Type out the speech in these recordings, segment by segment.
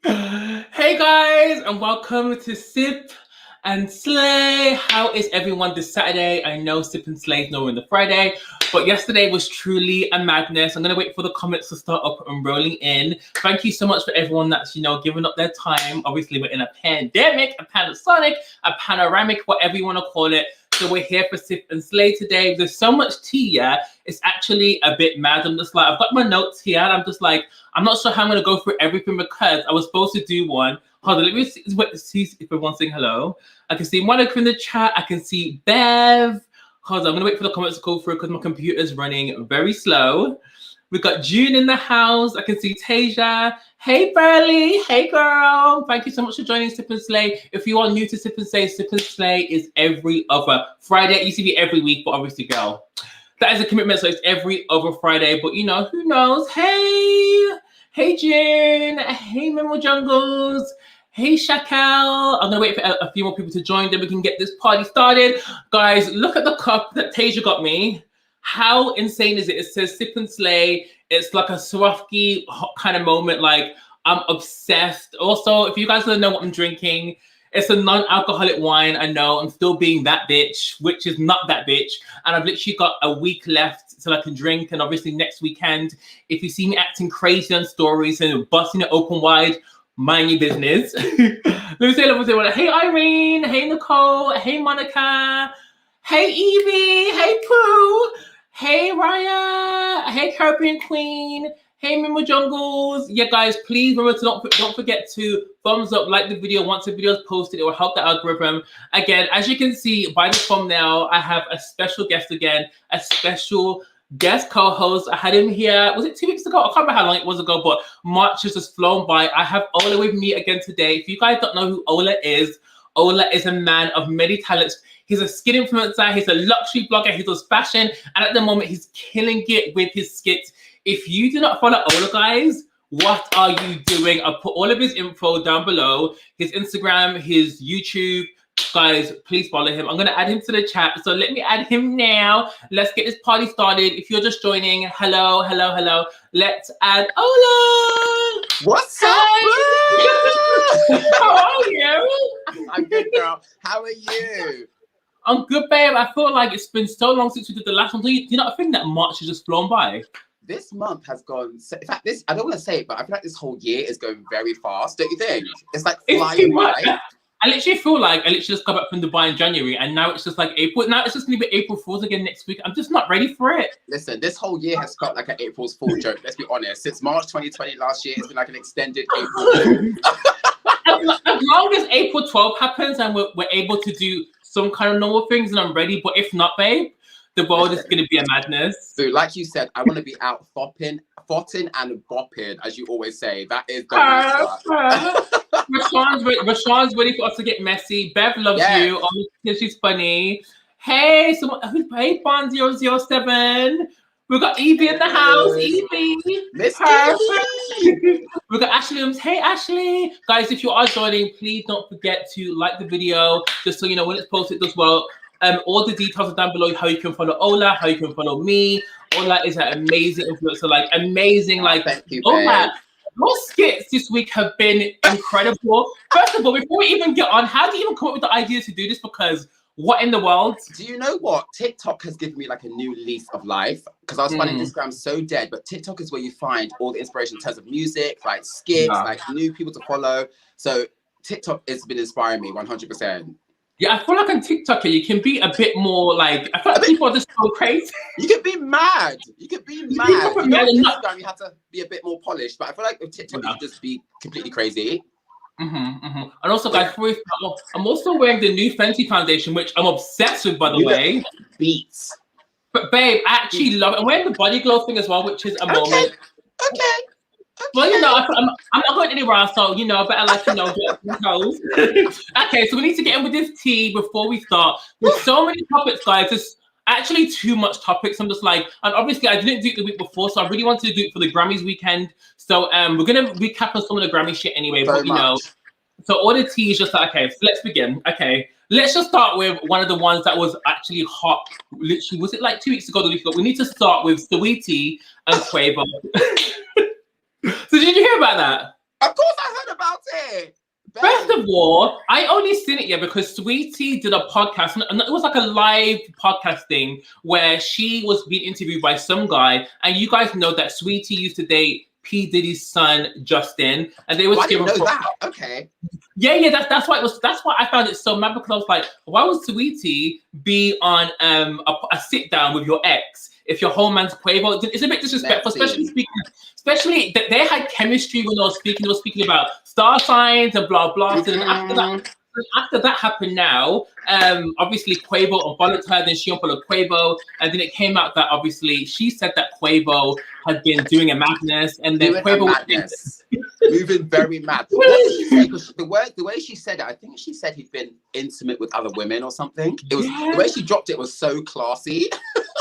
Hey guys, and welcome to Sip and Slay. How is everyone this Saturday? I know Sip and Slay is nowhere in the Friday, but yesterday was truly a madness. I'm gonna wait for the comments to start up and rolling in. Thank you so much for everyone that's giving up their time. Obviously, we're in a pandemic, a Panasonic, a panoramic, whatever you want to call it. So we're here for Sip and Slay today. There's so much tea, yeah. It's actually a bit mad. I'm just like, I've got my notes here, and I'm just like, I'm not sure how I'm gonna go through everything because I was supposed to do one. Hold on, let me see if everyone's saying hello. I can see Monica in the chat. I can see Bev. Hold on, I'm gonna wait for the comments to go through because my computer's running very slow. We've got June in the house. I can see Tasia. Hey, Burley. Hey, girl. Thank you so much for joining Sip and Slay. If you are new to Sip and Slay is every other Friday. It used to be every week, but obviously, girl, that is a commitment, so it's every other Friday. But who knows? Hey, June. Hey, Memo Jungles. Hey, Shakel. I'm gonna wait for a few more people to join, then we can get this party started. Guys, look at the cup that Tasia got me. How insane is it? It says Sip and Slay. It's like a Swarovski kind of moment. Like, I'm obsessed. Also, if you guys don't know what I'm drinking, it's a non-alcoholic wine. I know I'm still being that bitch, which is not that bitch. And I've literally got a week left till I can drink. And obviously next weekend, if you see me acting crazy on stories and busting it open wide, mind your business. Let me say hello. Hey, Irene. Hey, Nicole. Hey, Monica. Hey, Evie. Hey, Pooh. Hey, Raya. Hey, Caribbean Queen. Hey, Mimo Jungles. Yeah, guys, please remember to don't forget to thumbs up, like the video. Once the video is posted, it will help the algorithm. Again, as you can see by the thumbnail, I have a special guest again, a special guest co-host. I had him here, was it 2 weeks ago? I can't remember how long it was ago, but March has just flown by. I have Ola with me again today. If you guys don't know who Ola is a man of many talents. He's a skin influencer, he's a luxury blogger, he does fashion, and at the moment he's killing it with his skits. If you do not follow Ola, guys, what are you doing? I'll put all of his info down below, his Instagram, his YouTube. Guys, please follow him. I'm going to add him to the chat. So let me add him now. Let's get this party started. If you're just joining, hello. Let's add Ola. What's up? How are you? I'm good, girl. How are you? I'm good, babe. I feel like it's been so long since we did the last one. Do you not think that March has just flown by? This month has gone. In fact, I don't want to say it, but I feel like this whole year is going very fast. Don't you think? It's like flying by. I literally feel like I literally just got back from Dubai in January, and now it's just like April. Now it's just going to be April Fool's again next week. I'm just not ready for it. Listen, this whole year has felt like an April's Fool joke. Let's be honest. Since March 2020 last year, it's been like an extended April Fool. As long as April 12th happens and we're able to do some kind of normal things, and I'm ready. But if not, babe, the world is going to be a madness. So, like you said, I want to be out fopping and bopping, as you always say. That is the Rashawn's ready for us to get messy. Bev loves you. Oh, she's funny. Hey, hey, Bond007. We've got Evie in the house. Evie. Miss Perfect. We've got Ashley. Hey, Ashley. Guys, if you are joining, please don't forget to like the video, just so you know when it's posted as well. All the details are down below, how you can follow Ola, how you can follow me. Ola is an amazing influencer, Thank you, Ola. Your skits this week have been incredible. First of all, before we even get on, how do you even come up with the idea to do this? Because what in the world? Do you know what? TikTok has given me like a new lease of life, because I was finding Instagram so dead, but TikTok is where you find all the inspiration in terms of music, like skits, like new people to follow. So TikTok has been inspiring me 100%. Yeah, I feel like on TikTok you can be a bit more like, I feel like people are just so crazy. You can be mad. You can be mad. On Instagram you have to be a bit more polished, but I feel like with TikTok you can just be completely crazy. And also, guys, I'm also wearing the new Fenty foundation, which I'm obsessed with, by the way. Beats. But babe, I actually love it. I'm wearing the body glow thing as well, which is a moment. Okay. Well, I'm not going anywhere, so better like Okay, so we need to get in with this tea before we start. There's so many topics, guys. There's actually too much topics. I'm just like, and obviously I didn't do it the week before, so I really wanted to do it for the Grammys weekend. So we're gonna recap on some of the Grammy shit anyway. But so all the tea is just like, okay, so let's begin. Okay, let's just start with one of the ones that was actually hot. Literally, was it like 2 weeks ago? The week ago. We need to start with Saweetie and Quavo. So did you hear about that? Of course I heard about it. First of all, I only seen it because Saweetie did a podcast, and it was like a live podcast thing where she was being interviewed by some guy, and you guys know that Saweetie used to date P. Diddy's son Justin, and they were together. I didn't know that. Okay. Yeah, that's why it was. That's why I found it so mad, because I was like, why would Saweetie be on a sit down with your ex if your whole man's Quavo? It's a bit disrespectful, especially that they had chemistry when they were speaking. They were speaking about star signs and blah blah. And after that happened, now obviously Quavo unfollowed her, then she unfollowed Quavo, and then it came out that obviously she said that Quavo had been doing a madness, and then Quavo was moving very mad. What did she say? Because the way she said it, I think she said he'd been intimate with other women or something. It was the way she dropped it was so classy.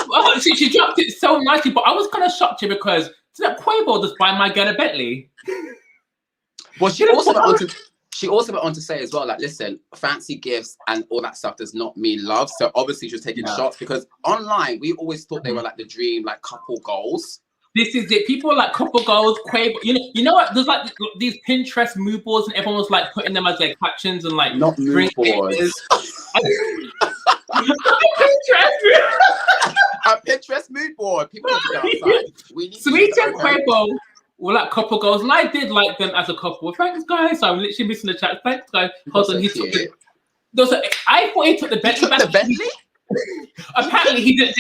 Well, she dropped it so nicely, but I was kind of shocked here because Quavo just buy my girl a Bentley. Well, she also went on to say as well, like, listen, fancy gifts and all that stuff does not mean love. So obviously she was taking shots, because online we always thought they were like the dream, like couple goals. This is it. People are like couple goals, Quavo. You know what? There's like these Pinterest mood boards, and everyone was like putting them as their captions and like not mood boards. A Pinterest mood board. People need to go outside. Saweetie and Quavo were like couple goals, and I did like them as a couple. Thanks, guys. So I'm literally missing the chat. Thanks, guys. Hold on, he took it. I thought he took the Bentley back. The Bentley? Apparently, he didn't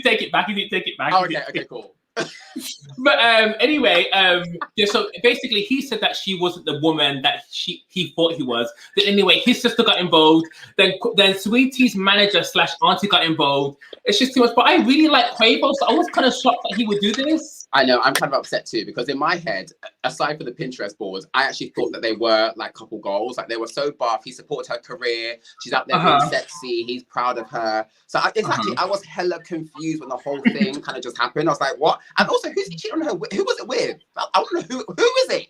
take it back. He didn't take it back. Oh, okay, cool. But anyway, so basically he said that she wasn't the woman that he thought he was. Then anyway, his sister got involved. Then Saweetie's manager / auntie got involved. It's just too much. But I really like Quavo, so I was kind of shocked that he would do this. I know, I'm kind of upset too, because in my head, aside from the Pinterest boards, I actually thought that they were like couple goals. Like, they were so buff. He supported her career. She's out there being sexy. He's proud of her. So I was hella confused when the whole thing kind of just happened. I was like, what? And also, who's he cheating on her with? Who was it with? I want to know who is it?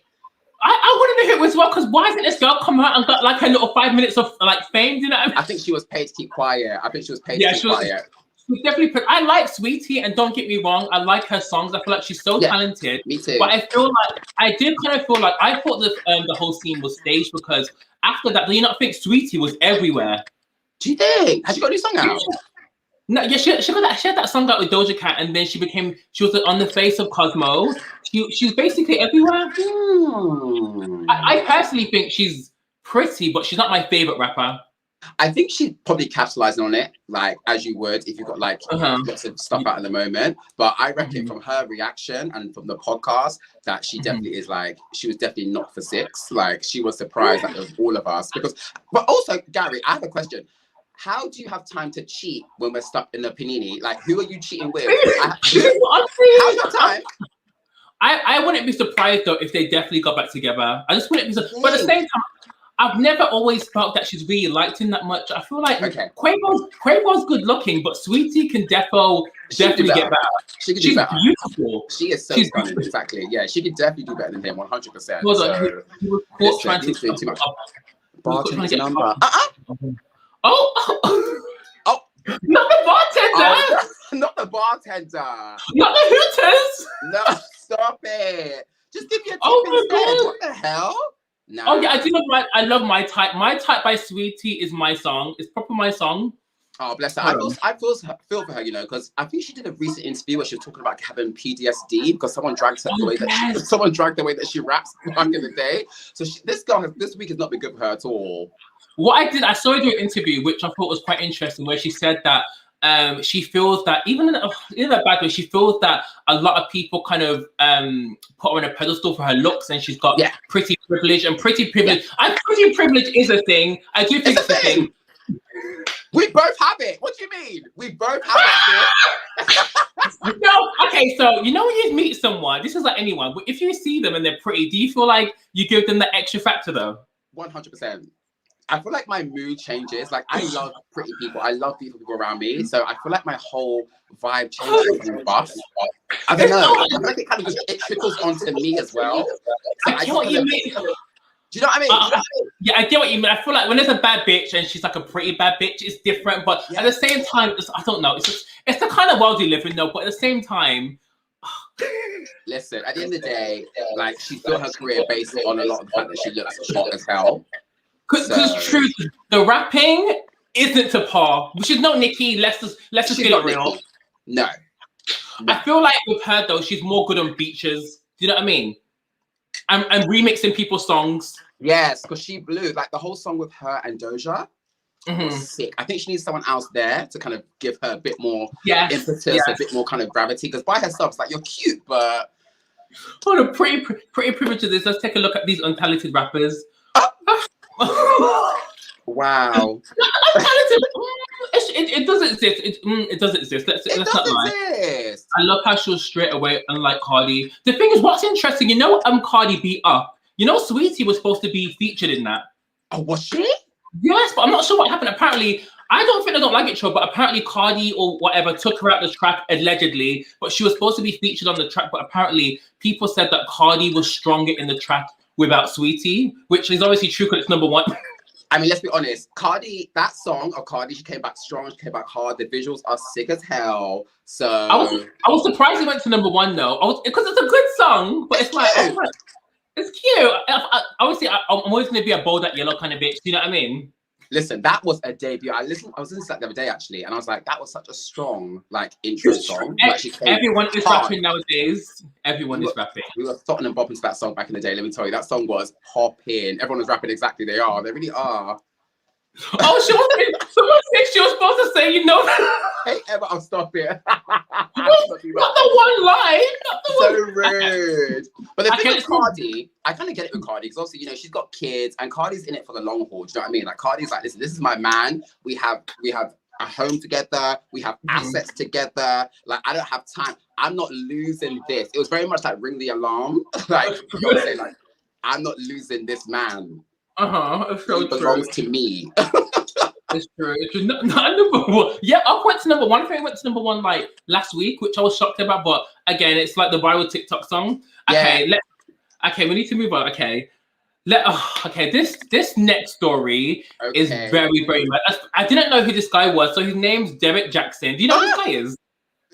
I want to know who it was as well, because why isn't this girl come out and got like her little 5 minutes of like fame? You know what I mean? I think she was paid to keep quiet. Quiet. Definitely. I like Saweetie, and don't get me wrong, I like her songs. I feel like she's so talented. Me too. But I feel like I thought the whole scene was staged, because after that, do you not think Saweetie was everywhere? Do you think? Has she got a new song out? No, yeah, she had that song out with Doja Cat, and then she was on the face of Cosmo. She's basically everywhere. I personally think she's pretty, but she's not my favorite rapper. I think she's probably capitalizing on it, like, as you would if you've got like lots of stuff out at the moment. But I reckon from her reaction and from the podcast that she definitely is like, she was definitely not for six. Like, she was surprised out of all of us. But also, Gary, I have a question. How do you have time to cheat when we're stuck in the panini? Like, who are you cheating with? How's your time? I wouldn't be surprised though if they definitely got back together. I just wouldn't be surprised. But at the same time, I've never always felt that she's really liked him that much. I feel like Quavo's good looking, but Saweetie can definitely get better. She's beautiful. She is so stunning. Exactly. Yeah, she could definitely do better than him, 100%. He was caught trying to do too much. Bartender number. Oh, not the bartender. Not the bartender. Not the Hooters. No, stop it. Just give me a tip instead. What the hell? No. Oh yeah, I love My Type. My Type by Saweetie is my song. It's proper my song. Oh, bless her. I feel for her, you know, because I think she did a recent interview where she was talking about having PTSD because someone dragged her the way that she raps back in the day. So this week has not been good for her at all. I saw her do an interview, which I thought was quite interesting, where she said that she feels that even in a bad way, she feels that a lot of people kind of put her on a pedestal for her looks, and she's got pretty privilege. Pretty privilege is a thing. I do think it's a thing. We both have it. What do you mean? We both have it. No, okay. So you know when you meet someone, this is like anyone. But if you see them and they're pretty, do you feel like you give them the extra factor though? 100%. I feel like my mood changes. Like, I love pretty people. I love beautiful people around me. So I feel like my whole vibe changes from buff. I don't know. I feel like it kind of it trickles onto me as well. So I get what you mean. Do you know what I mean? Yeah, I get what you mean. I feel like when there's a bad bitch and she's like a pretty bad bitch, it's different. But at the same time, I don't know. It's the kind of world you live in, though. But at the same time, Listen, at the end of the day, like, she's built her career based on a lot of the fact that she looks hot as hell. Because truth, the rapping isn't to par. We should know Nicki. Let's just get it real. No. I feel like with her though, she's more good on beaches. Do you know what I mean? And remixing people's songs. Yes, because she blew. Like, the whole song with her and Doja was sick. I think she needs someone else there to kind of give her a bit more impetus, a bit more kind of gravity. Because by herself, it's like, you're cute, but... Hold on, pretty privilege of this. Let's take a look at these untalented rappers. Wow. It doesn't exist. It doesn't exist. Let's not lie. I love how she was straight away, unlike Cardi. The thing is, what's interesting, you know, Cardi beat up. You know, Saweetie was supposed to be featured in that. Oh, was she? Yes, but I'm not sure what happened. Apparently, I don't like it, show, but apparently Cardi or whatever took her out the track allegedly. But she was supposed to be featured on the track. But apparently, people said that Cardi was stronger in the track without Saweetie, which is obviously true because it's number one. I mean, let's be honest. Cardi, that song of Cardi, she came back strong, she came back hard. The visuals are sick as hell. So I was surprised it went to number one though. Because it's a good song, but it's like, it's cute. Obviously, I'm always going to be a bold that yellow kind of bitch. You know what I mean? Listen, that was a debut. I was listening to that the other day actually, and I was like, that was such a strong like intro song. Everyone is rapping nowadays. Everyone is rapping. We were thotting and bopping to that song back in the day. Let me tell you, that song was popping. Everyone was rapping exactly. They really are. Oh, someone said she was supposed to say, you know. Hey, Emma, I'll stop it. Not the one line. So rude. But the thing with Cardi, I kind of get it with Cardi because obviously, you know, she's got kids and Cardi's in it for the long haul. Do you know what I mean? Like, Cardi's like, listen, this is my man. We have a home together. We have assets together. Like, I don't have time. I'm not losing this. It was very much like ring the alarm. Like, Beyonce, like, I'm not losing this man. It's so he belongs to me. It's true. It's true. Not number one. Yeah, I went to number one. I think I went to number one like last week, which I was shocked about. But again, it's like the viral TikTok song. Okay, we need to move on. Okay, this next story is very, very. I didn't know who this guy was. So his name's Derek Jackson. Do you know who this guy is?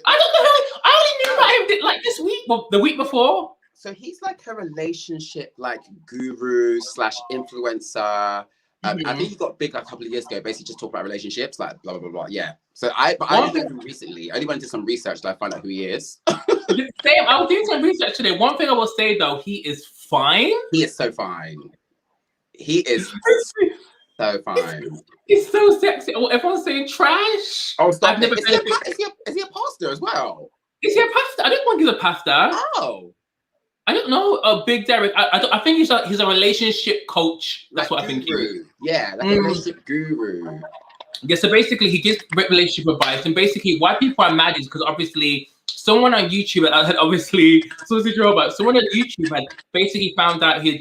I don't know. I only knew about him like this week, well, the week before. So he's like a relationship like guru / influencer. I think he got big like a couple of years ago, basically just talk about relationships, like blah, blah, blah, blah. Yeah. So I only know him recently. I only went into some research to find out who he is. Same. I was doing some research today. One thing I will say though, he is fine. He is so fine. He is so fine. He's so sexy. Oh, everyone's saying trash. Oh, stop. Is he a pastor as well? Is he a pastor? I didn't want he's a pastor. Oh. I don't know. Big Derek. I think he's a relationship coach. That's what I think he is. Yeah, like a relationship guru. Yeah, so basically he gives relationship advice, and basically why people are mad is because obviously someone on YouTube had someone on YouTube had basically found out he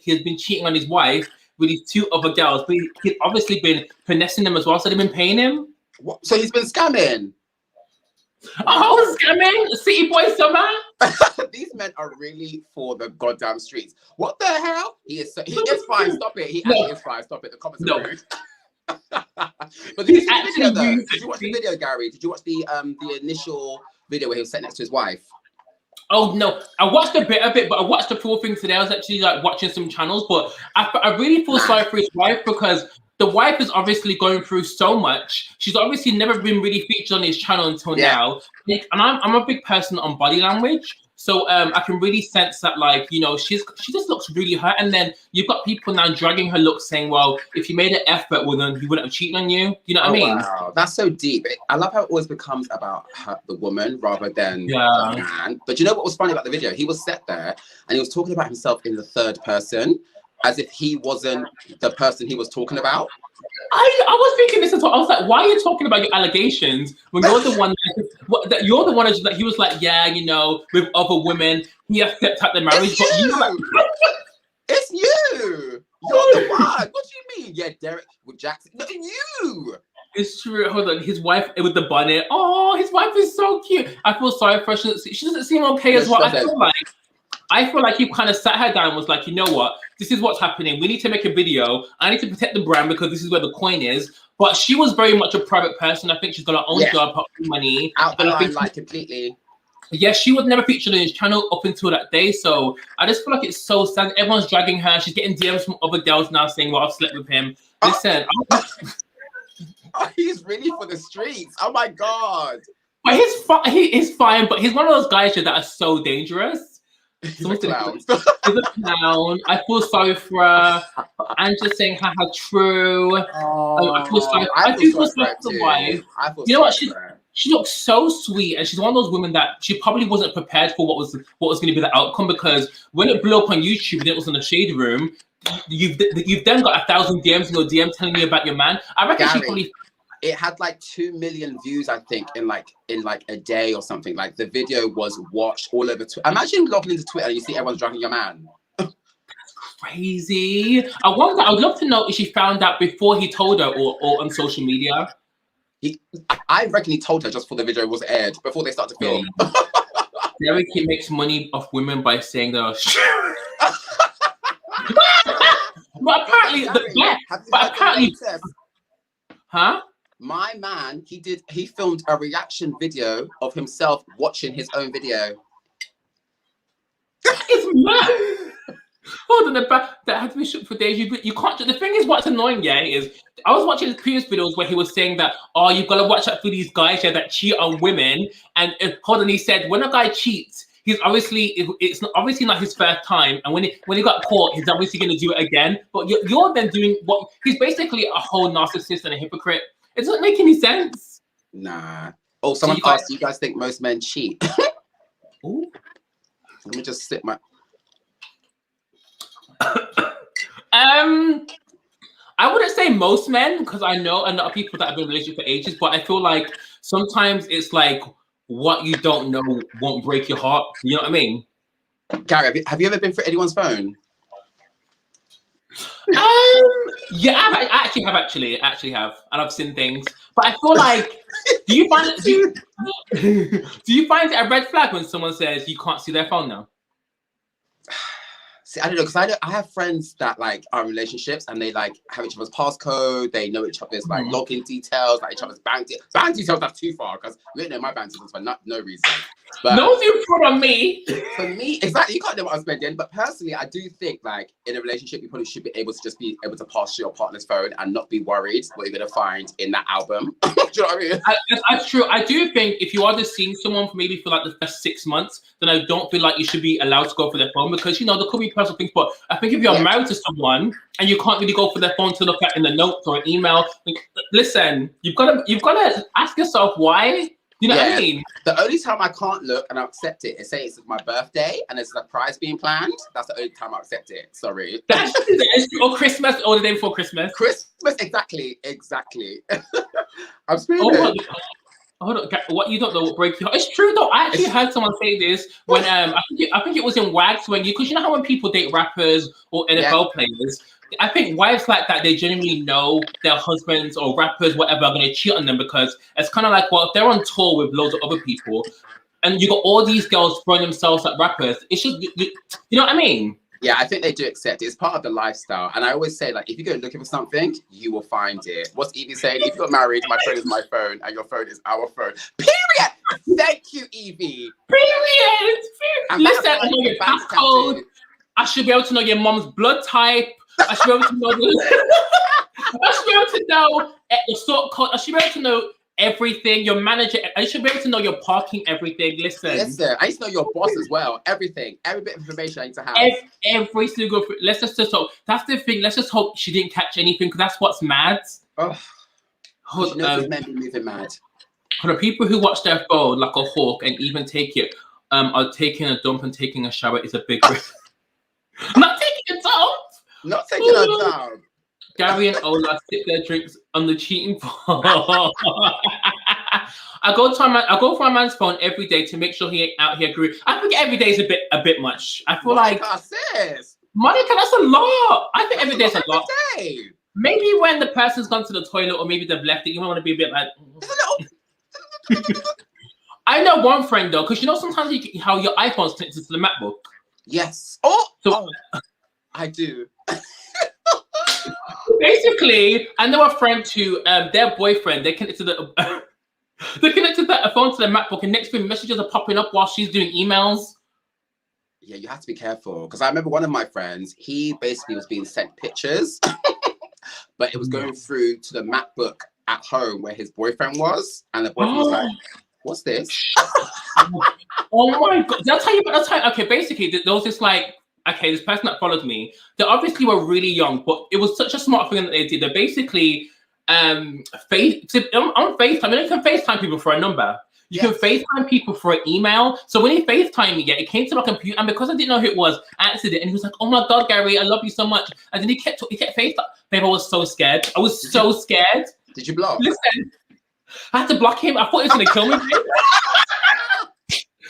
had been cheating on his wife with these two other girls, but he'd obviously been finessing them as well, so they've been paying him. What? So he's been scamming. Oh, scamming! City boy summer. These men are really for the goddamn streets. What the hell? He is fine. Stop it. He actually is fine. Stop it. The comments are rude. But did you watch the video, Gary? Did you watch the initial video where he was sitting next to his wife? Oh no, I watched a bit of it, but I watched the full thing today. I was actually like watching some channels, but I really feel sorry for his wife because the wife is obviously going through so much. She's obviously never been really featured on his channel until now. And I'm a big person on body language. So I can really sense that, like, you know, she just looks really hurt. And then you've got people now dragging her looks saying, well, if you made an effort, well, then he wouldn't have cheated on you. You know what I mean? Wow, that's so deep. I love how it always becomes about the woman rather than the man. But you know what was funny about the video? He was sat there and he was talking about himself in the third person, as if he wasn't the person he was talking about. I was thinking this as well. I was like, why are you talking about your allegations when you're the one that you're the one that he was like, yeah, you know, with other women, he has stepped out the marriage. But you like, it's you. You're the one. What do you mean? Yeah, Derek with Jackson. No, you. It's true. Hold on. His wife with the bonnet. Oh, his wife is so cute. I feel sorry for her. She doesn't seem okay as well. I feel like he kind of sat her down and was like, you know what? This is what's happening. We need to make a video. I need to protect the brand because this is where the coin is. But she was very much a private person. I think she's got her own job, her own money. Out the line, like, completely. Yeah, she was never featured on his channel up until that day. So I just feel like it's so sad. Everyone's dragging her. She's getting DMs from other girls now saying, well, I've slept with him. Listen. Oh, he's really for the streets. Oh my God. But he is fine, but he's one of those guys that are so dangerous. He's a clown. He's a clown. I feel sorry for her. I'm just saying how true. I feel sorry. I do feel sorry for the wife. You know what? She looks so sweet, and she's one of those women that she probably wasn't prepared for what was going to be the outcome, because when it blew up on YouTube and it was in the shade room, you've then got 1,000 DMs in your DM telling you about your man. I reckon she probably. It had like 2 million views, I think, in like a day or something. Like the video was watched all over Twitter. Imagine logging into Twitter and you see everyone's dragging your man. Crazy. I would love to know if she found out before he told her or on social media. I reckon he told her just before the video was aired, before they started to film. Derek, he makes money off women by saying they're but apparently huh? My man, he filmed a reaction video of himself watching his own video. That is mad. Hold on, that had to be shook for days. You can't. The thing is, what's annoying, is I was watching his previous videos where he was saying that, oh, you've got to watch out for these guys that cheat on women. And hold on, he said when a guy cheats, he's it's obviously not his first time, and when he got caught, he's obviously going to do it again. But you're then doing what? He's basically a whole narcissist and a hypocrite. It doesn't make any sense. Nah. Oh, someone asked, do you guys think most men cheat? Ooh. Let me just sip my. I wouldn't say most men, because I know a lot of people that have been in a relationship for ages, but I feel like sometimes it's like what you don't know won't break your heart. You know what I mean? Gary, have you ever been through anyone's phone? Yeah, I actually have, and I've seen things. But I feel like, do you find it a red flag when someone says you can't see their phone now? See, I don't know, because I have friends that like are in relationships and they like have each other's passcode, they know each other's like login details, like each other's bank details. That's too far, because we don't know my bank details for no reason. But no, you put on me. For me, exactly, you can't know what I'm spending. But personally, I do think like in a relationship, you probably should be able to just be able to pass your partner's phone and not be worried what you're gonna find in that album. Do you know what I mean? That's true. I do think if you are just seeing someone for maybe for like the first 6 months, then I don't feel like you should be allowed to go for their phone, because there could be personal things. But I think if you're married to someone and you can't really go for their phone to look at in the notes or an email, listen, you've got to ask yourself why. You know what I mean? The only time I can't look and I accept it is say it's my birthday and there's a surprise being planned. That's the only time I accept it. Sorry. Or Christmas, or the day before Christmas. Christmas, exactly. I'm screaming. Hold on, what you don't know what breaks your heart. It's true though. I actually heard someone say this when I think it was in Wags, because you know how when people date rappers or NFL players, I think wives like that, they genuinely know their husbands or rappers, whatever, are going to cheat on them, because it's kind of like, well, if they're on tour with loads of other people and you got all these girls throwing themselves at rappers, it's just, you know what I mean? Yeah, I think they do accept it. It's part of the lifestyle. And I always say, like, if you go looking for something, you will find it. What's Evie saying? If you got married, my phone is my phone and your phone is our phone. Period! Thank you, Evie. Period! Listen, I know your passcode. I should be able to know your mom's blood type. I should be able to know I should be able to know the sort code. I should be able to know everything. Your manager. I should be able to know your parking, everything. Listen, I need to know your boss as well. Everything, every bit of information I need to have. Every single. Let's just hope. That's the thing. Let's just hope she didn't catch anything, because that's what's mad. Oh, men be moving mad. For the people who watch their phone like a hawk and even take it, are taking a dump and taking a shower is a big risk. Not taking a dump. Not taking a dump. Gary and Ola sip their drinks on the cheating phone. I go for a man's phone every day to make sure he ain't out here grooving. I think every day is a bit much. I feel Monica, sis. Monica, that's a lot. I think every day's a lot. Day. Maybe when the person's gone to the toilet or maybe they've left it, you might want to be a bit like. I know one friend though, because sometimes how your iPhone's connected to the MacBook. Yes. I do. Basically, I know a friend who their boyfriend, they connected to the her phone to the MacBook, and next thing messages are popping up while she's doing emails. Yeah, you have to be careful. Because I remember one of my friends, he basically was being sent pictures, but it was going through to the MacBook at home where his boyfriend was. And the boyfriend was like, what's this? Oh my God. Did I tell you about that time? Okay, basically, there was this like, okay, this person that followed me, they obviously were really young, but it was such a smart thing that they did. They basically, on FaceTime, you can FaceTime people for a number. You can FaceTime people for an email. So when he FaceTimed me, it came to my computer, and because I didn't know who it was, I answered it, and he was like, "Oh my God, Gary, I love you so much." And then he kept FaceTime. Babe, I was so scared. I was so scared. Did you block? Listen, I had to block him. I thought he was gonna kill me. I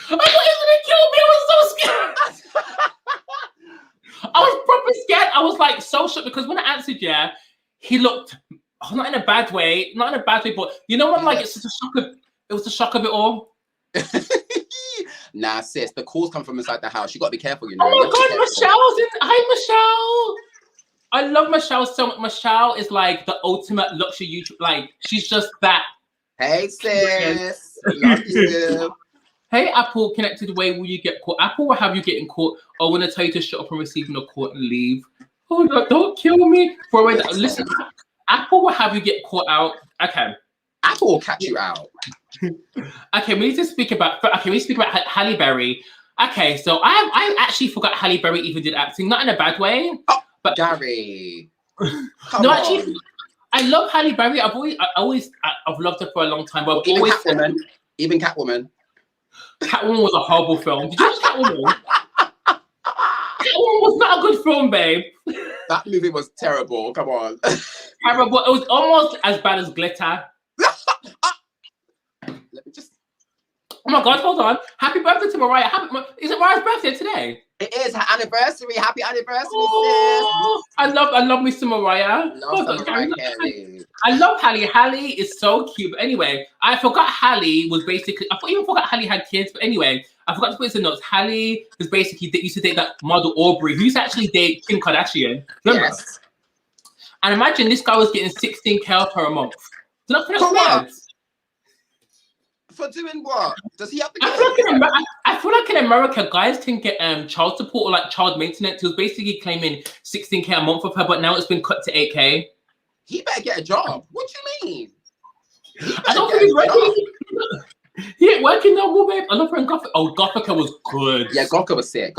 thought he was gonna kill me. I was so scared. I was proper scared. I was like so shocked because when I answered, he looked not in a bad way, but you know what? Like it's such a shock of. It was the shock of it all. Nah, sis, the calls come from inside the house. You got to be careful, you know. Oh my God, Michelle's in. Hi, Michelle. I love Michelle so much. Michelle is like the ultimate luxury YouTube. Like, she's just that. Hey, sis. Love you. Hey, Apple, connected the way will you get caught? Apple will have you getting caught. Or when I tell you to shut up and receiving a court and leave. Oh, no, don't kill me. Listen, Apple will have you get caught out. Okay. Apple will catch you out. Okay, we need to speak about Halle Berry. Okay, so I actually forgot Halle Berry even did acting, not in a bad way. Oh, but Gary. Actually, I love Halle Berry. I've loved her for a long time. But even Catwoman. Even Catwoman. Catwoman was a horrible film. Did you watch Catwoman? Catwoman was not a good film, babe. That movie was terrible. Come on. Terrible. It was almost as bad as Glitter. Let me just. Oh my God! Hold on. Happy birthday to Mariah. Is it Mariah's birthday today? It is her anniversary. Happy anniversary, sis. I love Mr. Mariah. I love Halle. Halle is so cute. But anyway, I forgot Halle was basically. I even forgot Halle had kids. But anyway, I forgot to put this in notes. Halle was basically used to date that model Aubrey, who used to actually date Kim Kardashian. Remember? Yes. And imagine this guy was getting $16,000 per month. Do not think that's For doing what? Does he have the I feel like in America, guys can get child support or like child maintenance. He was basically claiming $16,000 a month of her, but now it's been cut to $8,000. He better get a job. What do you mean? I don't think he's working. He ain't working no more, babe. I love her in Gothica. Oh, Gothica was good. Yeah, Gothica was sick.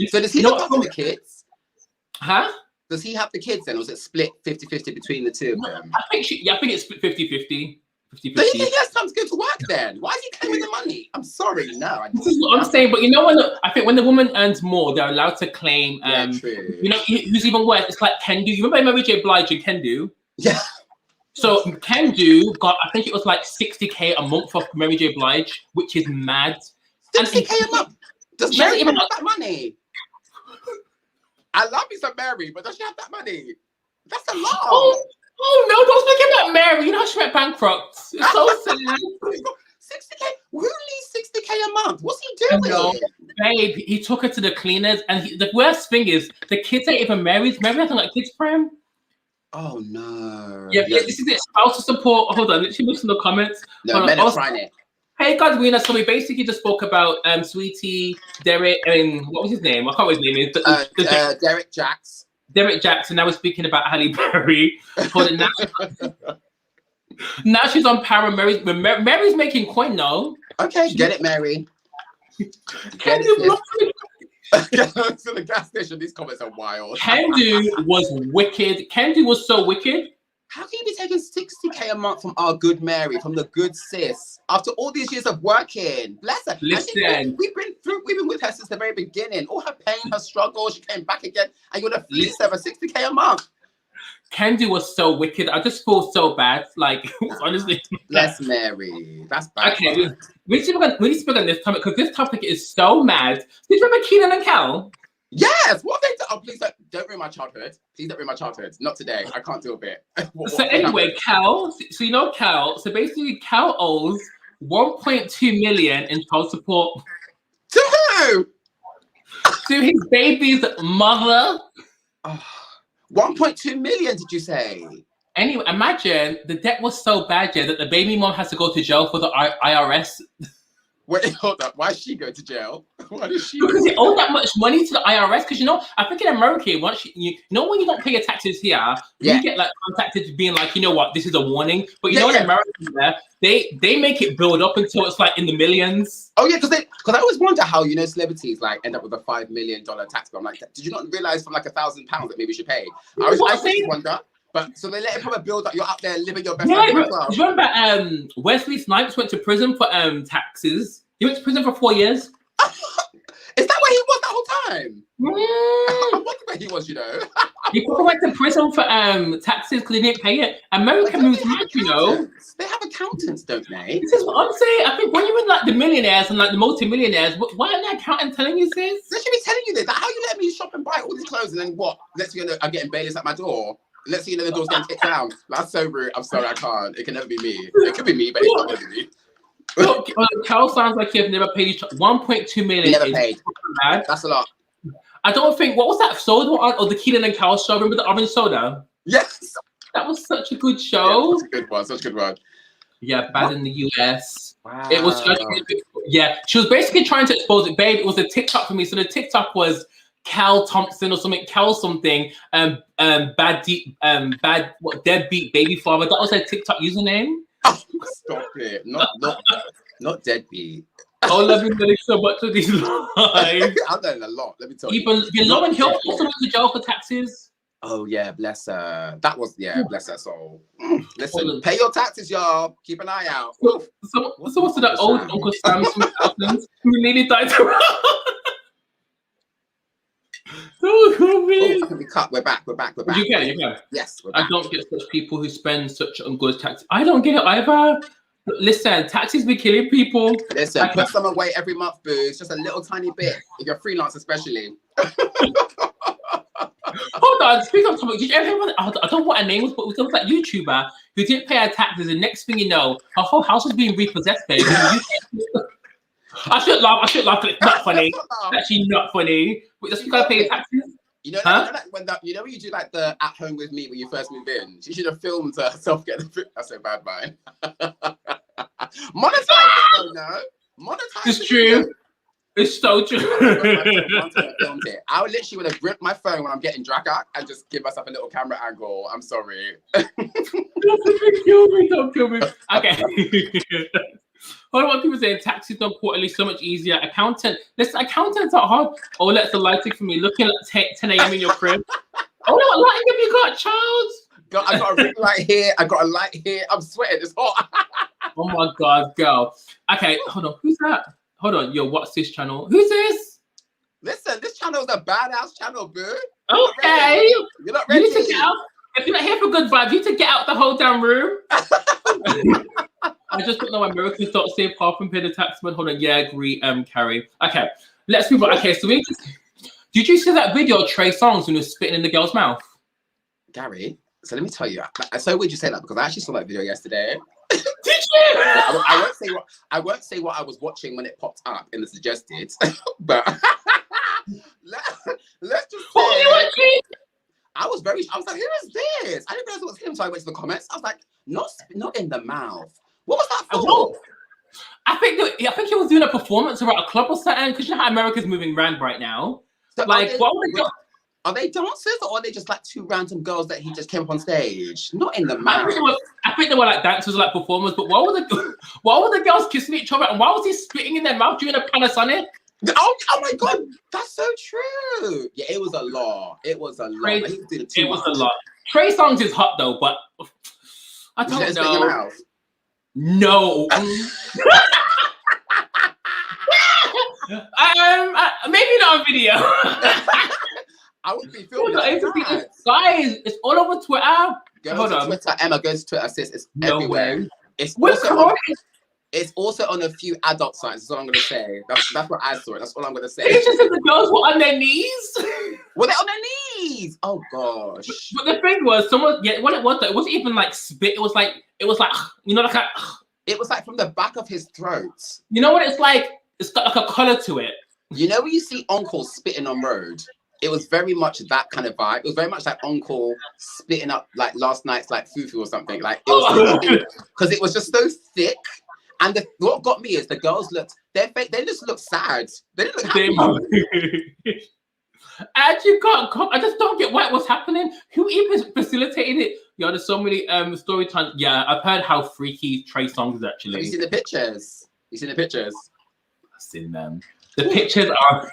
So does he look after the kids? Huh? Does he have the kids then, or was it split 50-50 between the two of them? I think it's split 50-50. So you think he has time to go to work then? Why is he claiming the money? I'm sorry, no. This is what I'm saying, but you know I think when the woman earns more, they're allowed to claim. True. You know who's even worse? It's like Kendu. You remember Mary J. Blige and Kendu? Yeah. So Kendu got, I think it was like $60,000 a month off Mary J. Blige, which is mad. $60,000 a month. Does Mary even have that money? I love you, some Mary, but does she have that money? That's a lot. Oh no, don't speak about Mary. You know how she went bankrupt. It's so sad. $60,000? Who needs $60,000 a month? What's he doing? No, babe, he took her to the cleaners, and the worst thing is the kids ain't even married. Mary hasn't got kids for him. Oh no. Yeah, this is it. Spousal support. Hold on, let me listen to the comments. No, men are trying it. Hey, Godwina. So we basically just spoke about Saweetie, Derek, and what was his name? I can't remember his name. Derek Jacks. Derek Jackson. Now we're speaking about Halle Berry. Now she's on Power. Mary's making coin now. Okay, get it, Mary. Get it. To the gas station. These comments are wild. Kendu was wicked. Kendu was so wicked. How can you be taking $60,000 a month from our good Mary, from the good sis, after all these years of working? Bless her. Listen, we've been with her since the very beginning. All her pain, her struggle, she came back again, and you're gonna fleece her for $60,000 a month. Kendu was so wicked. I just feel so bad. Like, honestly. Bless Mary. That's bad. Okay, we need to speak on this topic because this topic is so mad. Did you remember Keenan and Kel? Yes. What they do? Oh, please don't ruin my childhood. Please don't ruin my childhood. Not today. I can't do a bit. So anyway, Kel. So you know Kel. So basically, Kel owes $1.2 million in child support. To who? To his baby's mother. Oh, 1.2 million, did you say? Anyway, imagine the debt was so bad, yeah, that the baby mom has to go to jail for the IRS. Wait, hold up. Why does she go to jail? Why does she? Because they owe that much money to the IRS. Because I think in America, once you know when you don't pay your taxes here, you get like contacted being like, you know what, this is a warning. But in America, they make it build up until it's like in the millions. Oh yeah, because I always wonder how celebrities like end up with a $5 million tax bill. I'm like, did you not realize from like £1,000 that maybe you should pay? I always wonder. But so they let it probably build up. You're up there living your best life as well. Do you remember Wesley Snipes went to prison for taxes? He went to prison for 4 years. Is that where he was that whole time? I wonder where he was, He probably went to prison for taxes because he didn't pay it. America moves much, They have accountants, don't they? This is what I'm saying. I think when you're in like the millionaires and like the multi-millionaires, why aren't the accountant telling you this? They should be telling you this. Like, how you let me shop and buy all these clothes and then what? Let's you know I'm getting bailiffs at my door. Let's see the door's getting kicked down. That's so rude. I'm sorry, I can't. It can never be me. It could be me, but it's not going to be me. Look, Cal sounds like you've never paid 1.2 million. Never paid. That's a lot. I don't think, what was that soda or the Keelan and Cal show? Remember the orange soda? Yes. That was such a good show. Yeah, such a good one. Such a good one. Yeah, bad in the US. Wow. It was such she was basically trying to expose it. Babe, it was a TikTok for me. So the TikTok was Cal Thompson or something, Cal something, deadbeat baby father. That was her TikTok username. Oh, stop it. Not deadbeat. Oh, let me tell you so much of these lies. I've done a lot, let me tell you. Even Lauren Hill also went to jail for taxes. Oh yeah, bless her. That was bless her soul. Listen, pay your taxes, y'all. Keep an eye out. So what's that old Uncle Sam who nearly died to we cut. We're back. You can. Yes, we're back. I don't get such people who spend such ungood tax. I don't get it either. Listen, taxes be killing people. Listen, put some away every month, boo. It's just a little tiny bit. If you're freelance, especially. Hold on. Speaking of something, did you ever hear I don't know what her name was, but it was that YouTuber who didn't pay her taxes, and next thing you know, her whole house was being repossessed, baby. I should laugh, but it's not funny. It's actually not funny. Wait, does you gotta pay your taxes? You know when you do like the at home with me when you first move in, she should have filmed herself getting the That's so bad, man. Monetize it though, no? Monetize it's true. It's so true. I would literally would have gripped my phone when I'm getting drag out and just give myself a little camera angle. I'm sorry. Don't kill me. Okay. What about people saying taxes done quarterly so much easier? Listen, accountants are hard. Oh, that's the lighting for me. Looking at 10 a.m. in your crib. Oh, what lighting have you got, Charles? I got a ring light here. I got a light here. I'm sweating. It's hot. Oh my God, girl. Okay, hold on. Who's that? Hold on. Yo, what's this channel? Who's this? Listen, this channel is a badass channel, boo. Okay. You're not ready. You need to get out. If you're not here for good vibes, you need to get out the whole damn room. I just don't know why Americans don't save half and pay the tax. But hold on. Yeah, I agree, Carrie. Okay, let's move on. Okay, so did you see that video of Trey Songz when he was spitting in the girl's mouth? Gary, so let me tell you. So would you say that? Because I actually saw that video yesterday. Did you? I won't say what I was watching when it popped up in the suggested, but let's just say. What were you watching? I was like, who is this? I didn't realize it was him, so I went to the comments. I was like, not in the mouth. What was that for? I think he was doing a performance around a club or something, because you know how America's moving around right now. So like, are they dancers or are they just like two random girls that he just came up on stage? Not in the mouth. I think they were like dancers, like performers. But why were the girls kissing each other, and why was he spitting in their mouth during a Panasonic? Oh my God, that's so true. Yeah, it was a lot. It was a lot. It was a lot. Trey Songz is hot though, but I don't know. No. Maybe not on video. I would be filming guys, it's all over Twitter. Hold on. Twitter, Emma, go to Twitter, sis. It's everywhere. Way. It's also on a few adult sites. That's all I'm going to say. That's what I saw. That's all I'm going to say. It's just that the girls were on their knees. Were they on their knees? Oh gosh. But the thing was, what it was though, it wasn't even like spit. It was like you know, like a. It was like from the back of his throat. You know what it's like? It's got like a color to it. You know when you see uncles spitting on road? it was very much that kind of vibe. It was very much like Uncle splitting up like last night's like fufu or something. Like it was because it was just so thick. And what got me is the girls looked, they just looked sad. They didn't look happy. Actually, I just don't get what's happening. Who even facilitated it? Yeah, there's so many story times. Yeah, I've heard how freaky Trey Songz is actually. Have you seen the pictures? You seen the pictures? I've seen them. The pictures are.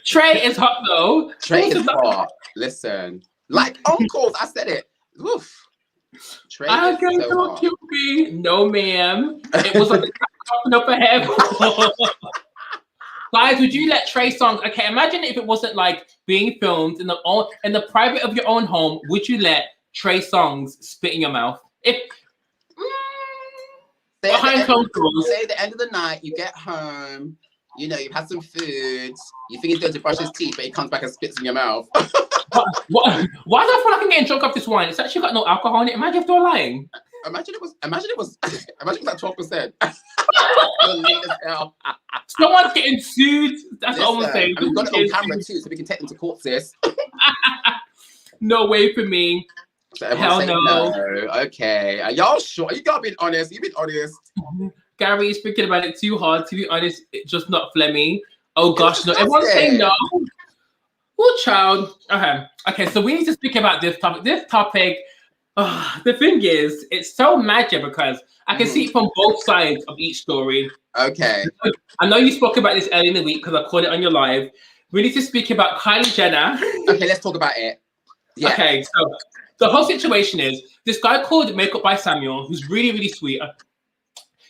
Trey is hot though. Trey is hot. Listen, like uncles, I said it. Oof. Trey I can't so cute me. No, ma'am. It was like the popping up ahead. Guys, would you let Trey Songz? Okay, imagine if it wasn't like being filmed in the private of your own home. Would you let Trey Songz spit in your mouth? If behind closed doors. Say at the end of the night, you get home. You know, you've had some food. You think he's going to brush his teeth, but he comes back and spits in your mouth. Why do I feel like I'm getting drunk off this wine? It's actually got no alcohol in it. Imagine if they're lying. Imagine it was like 12%. Someone's getting sued. That's what I'm saying. We've got it on camera too, so we can take them to court, sis. No way for me. So hell no. Okay. Are y'all sure? You gotta be honest. You've been honest. Gary's thinking about it too hard. To be honest, it's just not phlegmy. Oh gosh, no. Everyone's saying no. Oh, child. Okay. So we need to speak about this topic. This topic. The thing is, it's so magic because I can see it from both sides of each story. Okay. I know you spoke about this earlier in the week because I caught it on your live. We need to speak about Kylie Jenner. Okay, let's talk about it. Yeah. Okay, so the whole situation is this guy called Makeup by Samuel, who's really, really sweet.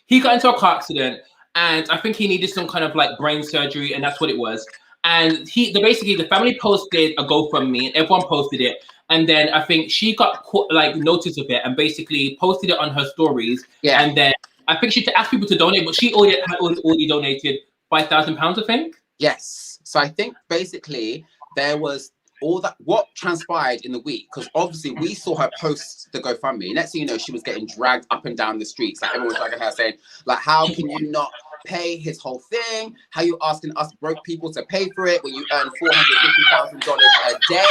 He got into a car accident, and I think he needed some kind of like brain surgery, and that's what it was. And the family posted a GoFundMe, and everyone posted it. And then I think she got notice of it and basically posted it on her stories. Yeah. And then I think she asked people to donate, but she already donated £5,000, I think. Yes. So I think basically there was all that what transpired in the week, because obviously we saw her post the GoFundMe. Next thing you know, she was getting dragged up and down the streets. Like everyone was dragging her saying, like, how can you not pay his whole thing? How you asking us broke people to pay for it when you earn $450,000 a day?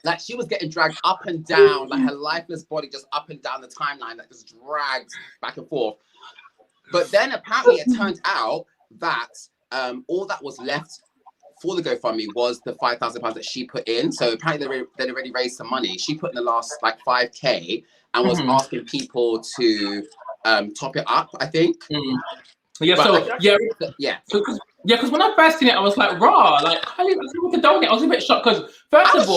Like she was getting dragged up and down, like her lifeless body just up and down the timeline, like just dragged back and forth. But then apparently it turned out that all that was left for the GoFundMe was the £5,000 that she put in. So apparently they'd already raised some money. She put in the last like 5K and was asking people to top it up, I think. Yeah, but because when I first seen it, I was like, raw, like Kylie was to donate. I was a bit shocked because first of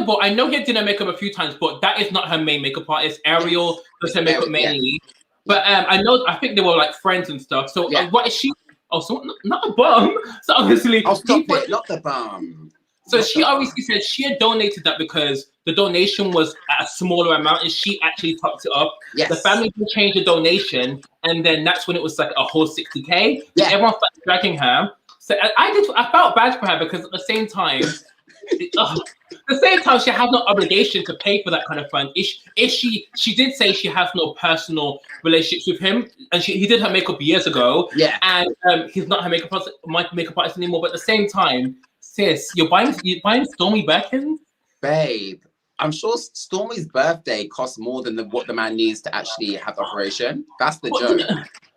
all, I know he did her makeup a few times, but that is not her main makeup artist. Ariel does her makeup mainly. Yeah. But I think they were like friends and stuff. So what is she? Oh, so not a bum. So obviously, not the bum. So she obviously said she had donated that because the donation was at a smaller amount and she actually topped it up. Yes. The family can change the donation, and then that's when it was like a whole 60K. Yeah. Everyone started dragging her. So I felt bad for her because at the same time, she had no obligation to pay for that kind of fund. She did say she has no personal relationships with him, and he did her makeup years ago. Yeah. And he's not her makeup artist anymore. But at the same time, sis, you're buying Stormy Birkins? Babe, I'm sure Stormy's birthday costs more than what the man needs to actually have the operation. That's the joke.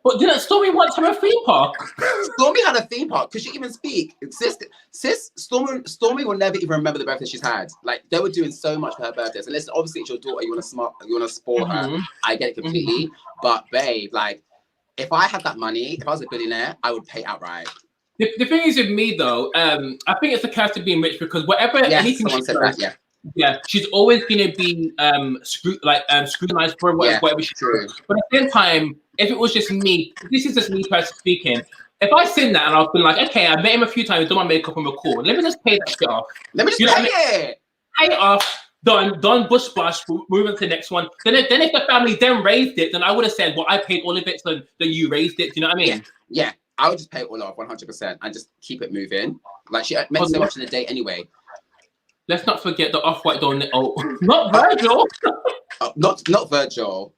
But didn't Stormy want to have a theme park? Stormy had a theme park. Could she even speak? Stormy will never even remember the birthday she's had. Like they were doing so much for her birthday. So listen, obviously it's your daughter. You want to spoil her. I get it completely. But babe, like if I had that money, if I was a billionaire, I would pay outright. The thing is with me though, I think it's a curse of being rich because anything she does, she's always gonna be scrutinized for whatever she does. But at the same time, if it was just me, this is just me personally speaking. If I seen that and I've been like, okay, I met him a few times, done my makeup and record. Let me just pay that shit off. Let me just pay it. Pay it off. Done. Bush bash. Moving to the next one. Then if the family then raised it, then I would have said, well, I paid all of it, so then you raised it. Do you know what I mean? Yeah. I would just pay it all off 100% and just keep it moving. Like she meant so much in the day anyway. Let's not forget the Off-White donate. Oh, not Virgil. Not Virgil.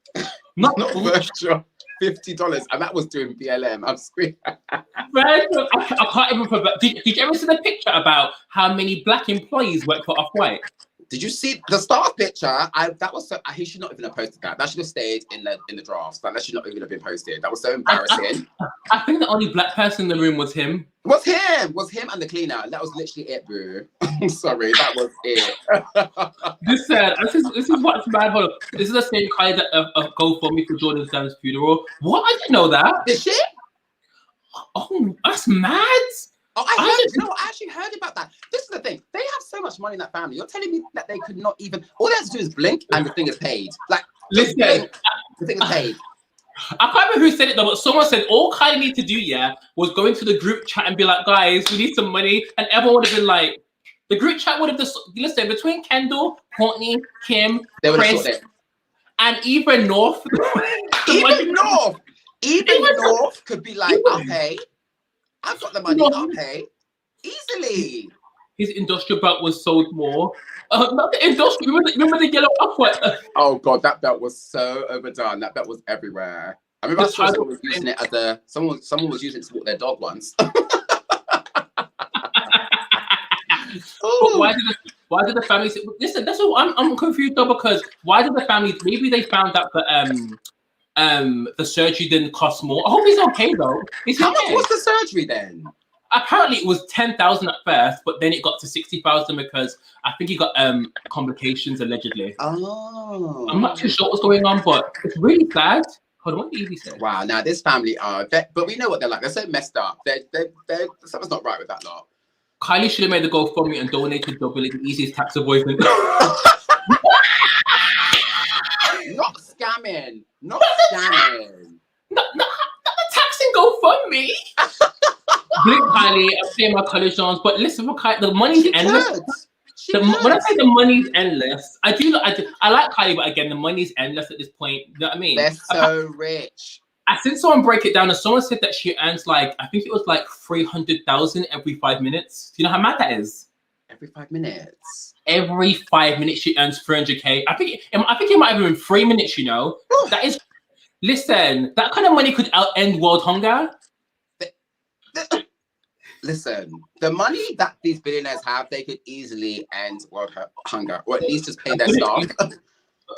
Not Virgil. $50, and that was doing BLM. I'm screaming. I can't even remember. Did you ever see the picture about how many black employees work for Off-White? Did you see the staff picture? That was so. He should not even have posted that. That should have stayed in the drafts. Like, that should not even have been posted. That was so embarrassing. I think the only black person in the room was him. Was him and the cleaner. That was literally it, boo. I'm sorry, that was it. This is what's bad. Hold on. This is the same kind of GoFundMe for Jordan Sam's funeral. What? I didn't know that. Did she? Oh, that's mad. Oh, I actually heard about that. This is the thing. They have so much money in that family. You're telling me that they could not even... All they have to do is blink and the thing is paid. Like, listen, blink, the thing is paid. I can't remember who said it though, but someone said all Kylie needed to do, was go into the group chat and be like, guys, we need some money. And everyone would have been like... The group chat would have just... Listen, between Kendall, Courtney, Kim, Chris, and even North... Even North could be like, okay... I've got the money, I'll pay. Easily. His industrial belt was sold more. Not the industrial, remember the yellow Off-White? Oh God, that belt was so overdone. That belt was everywhere. I remember someone was using it as a, someone was using it to walk their dog once. Why did the family say, listen, that's what I'm confused though, because why did the family, maybe they found out that the surgery didn't cost more. I hope he's okay though. How much was the surgery then? Apparently it was 10,000 at first, but then it got to 60,000 because I think he got complications allegedly. Oh, I'm not too sure what's going on, but it's really sad. Hold on, what did Evie say? Wow, now this family are, but we know what they're like. They're so messed up. They're something's not right with that lot. Kylie should have made the GoFundMe and donated double the easiest tax avoidance. Not scamming. Not scamming. Not the taxing GoFundMe. Blink Kylie, I'm saying my college songs, but listen, for Kylie, the money's endless. When I say the money's endless, I like Kylie, but again, the money's endless at this point. You know what I mean? They're so rich. I seen someone break it down, and someone said that she earns like, I think it was like 300,000 every 5 minutes. Do you know how mad that is? Every 5 minutes. Every 5 minutes she earns 300K. I think it might have been 3 minutes. You know, that is. Listen, that kind of money could end world hunger. Listen, the money that these billionaires have, they could easily end world hunger, or at least just pay their staff.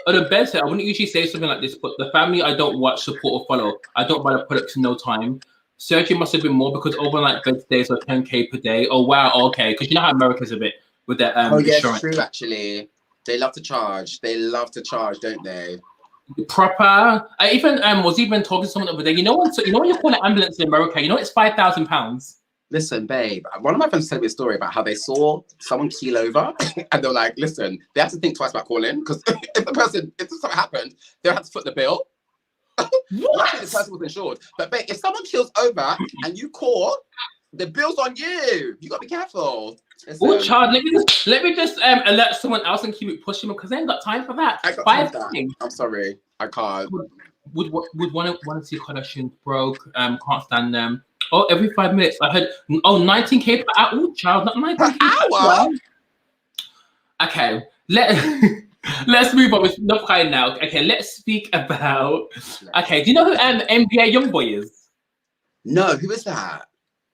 Or the best, I wouldn't usually say something like this, but the family I don't watch, support, or follow, I don't buy the products in no time. Surgery must have been more because overnight bed stays are 10K per day. Oh wow, okay, because you know how America's a bit with their yes, true. Actually, they love to charge. They love to charge, don't they? Proper. I even was talking to someone the other day. You know when you call an ambulance in America, you know it's £5,000. Listen, babe, one of my friends told me a story about how they saw someone keel over and they were like, listen, they have to think twice about calling because if something happened, they'll have to foot the bill. Luckily, the person was insured. But babe, if someone keels over and you call, the bill's on you. You got to be careful. Oh, child, let me just alert someone else and keep it pushing because I ain't got time for that. I'm sorry, I can't. Would want to see Kardashians broke. Can't stand them. Oh, every 5 minutes I heard. Oh, 19K per hour. Oh, child, not 19K per hour. Okay, let's move on with enough crying now. Okay, let's speak about. Okay, do you know who NBA YoungBoy is? No, who is that?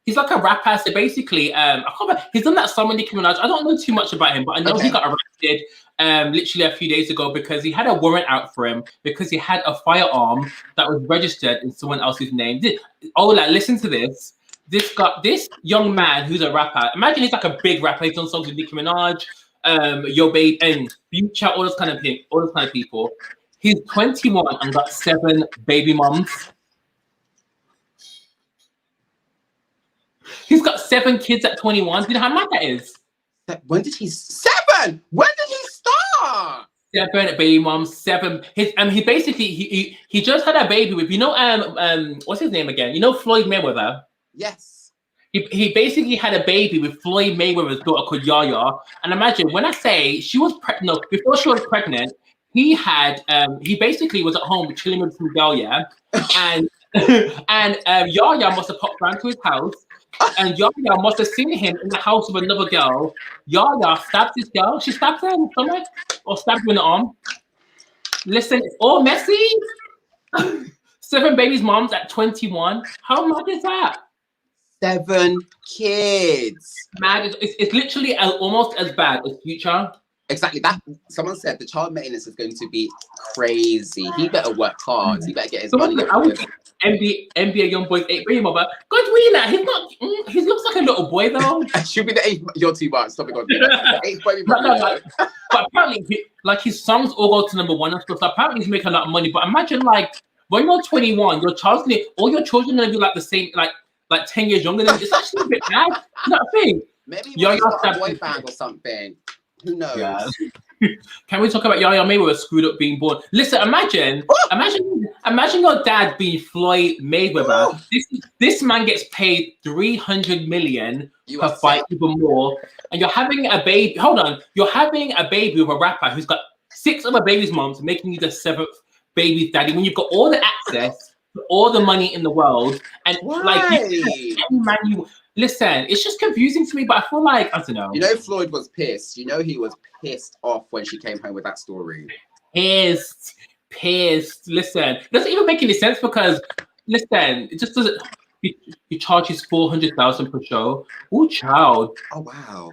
He's like a rapper. So basically, I can't remember. He's done that song with Nicki Minaj. I don't know too much about him, but I know he got arrested literally a few days ago because he had a warrant out for him because he had a firearm that was registered in someone else's name. Listen to this. This young man who's a rapper. Imagine he's like a big rapper. He's done songs with Nicki Minaj, Yo Babe, and Future, all those kind of people. He's 21 and got 7 baby moms. He's got 7 kids at 21. Do you know how mad that is? When did he 7? When did he start? 7 baby moms, 7. He basically he just had a baby with what's his name again? You know Floyd Mayweather? Yes. He basically had a baby with Floyd Mayweather's daughter called Yaya. And imagine when I say she was pregnant, before she was pregnant, he basically was at home chilling with some girl, yeah. And Yaya must have popped round to his house. And Yaya must have seen him in the house with another girl. Yaya stabbed this girl. She stabbed her in the stomach or stabbed her in the arm. Listen, it's all messy. 7 babies moms at 21. How mad is that? 7 kids. Mad. It's literally almost as bad as Future. Exactly. That someone said the child maintenance is going to be crazy. He better work hard. He better get his money. I was NBA YoungBoy's 8th baby mother. God, Weena, he's not. He looks like a little boy though. She'll be the 8th. You're too much. Stop it, God. The 8th baby mother. But apparently, like his songs all go to #1 and stuff. So apparently, he's making a lot of money. But imagine, like, when you're 21, all your children are gonna be like the same, like 10 years younger than you. It's actually a bit bad. You know what I think? Maybe he's got a boy band or something. Who knows? Yeah. Can we talk about Yaya Mayweather screwed up being born? Listen, imagine your dad being Floyd Mayweather. This man gets paid $300 million per fight, even more, and you're having a baby. Hold on, you're having a baby with a rapper who's got 6 other babies' moms, making you the 7th baby's daddy. When you've got all the access, to all the money in the world, and listen, it's just confusing to me. But I feel like I don't know. You know, Floyd was pissed. You know, he was pissed off when she came home with that story. Pissed. Listen, it doesn't even make any sense because, listen, it just doesn't. He charges $400,000 per show. Oh, child. Oh, wow.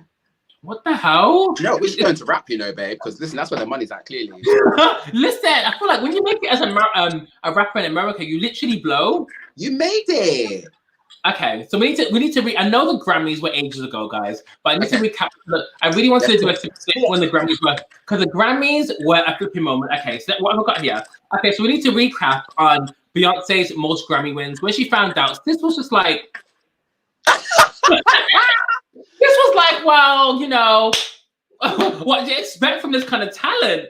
What the hell? No, we should go into rap, you know, babe, because listen, that's where the money's at, clearly. Listen, I feel like when you make it as a rapper in America, you literally blow. You made it. Okay, so we need to I know the Grammys were ages ago, guys, but I need to recap. Look, I really wanted to do a when the Grammys were, because the Grammys were a flipping moment. Okay, so what have I got here? Okay, so we need to recap on Beyonce's most Grammy wins. When she found out, this was just like, this was like, well, you know, what do you expect from this kind of talent?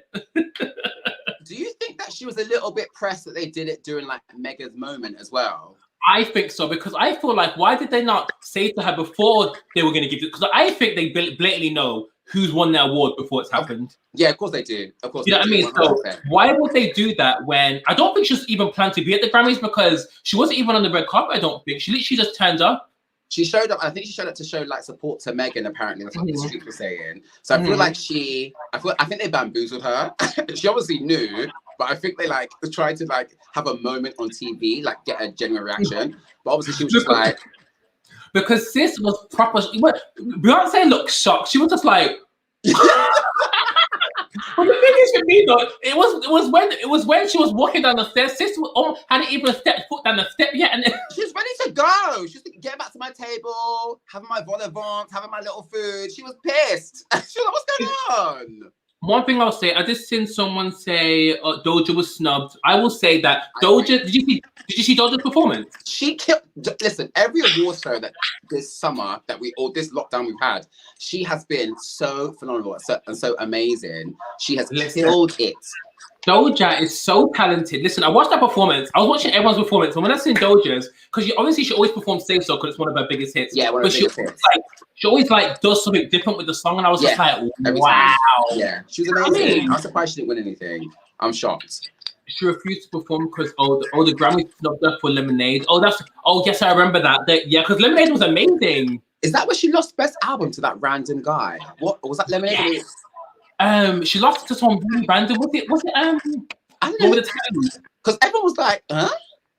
Do you think that she was a little bit pressed that they did it during like Mega's moment as well? I think so, because I feel like, why did they not say to her before they were going to give it? Because I think they blatantly know who's won their award before it's happened. Yeah, of course they do. Of course, you know what I mean. 100%. So why would they do that when I don't think she was even planned to be at the Grammys, because she wasn't even on the red carpet. I don't think she literally just turned up. She showed up. I think she showed up to show like support to Megan. Apparently, that's what the street was saying. So I feel like I think they bamboozled her. She obviously knew, but I think they like tried to like have a moment on TV, like get a genuine reaction. But obviously, she was just like, because sis was proper. Beyonce looked shocked. She was just like. But the thing is with me though, it was when she was walking down the stairs. Sis hadn't even stepped foot down the step yet, and she's ready to go. She's like, getting back to my table, having my vol au vent, having my little food. She was pissed. She was like, "What's going on?" One thing I'll say, I just seen someone say Doja was snubbed. I will say that Doja. Did you see Doja's performance? She killed. Listen, every award show that this summer this lockdown we've had, she has been so phenomenal and so amazing. She has killed it. Doja is so talented. Listen, I watched that performance. I was watching everyone's performance, and when I seen Doja's, because she always performs "Say So" because it's one of her biggest hits. Yeah, one of her biggest hits. She always like does something different with the song, and I was just like, wow. Yeah, she was amazing. I'm surprised she didn't win anything. I'm shocked. She refused to perform because the Grammy snubbed her for Lemonade. Yes, I remember that. Because Lemonade was amazing. Is that where she lost Best Album to that random guguy? What was that, Lemonade? Yes. She lost to some really random. Was it I don't know. Because everyone was like, huh?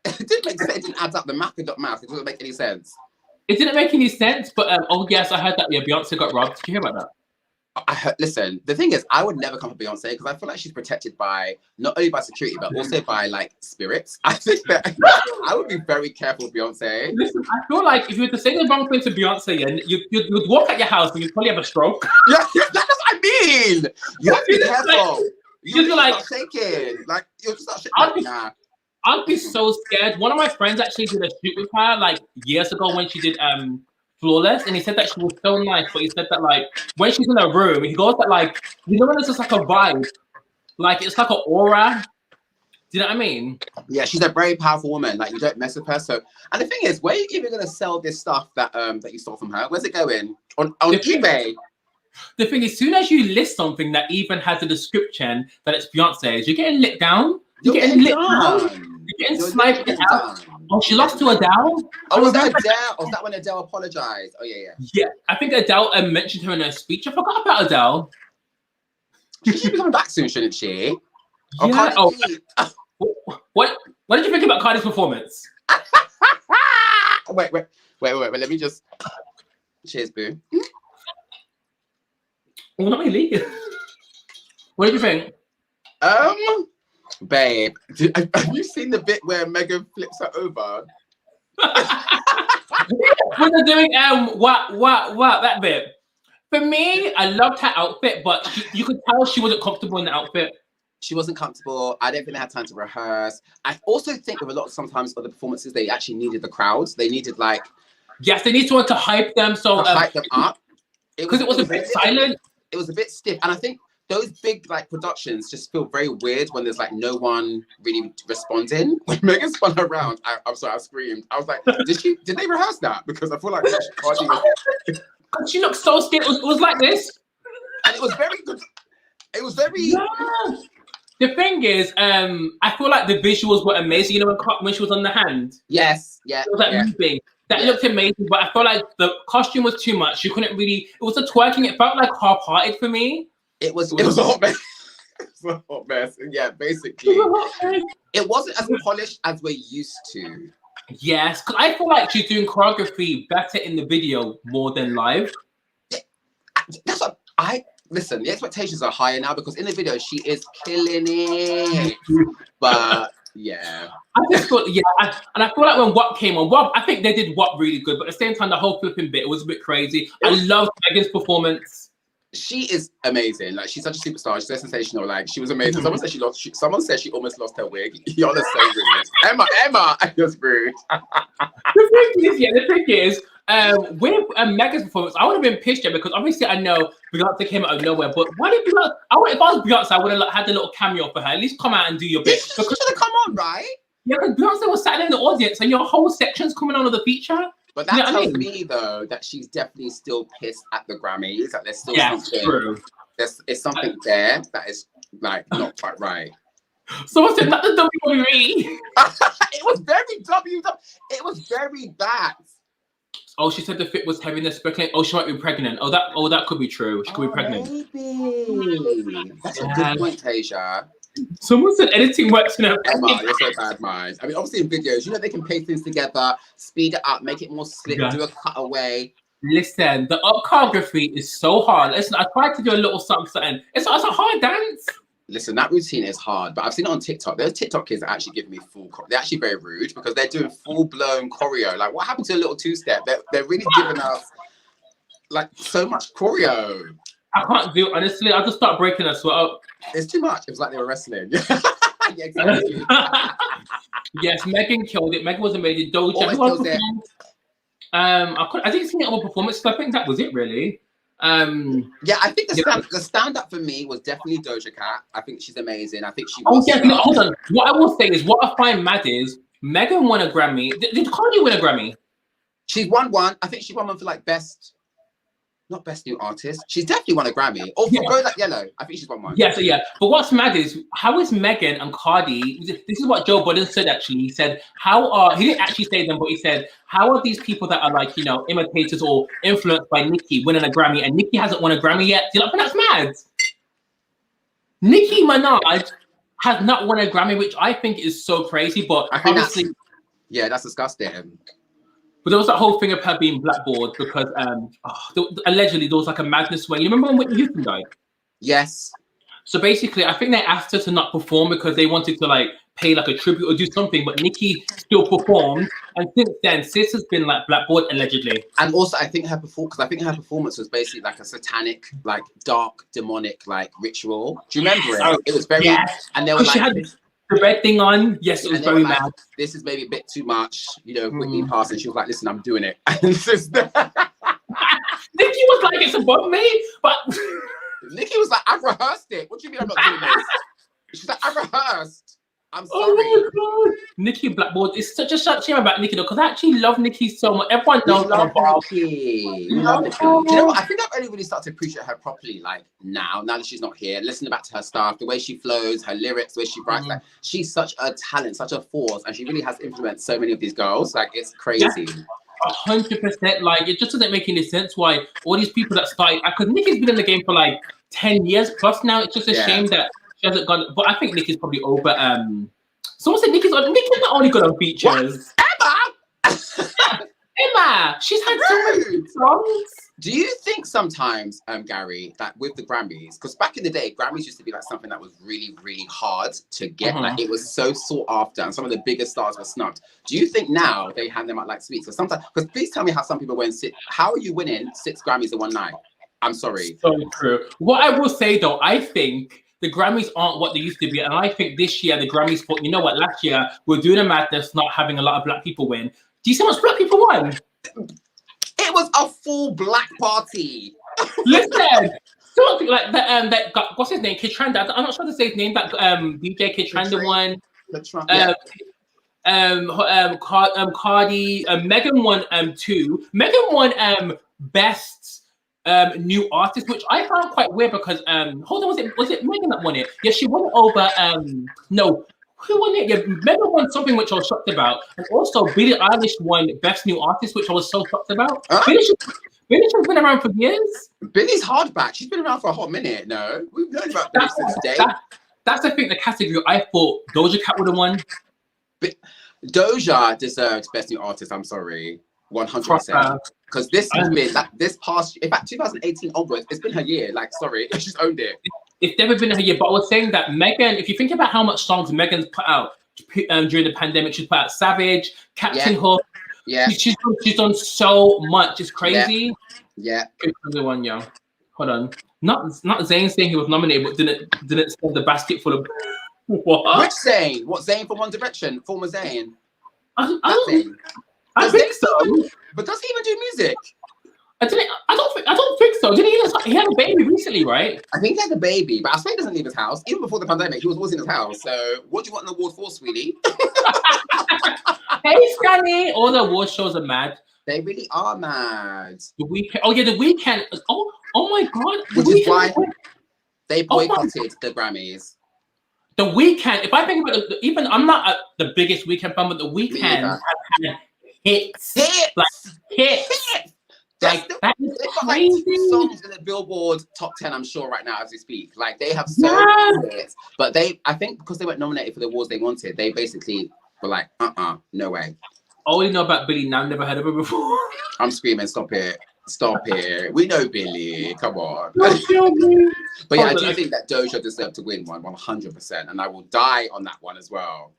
It didn't make sense. It didn't add up. The math. It doesn't make any sense. It didn't make any sense, but yes, I heard that. Yeah, Beyonce got robbed. Did you hear about that? Listen, the thing is, I would never come for Beyonce because I feel like she's protected by not only by security but also by like spirits. I think that I would be very careful with Beyonce. Listen, I feel like if you were to say the wrong thing to Beyonce, you'd walk out your house and you'd probably have a stroke. Yeah, that's what I mean. You have to be careful. You're like shaking. Like you're just not shaking. I'd be so scared. One of my friends actually did a shoot with her like years ago when she did Flawless, and he said that she was so nice, but he said that like when she's in a room, he goes that like, you know, when it's just like a vibe, like it's like an aura. Do you know what I mean? Yeah, she's a very powerful woman. Like you don't mess with her. So, and the thing is, where are you even gonna sell this stuff that you stole from her? Where's it going? On eBay? The thing is, as soon as you list something that even has a description that it's Beyonce's, you're getting lit down. You're getting lit down. You're getting sniped out. Oh, she lost to Adele? Oh, was that Adele? Or was that when Adele apologized? Oh, yeah. Yeah, I think Adele mentioned her in her speech. I forgot about Adele. She should be coming back soon, shouldn't she? Yeah. What? What did you think about Cardi's performance? Wait. Let me just. Cheers, boo. Well, not really. What did you think? Babe, have you seen the bit where Megan flips her over? When they're doing what that bit. For me, I loved her outfit, but you could tell she wasn't comfortable in the outfit. She wasn't comfortable. I don't think they had time to rehearse. I also think with a lot sometimes of the performances, they actually needed the crowds. They needed like yes, they need someone to hype them. So hype them up because it was a bit silent. It was a bit stiff, and I think those big like productions just feel very weird when there's like no one really responding. When Megan spun around, I'm sorry, I screamed. I was like, did they rehearse that? Because I feel like she looked so stiff. It was like this, and it was very good. It was very. Yeah. The thing is, I feel like the visuals were amazing. You know, when she was on the hand. Yes, yeah. It was like moving. That looked amazing, but I felt like the costume was too much. You couldn't really. It was a twerking. It felt like half-hearted for me. It was a hot mess. It was a hot mess. Yeah, basically. It wasn't as polished as we're used to. Yes, because I feel like she's doing choreography better in the video more than live. That's what listen, the expectations are higher now because in the video she is killing it. But yeah. I just thought, and I feel like when WAP came on, WAP, I think they did WAP really good, but at the same time, the whole flipping bit, it was a bit crazy. I loved Megan's performance. She is amazing. Like, she's such a superstar. She's so sensational. Like, she was amazing. Someone said she almost lost her wig. Y'all are so rude. Emma, I was rude. The thing is, with Megan's performance, I would have been pissed at because obviously I know Beyonce came out of nowhere, but why did Beyonce? If I was Beyonce, I would have had the little cameo for her. At least come out and do your bit. She should have come on, right? Yeah, because Beyonce was sat in the audience and your whole section's coming on with the feature. But that tells me though that she's definitely still pissed at the Grammys. That there's still something. True. There's something there that is like not quite right. Someone said not the WWE. It was very WWE. It was very that. Oh, she said the fit was heavy and speculating. Oh, she might be pregnant. Oh, that could be true. She could be pregnant. Maybe. That's a good point, Tasia. Someone said editing works in her. Emma, you're so bad, mind. I mean, obviously in videos, they can paste things together, speed it up, make it more slick, do a cutaway. Listen, the choreography is so hard. Listen, I tried to do a little something. It's a hard dance. Listen, that routine is hard, but I've seen it on TikTok. Those TikTok kids are actually giving me they're actually very rude because they're doing full-blown choreo. Like, what happened to a little two-step? They're really giving us, like, so much choreo. I can't do it, honestly. I'll just start breaking a sweat up. It's too much. It was like they were wrestling. Yeah, exactly. Yes, Megan killed it. Megan was amazing. Doja. I didn't see any other performance, so I think that was it, really. Yeah, I think the stand-up for me was definitely Doja Cat. I think she's amazing. I think she was. Oh, yeah, no, hold on. What I will say is, what I find mad is, Megan won a Grammy. Did Kanye win a Grammy? She's won one. I think she won one for like not best new artist. She's definitely won a Grammy. Or for Go That Yellow. I think she's won one. Yeah, so yeah. But what's mad is, how is Megan and Cardi, this is what Joe Budden said actually. He said, he didn't actually say them, but he said, how are these people that are like, imitators or influenced by Nicki winning a Grammy and Nicki hasn't won a Grammy yet? Do you think that's mad? Nicki Minaj has not won a Grammy, which I think is so crazy, but obviously... that's disgusting. But there was that whole thing of her being blackballed because allegedly there was like a madness where, you remember when Whitney Houston died? Yes. So basically, I think they asked her to not perform because they wanted to like pay like a tribute or do something, but Nicki still performed. And since then, Sis has been like blackballed allegedly. And also, I think her performance was basically like a satanic, like dark, demonic, like ritual. Do you remember it? It was very, and they were like, the red thing on, yes, it was very mad. Like, this is maybe a bit too much, Whitney passed, and she was like, listen, I'm doing it. And Nicki was like, it's above me, but Nicki was like, I've rehearsed it. What do you mean I'm not doing this? She's like, I've rehearsed. I'm sorry. Oh my God. Nicki blackboard. It's such a shame about Nicki though, because I actually love Nicki so much. Everyone knows I'm about Nicki. You love Nicki. Do you know what? I think I've only really started to appreciate her properly, like now that she's not here. Listening back to her stuff, the way she flows, her lyrics, the way she writes. Like, she's such a talent, such a force, and she really has influenced so many of these girls. Like, it's crazy. 100%. Like, it just doesn't make any sense why all these people that started, because Nicki's been in the game for like 10 years plus now. It's just a shame that she hasn't gone. But I think Nicki's probably over Someone said Nicki's not only good on features. What? Emma, she's had so many songs. Do you think sometimes, Gary, that with the Grammys, because back in the day, Grammys used to be like something that was really, really hard to get. Like it was so sought after, and some of the biggest stars were snubbed. Do you think now they hand them out like sweets? So sometimes, because please tell me how some people win how are you winning 6 Grammys in one night? I'm sorry. So true. What I will say though, I think the Grammys aren't what they used to be, and I think this year the Grammys thought, you know what? Last year we're doing a madness, not having a lot of black people win. Do you see how much black people won? It was a full black party. Listen, so like that what's his name? Kitranda. I'm not sure to say his name. That DJ Kitranda one. Cardi. Megan won 2. Megan won best new artist, which I found quite weird because hold on, was it Megan that won it? Yeah, she won it over no. Who won it? Yeah, Megan won something which I was shocked about, and also Billie Eilish won Best New Artist, which I was so shocked about. Billie's been around for years. Billie's hardback. She's been around for a hot minute. No, we've known about Billie since day. That's I think the category I thought Doja Cat would have won. Doja deserves Best New Artist. I'm sorry, 100%. Because this has been this past. In fact, 2018 onwards, it's been her year. Like, sorry, she's owned it. It's never been her year, but I was saying that Megan, if you think about how much songs Megan's put out during the pandemic, she's put out Savage, Captain Hook. Yeah. She's done so much. It's crazy. Yeah. Another one, yeah. Hold on. Not Zayn saying he was nominated, but didn't send the basket full of what? Which Zayn? What Zayn from One Direction? Former Zayn? I think so. But does he even do music? I don't think so. He had a baby recently, right? I think he had a baby, but I swear he doesn't leave his house. Even before the pandemic, he was always in his house. So what do you want an award for, sweetie? Hey, Scanny. All the award shows are mad. They really are mad. The Weeknd. Oh yeah, The Weeknd. Oh my God. Which is why they boycotted the Grammys. The Weeknd. If I think about even I'm not the biggest Weeknd fan, but The Weeknd has had hits. Like hits. Like, that is crazy. Like 2 songs in the Billboard top 10, I'm sure, right now as we speak. Like they have so many hits. But I think because they weren't nominated for the awards they wanted, they basically were like, no way. All you know about Billie now, never heard of her before. I'm screaming, stop it. We know Billie. Come on. But yeah, I do think that Doja deserved to win one, 100%. And I will die on that one as well.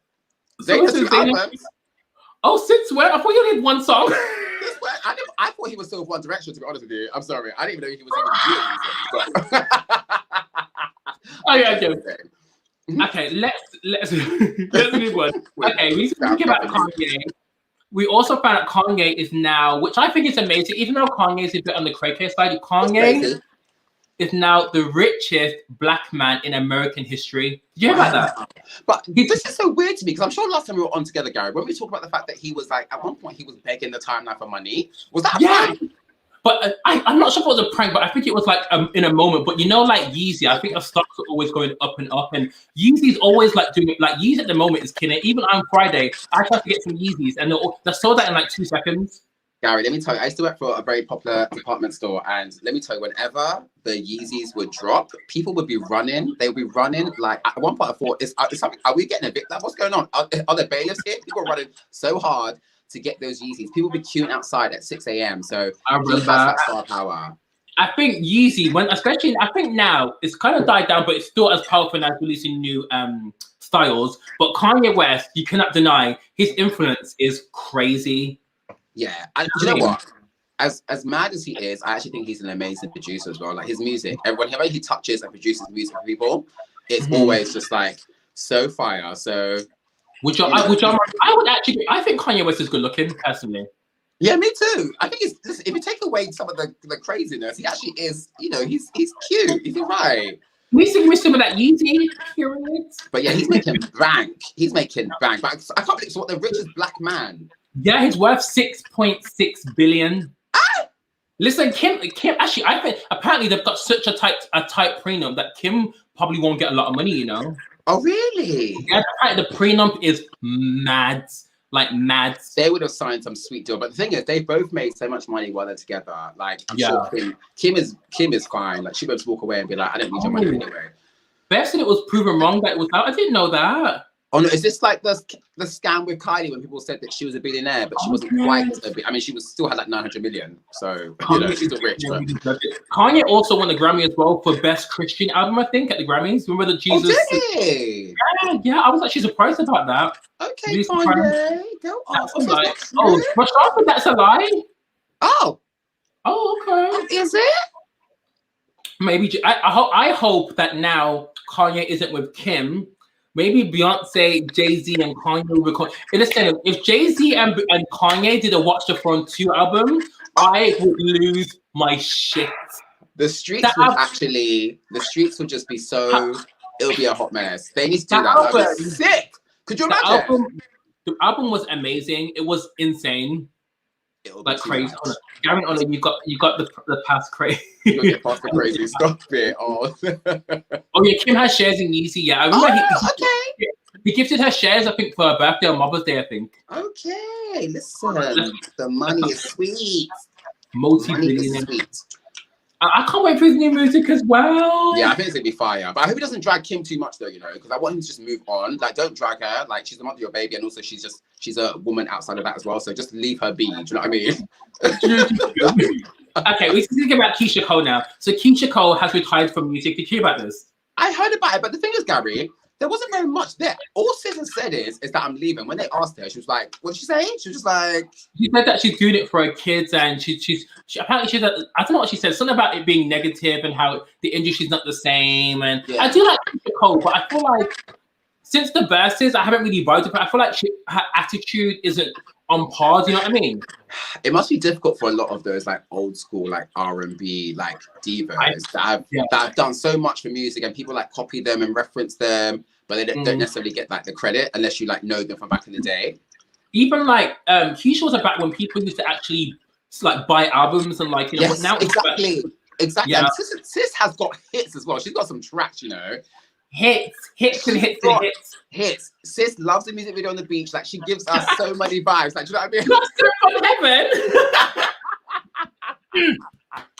Oh, since when? I thought you only had one song. I thought he was still One Direction, to be honest with you. I'm sorry. I didn't even know he was even doing music. Oh yeah, okay. Let's move on. Okay, we speak about Kanye. We also found out Kanye is now, which I think is amazing, even though Kanye is a bit on the cray side, Kanye is now the richest black man in American history. Did you hear about that? But this is so weird to me because I'm sure last time we were on together, Gary, when we talked about the fact that he was like, at one point he was begging the timeline for money. Was that a prank? But I'm not sure if it was a prank, but I think it was like in a moment. But you know, like Yeezy, I think the stocks are always going up and up, and Yeezy's always like doing it. Like Yeezy at the moment is killing it. Even on Friday, I tried to get some Yeezys, and they sold that in like 2 seconds. Gary, let me tell you, I used to work for a very popular department store, and let me tell you, whenever the Yeezys would drop, people would be running. They would be running like at one point. I thought, are we getting evicted? What's going on? Are there bailiffs here? People are running so hard to get those Yeezys. People be queuing outside at 6 a.m. So he has that star power. I think Yeezy, I think now it's kind of died down, but it's still as powerful as releasing new styles. But Kanye West, you cannot deny his influence is crazy. Yeah, and you know what? As mad as he is, I actually think he's an amazing producer as well. Like his music, whenever he touches and produces music for people, it's always just like so fire. So I think Kanye West is good looking personally. Yeah, me too. I think if you take away some of the craziness, he actually is. You know, he's cute. He's alright. We see some of that Yeezy period. But yeah, he's making bank. But I can't believe what the richest black man. Yeah, he's worth 6.6 billion. Listen, Kim. Actually, I think apparently they've got such a tight prenup that Kim probably won't get a lot of money. You know. Oh really? Yeah, the prenup is mad. Like mad. They would have signed some sweet deal. But the thing is, they both made so much money while they're together. Like I'm sure Kim is fine. Like she would just walk away and be like, I don't need your money anyway. Best and it was proven wrong that it was out. I didn't know that. Oh no, is this like the scam with Kylie when people said that she was a billionaire, but she wasn't quite a bit. I mean, she was still had like 900 million. So, you know, she's still rich. But... Kanye also won the Grammy as well for Best Christian Album, I think, at the Grammys. Remember the Jesus? Oh, did he? Yeah, I was actually surprised about that. Okay, Kanye, go off. Like, oh, Rashad, that's a lie? Oh, okay. Oh, is it? Maybe, I hope that now Kanye isn't with Kim. Maybe Beyonce, Jay-Z, and Kanye will record. Listen, if Jay-Z and Kanye did a Watch the Throne 2 album, I would lose my shit. The streets would just be so, it'll be a hot mess. They need to do that. That'd be sick. Could you imagine? The album was amazing. It was insane. It'll like crazy. Gary, you got the past crazy. You get past the crazy stuff bit. Oh. Oh yeah, Kim has shares in Yeezy. Yeah, I remember he gifted her shares. I think for her birthday or Mother's Day. I think. Okay, listen, the money is sweet. Multi-billionaire. I can't wait for his new music as well. Yeah, I think it's gonna be fire. But I hope he doesn't drag Kim too much though, you know, because I want him to just move on. Like, don't drag her. Like, she's the mother of your baby, and also she's a woman outside of that as well. So just leave her be. Do you know what I mean? Okay, we speak about Keyshia Cole now. So Keyshia Cole has retired from music. Did you hear about this? I heard about it, but the thing is, Gary, there wasn't very much there. All Sis has said is that I'm leaving. When they asked her, she was like, what did she say? She was just like... She said that she's doing it for her kids, and she apparently she said, I don't know what she said, something about it being negative and how the industry's not the same. And yeah. I do like Keyshia Cole, but I feel like since the verses, I haven't really vibed with her. I feel like her attitude isn't on par. Do you know what I mean? It must be difficult for a lot of those like old school like R&B like divas that have done so much for music, and people like copy them and reference them, but they don't necessarily get like the credit unless you like know them from back in the day. Even like Keyshia was back when people used to actually like buy albums and like, you know, yes, now exactly. Yeah. And Sis has got hits as well. She's got some tracks, you know. Hits. Sis loves the music video on the beach. Like, she gives us so many vibes. Like, do you know what I mean? From heaven.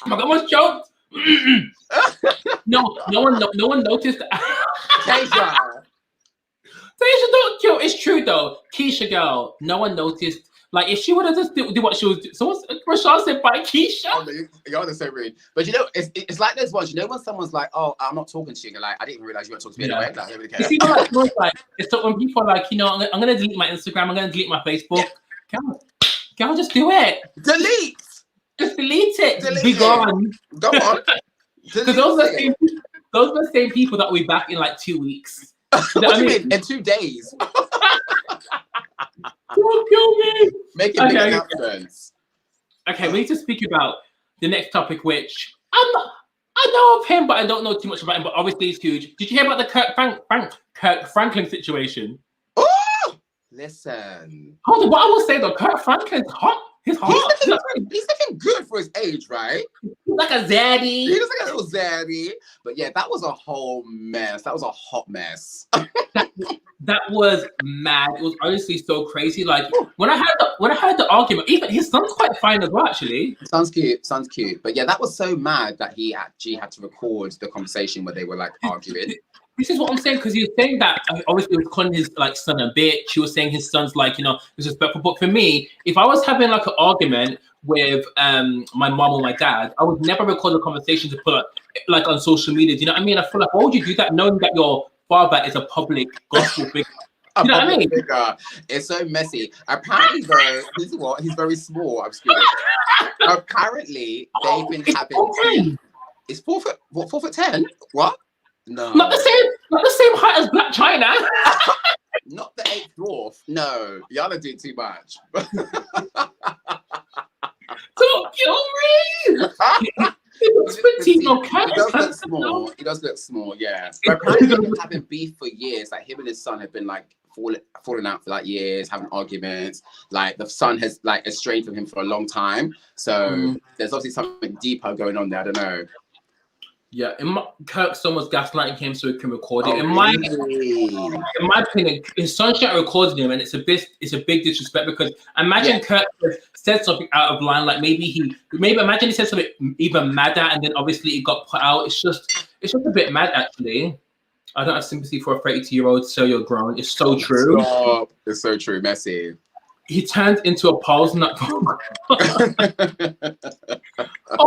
My God, almost choked. No one noticed. Keyshia, don't kill. It's true though. Keyshia girl, no one noticed. Like, if she would have just do what she was doing. So what's Rashad said by Keyshia? Oh, you're so rude. But you know, it's like those ones, you know, when someone's like, oh, I'm not talking to you. You're like, I didn't even realize you weren't talking to me anyway. Like, I don't really care. You see, like, it's so when people are like, you know, I'm going to delete my Instagram, I'm going to delete my Facebook. Girl, just do it. Delete. Just delete it. Be gone. Go on. Because those are the same people that will be back in like 2 weeks. You know what I mean? In 2 days. Don't kill me. Making big announcements. Okay, we need to speak about the next topic, which I know of him, but I don't know too much about him. But obviously, it's huge. Did you hear about the Kirk Franklin situation? Oh, listen. Hold on, what I will say though, Kirk Franklin's hot. He's hot. He's looking good for his age, right? Like a zaddy. He looks like a little zaddy. But yeah, that was a whole mess. That was a hot mess. That was mad. It was honestly so crazy. Like when I heard the argument, even his son's quite fine as well, actually. Son's cute. But yeah, that was so mad that he actually had to record the conversation where they were like arguing. This is what I'm saying, because he was saying that obviously he was calling his like son a bitch. He was saying his son's like, you know, disrespectful. But for me, if I was having like an argument with my mom or my dad, I would never record a conversation to put like on social media. Do you know what I mean? I feel like, why would you do that knowing that your father is a public gospel figure? You know what I mean? Figure. It's so messy. Apparently, though, he's very small. I'm scared. Apparently, they've been having. It's 4 foot. What? 4'10"? What? No. Not the same height as Black China. Not the 8th dwarf. No, y'all are doing too much. Don't kill me. He does look small, yeah. But apparently they've been having beef for years. Like, him and his son have been like falling out for like years, having arguments. Like, the son has like estranged from him for a long time. So there's obviously something deeper going on there. I don't know. Yeah, Kirk's son was gaslighting him so he can record it. In my opinion, his son should have recorded him, and it's a big disrespect, because imagine Kirk said something out of line, like maybe imagine he said something even madder, and then obviously it got put out. It's just a bit mad, actually. I don't have sympathy for a 32-year-old, so you're grown. It's so true. Stop. It's so true. Messy. He turned into a pose nut. Oh,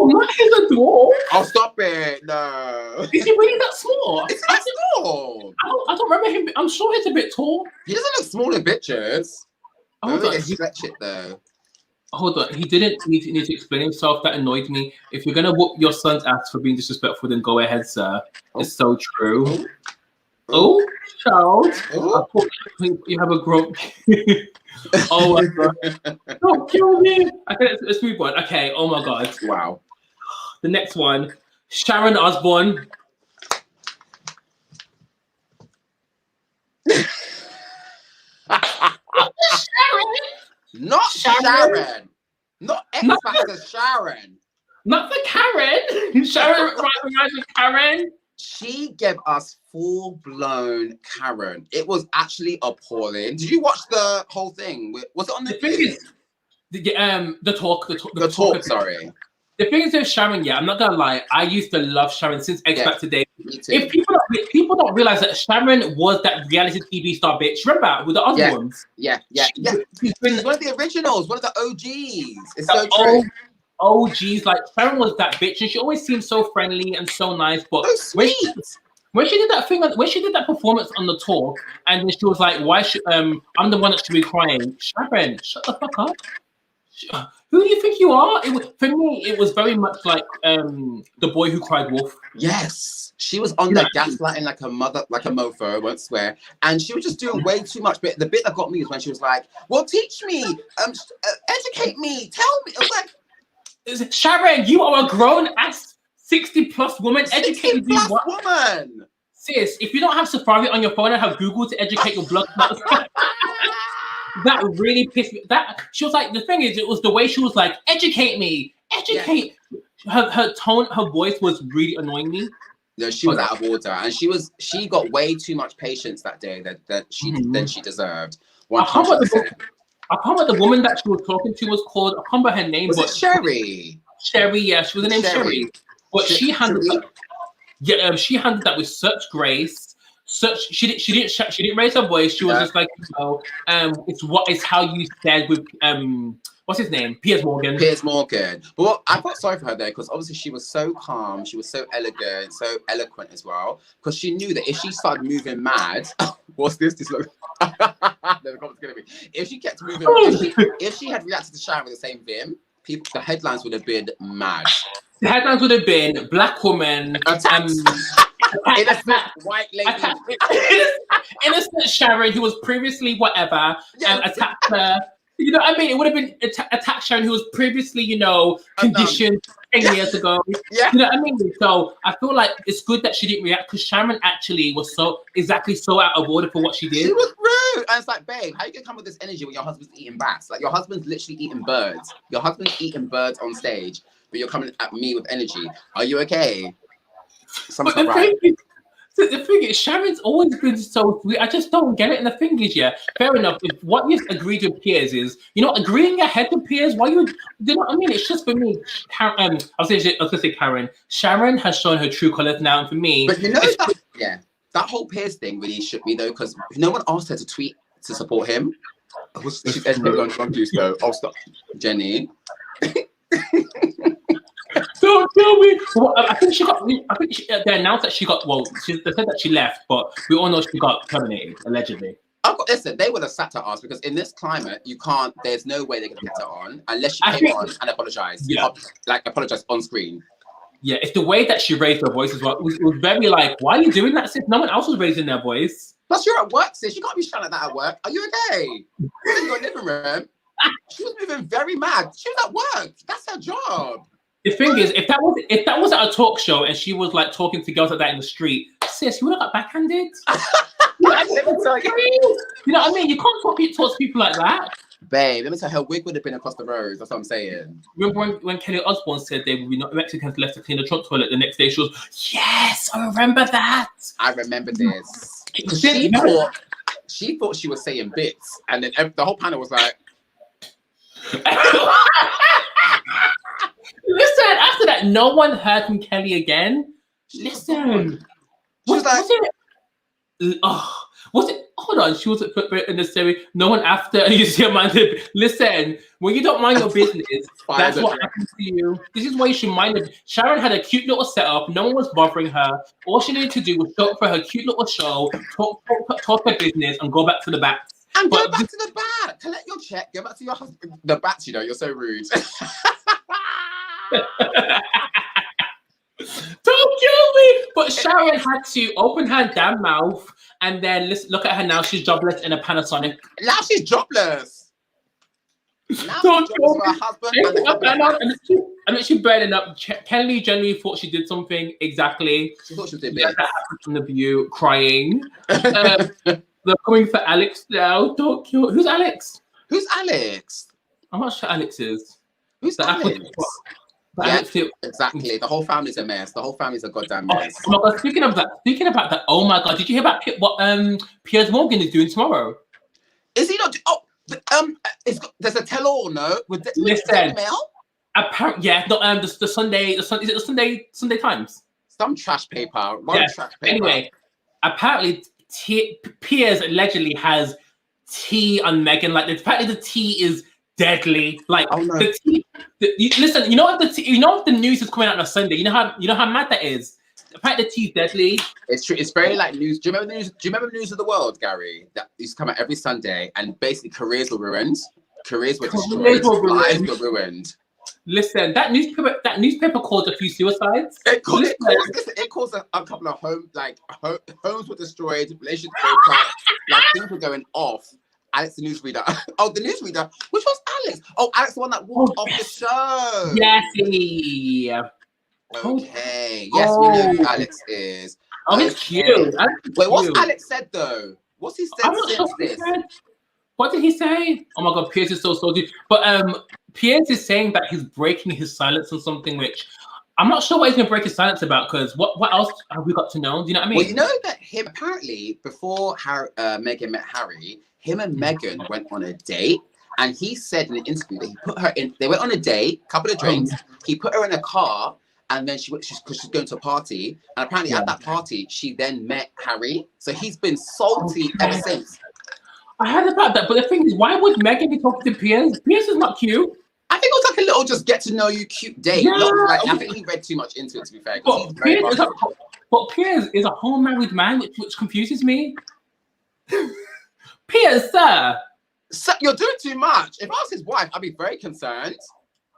not his a dwarf. Oh, stop it. No. Is he really that small? It's that small. I don't remember him. I'm sure he's a bit tall. He doesn't look small in pictures. Hold on. Stretch it though. Hold on. He didn't need to explain himself. That annoyed me. If you're gonna whoop your son's ass for being disrespectful, then go ahead, sir. It's so true. Oh, child. I thought you have a grown. Oh my god. Don't kill me. Okay, let's move on. Okay, oh my god. Wow. The next one, Sharon Osbourne. Not Sharon. Not X-Factor Sharon. Not the Karen. Sharon reminds me of Karen. She gave us full-blown Karen. It was actually appalling. Did you watch the whole thing? Was it on the thing? Is, the talk. Sorry. The thing is with Sharon, I'm not gonna lie. I used to love Sharon since X Factor days. If people don't realize that Sharon was that reality TV star bitch. Remember with the Osbournes? Yeah. She's one of the originals, one of the OGs. It's so true. OGs, like Sharon was that bitch, and she always seemed so friendly and so nice. But when she did that thing, when she did that performance on the tour, and then she was like, "Why should I'm the one that should be crying?" Sharon, shut the fuck up. Who do you think you are? For me, it was very much like The Boy Who Cried Wolf. Yes, she was on the gaslighting like a mother, like a mofo. I won't swear, and she was just doing way too much. But the bit that got me was when she was like, "Well, teach me, educate me, tell me." I was like, Sharon, you are a grown-ass 60-plus woman. Educate me what? Woman. Sis, if you don't have Safari on your phone and have Google to educate your blood, that really pissed me. That she was like, the thing is, it was the way she was like, educate me, educate. Yeah. Her tone, her voice was really annoying me. No, she was out of order, and she got way too much patience that day that she deserved. 100%. I can't remember the woman that she was talking to was called. I can't remember her name. Was it Sherry? Sherry, yeah, she was named Sherry. But she handled that. Yeah, she handled that with such grace. She didn't raise her voice. She was just like, it's how you said with what's his name? Piers Morgan. But I felt sorry for her there because obviously she was so calm, she was so elegant, so eloquent as well. Because she knew that if she started moving mad, what's this? This look. The comments gonna be. If she kept moving, if she had reacted to Sharon with the same vim, the headlines would have been mad. The headlines would have been black woman, innocent white lady, innocent Sharon who was previously whatever, attacked her. You know what I mean? It would have been attacked Sharon who was previously, conditioned 10 years ago. Yeah. You know what I mean? So I feel like it's good that she didn't react because Sharon actually was so out of order for what she did. She was rude. And it's like, babe, how you gonna come with this energy when your husband's eating bats? Like your husband's literally eating birds. Your husband's eating birds on stage, but you're coming at me with energy. Are you okay? Something's not right. So the thing is, Sharon's always been so sweet. I just don't get it. And the thing is, fair enough. If what you've agreed with Piers is, agreeing your head with Piers, why you know what I mean? It's just for me. I was gonna say Karen. Sharon has shown her true colors now, and for me, but that whole Piers thing really shook me though, because no one asked her to tweet to support him. She's on drug use though. Oh, stop, Jenny. Don't tell me. Well, I think they announced that she got. Well, they said that she left, but we all know she got terminated allegedly. Listen, they would have sat her ass because in this climate, you can't. There's no way they can get her on unless she came on and apologized. Yeah, apologize on screen. Yeah, it's the way that she raised her voice as well. It was very like, why are you doing that? Sis? No one else was raising their voice. Plus, you're at work, sis. You can't be shouting like that at work. Are you okay? You're in your living room. She was moving very mad. She was at work. That's her job. The thing is, if that was at a talk show and she was like talking to girls like that in the street, sis, you would have got backhanded. You know what I mean? You can't talk to people like that. Babe, let me tell you, her wig would have been across the road. That's what I'm saying. Remember when Kelly Osbourne said they would be not Mexicans left to clean the Trump toilet? The next day she was, yes, I remember that. I remember this. She thought she was saying bits, and then the whole panel was like. Listen, after that, no one heard from Kelly again. Listen. She was like, Oh, was it? Hold on, she wasn't put in the series. No one after, and you see Amanda. Listen, when you don't mind your business, that's what happens to you. This is why you should mind it. Sharon had a cute little setup. No one was bothering her. All she needed to do was show up for her cute little show, talk her business, and go back to the back. And go back to the back. Collect your check. Go back to your husband. The bats, you know, you're so rude. Don't kill me! But Sharon had to open her damn mouth, and then look at her now. She's jobless in a Panasonic. Now she's jobless. Now Don't she's jobless for her husband. And then she burning up. Kylie Jenner thought she did something exactly. She thought she was doing that happened from the View, crying. They're coming for Alex now. Don't kill. Who's Alex? Who's Alex? I'm not sure Alex is. Who's Alex? Yeah, exactly. The whole family's a mess. The whole family's a goddamn mess. Oh my God, speaking about that, oh my God, did you hear about what Piers Morgan is doing tomorrow? Is he not? There's a tell-all, no? With Listen, Mail? Apparently, yeah, the Sunday, is it the Sunday Times? Some trash paper. Trash paper. Anyway, apparently Piers allegedly has tea on Meghan. Like, apparently the tea is deadly. Like, oh, no. the tea. Listen, you know what the news is coming out on a Sunday. You know how mad that is. Apparently the tea is deadly. It's true. It's very like news. Do you remember the news? Do you remember News of the World, Gary? That used to come out every Sunday, and basically careers were ruined. Careers were destroyed. Lives were ruined. Listen, that newspaper caused a few suicides. It caused a couple of homes were destroyed, relationships broke up, like things were going off. Alex, the newsreader. Oh, the newsreader. Which was Alex? Oh, Alex, the one that walked off the show. Yes. Okay. Yes, we know who Alex is. Oh, he's cute. Wait, what's Alex said though? What's he said since this? What did he say? Oh my God, Piers is so salty. But Piers is saying that he's breaking his silence on something which I'm not sure what he's going to break his silence about, because what else have we got to know? Do you know what I mean? Well, you know that him apparently before Meghan met Harry, him and Meghan went on a date, and he said in an interview that he put her in. They went on a date, couple of drinks. He put her in a car, and then she's going to a party, and apparently at that party she then met Harry. So he's been salty ever since. I heard about that, but the thing is, why would Meghan be talking to Piers? Piers is not cute. I think it was like a little just get to know you cute date. Yeah. I think he read too much into it, to be fair. But Piers is a whole married man, which confuses me. Piers, sir, you're doing too much. If I was his wife, I'd be very concerned.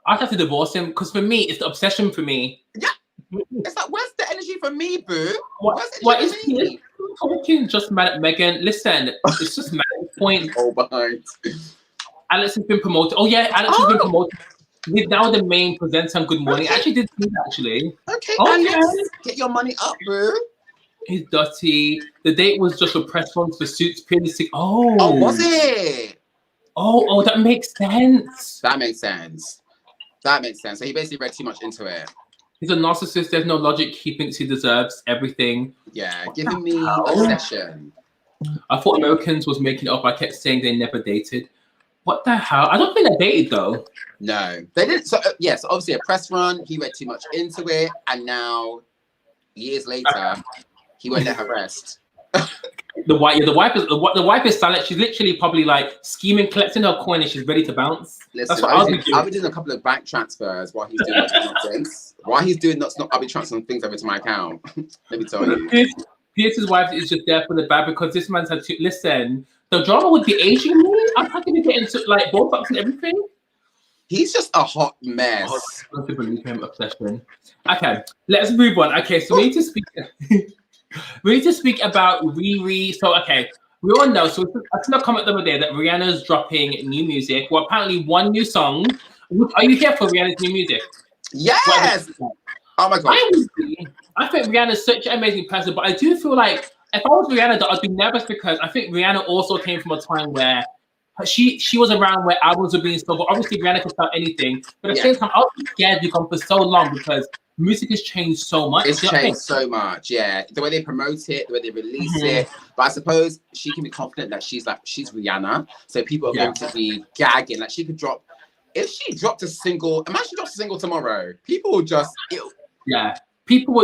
I'd have to divorce him, because for me, it's the obsession for me. Yeah. It's like, where's the energy for me, boo? What is Piers talking just mad at Meghan? Listen, it's just mad at the point. Oh, behind. Alex has been promoted. Oh yeah, Alex has been promoted. He's now the main presenter on Good Morning. I actually did see that, actually. Okay, Alex, get your money up, boo. He's dirty. The date was just a press run for Suits. Piers. Oh, was it? Oh, that makes sense. That makes sense. So he basically read too much into it. He's a narcissist. There's no logic. He thinks he deserves everything. Yeah, giving me obsession. I thought Americans was making it up. I kept saying they never dated. What the hell? I don't think they dated though. No, they didn't. So yes, obviously a press run. He read too much into it, and now years later, he won't let her rest. The wife is silent. She's literally probably like scheming, collecting her coin, and she's ready to bounce. Listen, that's what I'll be doing. I'll be doing a couple of bank transfers while he's doing nonsense. While he's doing I'll be transferring things over to my account. Let me tell you. Pierce's wife is just there for the bad, because this man's had to listen. The drama would be aging me. I'm happy to get into like Botox and everything. He's just a hot mess. I don't believe him. Obsession. Okay, let's move on. Okay, so we need to speak. We need to speak about Riri. So, okay, we all know. So, I saw a comment the other day that Rihanna's dropping new music. Well, apparently, one new song. Are you here for Rihanna's new music? Yes. Oh my God. I think Rihanna's such an amazing person, but I do feel like if I was Rihanna, I'd be nervous, because I think Rihanna also came from a time where she was around where albums were being sold. But obviously, Rihanna can sell anything. But at the same time, I was scared to come for so long, because music has changed so much. It's changed so much, yeah. The way they promote it, the way they release it. But I suppose she can be confident that she's Rihanna. So people are going to be gagging. Like she could drop, if she dropped a single, imagine she drops a single tomorrow. People will just, people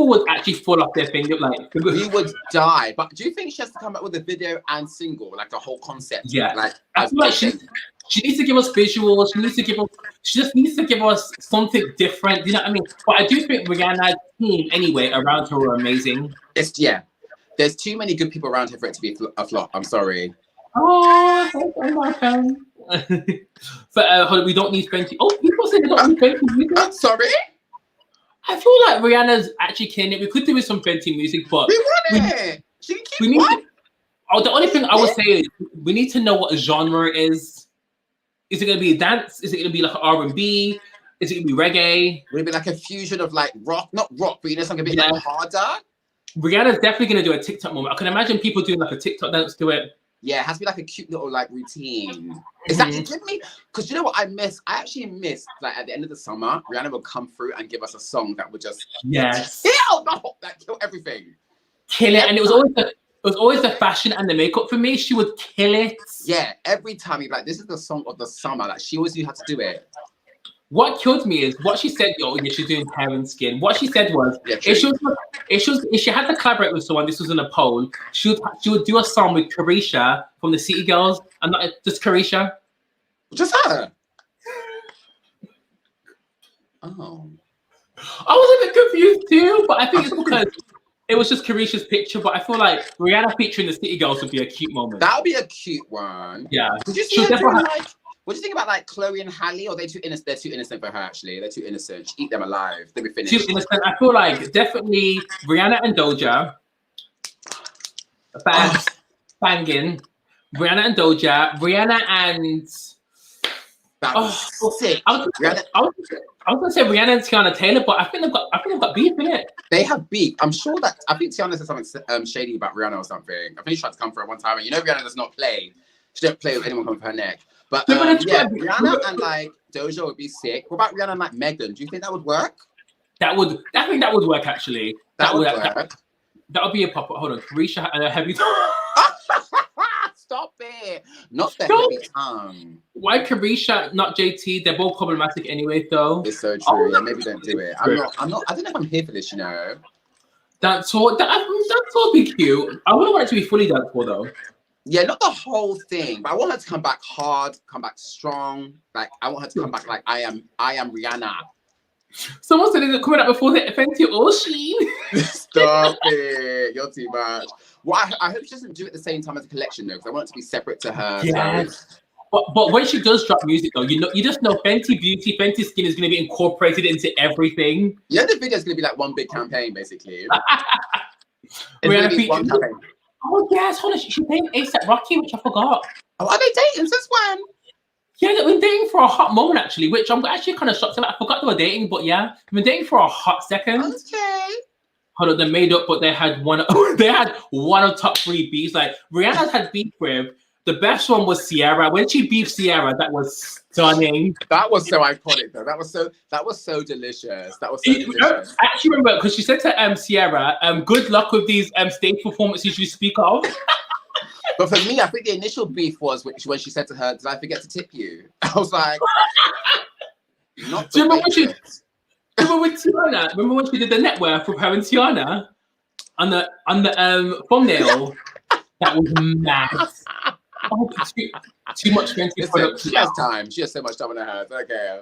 would actually fall off their finger like. We would die. But do you think she has to come up with a video and single, like a whole concept? Yeah, like I feel like she needs to give us visuals. She just needs to give us something different. You know what I mean? But I do think Rihanna's team anyway around her are amazing. There's too many good people around her for it to be a flop. I'm sorry. Oh, I'm welcome. But hold on, we don't need Fenty. Oh, people say they don't need Fenty music. I'm sorry. I feel like Rihanna's actually killing it. We could do with some Fenty music, but we want it. She can keep what? The only thing I would say is we need to know what genre it is. Is it going to be dance? Is it going to be like R&B? Is it going to be reggae? Would it be like a fusion of like rock, not rock, but you know something a bit like harder? Rihanna's definitely going to do a TikTok moment. I can imagine people doing like a TikTok dance to it. Yeah, it has to be like a cute little like routine. Is that give me? Because you know what I miss? I actually miss like at the end of the summer, Rihanna will come through and give us a song that would just kill everything. Kill it, and it was always the fashion and the makeup for me. She would kill it. Yeah, every time you're like, this is the song of the summer. Like she always knew how to do it. What killed me is what she said. Oh, yeah, she's doing hair and skin. What she said was, if she had to collaborate with someone, this was in a poll. She would do a song with Keyshia from the City Girls, and not just Keyshia. Just her. Oh, I was a bit confused too, but I think it's because it was just Keyshia's picture. But I feel like Rihanna featuring the City Girls would be a cute moment. That would be a cute one. Yeah. Did you see her doing, like? What do you think about like Chloe and Halle? Or are they too innocent? They're too innocent for her. Actually, they're too innocent. She eat them alive. They'll be finished. Too innocent. I feel like definitely Rihanna and Doja. Banging. Rihanna and Doja. Rihanna and. That was sick. I was gonna say Rihanna and Tiana Taylor, but I think they've got beef in it. They have beef. I'm sure that I think Tiana said something shady about Rihanna or something. I think she tried to come for her one time, and you know Rihanna does not play. She don't play with anyone coming for her neck. But yeah, Rihanna and like Doja would be sick. What about Rihanna and like Megan? Do you think that would work? I think that would work actually. That would work. That would be a pop-up. Hold on, Keyshia and a heavy. Stop it! Not the heavy tongue. Why Keyshia, not JT? They're both problematic anyway, though. It's so true. Yeah, maybe don't do it. I'm not. I don't know if I'm here for this. You know. That's all be cute. I wouldn't want it to be fully danceful though. Yeah, not the whole thing, but I want her to come back hard, come back strong. Like I want her to come back like I am Rihanna. Someone said it's coming out before the Fenty Ocean. Stop it! You're too much. Well, I hope she doesn't do it at the same time as a collection though, because I want it to be separate to her. Yes. So. But when she does drop music though, you just know Fenty Beauty, Fenty Skin is going to be incorporated into everything. Yeah, the video is going to be like one big campaign basically. It's going to be one campaign. Oh yes, hold on. She's dating ASAP Rocky, which I forgot. Oh, are they dating since when? Yeah, they've been dating for a hot moment actually, which I'm actually kind of shocked about. I forgot they were dating, but yeah, they've been dating for a hot second. Okay. Hold on, they made up, but they had one. They had one of top 3 beefs. Like Rihanna's had beef with. The best one was Ciara. When she beefed Ciara, that was stunning. That was so iconic though. That was so delicious. That was so delicious. I actually remember because she said to Ciara, good luck with these stage performances you speak of. But for me, I think the initial beef was when she said to her, "Did I forget to tip you?" I was like, "Not." Do you remember with Tiana? Remember when she did the net worth with her and Tiana on the thumbnail? That was mad. Oh, too much Fenty products. She has time. She has so much time on her hands. Okay.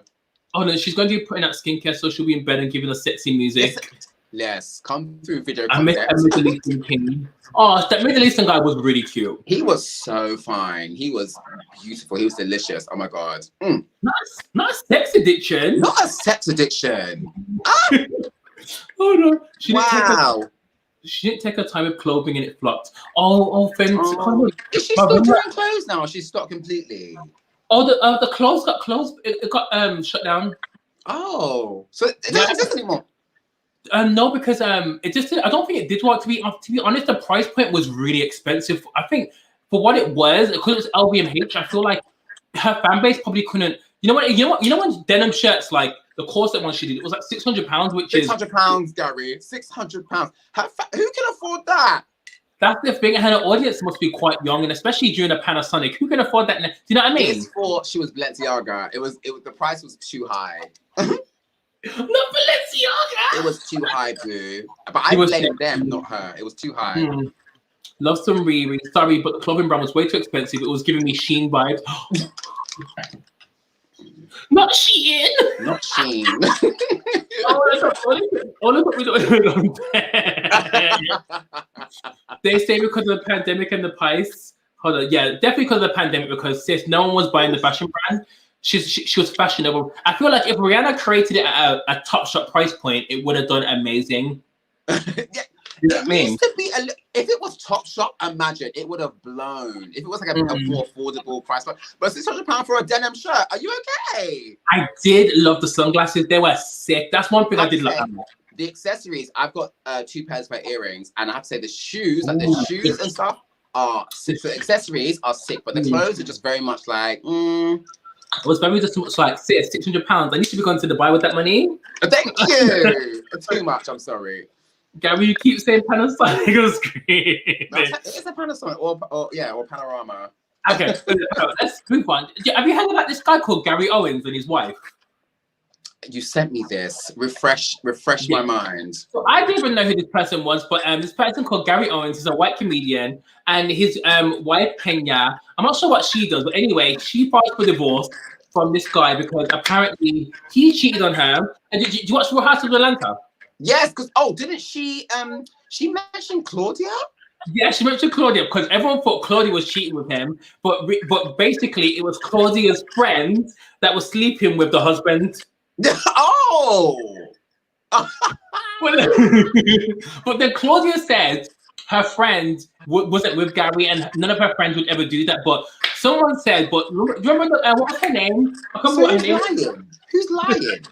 Oh no, she's going to be putting out skincare, so she'll be in bed and giving us sexy music. Yes, come through video. I miss that Middle Eastern king. Oh, that Middle Eastern guy was really cute. He was so fine. He was beautiful. He was delicious. Oh my god. Not a sex addiction. Not a sex addiction. Oh no. Wow. She didn't take her time with clothing and it flopped. Oh, Fenty. Oh. Is she still doing clothes now or she's stopped completely? Oh, the clothes got closed. It got shut down. Oh. So it doesn't exist anymore? No, because it just I don't think it did work. To be honest, the price point was really expensive. I think for what it was, because it was LVMH, I feel like her fan base probably couldn't. You know when denim shirts like the corset one she did, it was like £600, which is £600, Gary. £600. Who can afford that? That's the thing. And her audience must be quite young, and especially during a Panasonic, who can afford that? Do you know what I mean? She was Balenciaga. It was the price was too high. Not Balenciaga. It was too high, boo. But I blame them, not her. It was too high. Love some Riri. Sorry, but the clothing brand was way too expensive. It was giving me Shein vibes. Not Shein. Not Shein. They say because of the pandemic and the price. Hold on, yeah, definitely because of the pandemic. Because sis, no one was buying the fashion brand. She was fashionable. I feel like if Rihanna created it at a top shop price point, it would have done amazing. Yeah. It needs to be if it was Top Shop, imagine it would have blown. If it was like a more affordable price, but £600 for a denim shirt. Are you okay? I did love the sunglasses. They were sick. That's one thing I did love. The accessories. I've got 2 pairs of earrings, and I have to say the shoes, like the shoes and stuff, are sick. So the accessories are sick, but the clothes are just very much like. It was very just like sis, £600. I need to be going to Dubai with that money. Thank you. Too much. I'm sorry. Gary, you keep saying Panasonic on screen. No, it's a Panasonic or Panorama. Okay, let's move on. Have you heard about this guy called Gary Owens and his wife? You sent me this. Refresh my mind. So I didn't even know who this person was, but this person called Gary Owens is a white comedian, and his wife Kenya. I'm not sure what she does, but anyway, she filed for divorce from this guy because apparently he cheated on her. And did you watch Real Housewives of Atlanta? Yes, because didn't she mentioned Claudia? Yeah, she mentioned Claudia because everyone thought Claudia was cheating with him, but basically it was Claudia's friend that was sleeping with the husband. Oh! But then Claudia said her friend wasn't with Gary, and none of her friends would ever do that. But someone said, do you remember what was her name? I can't remember her name. Who's lying?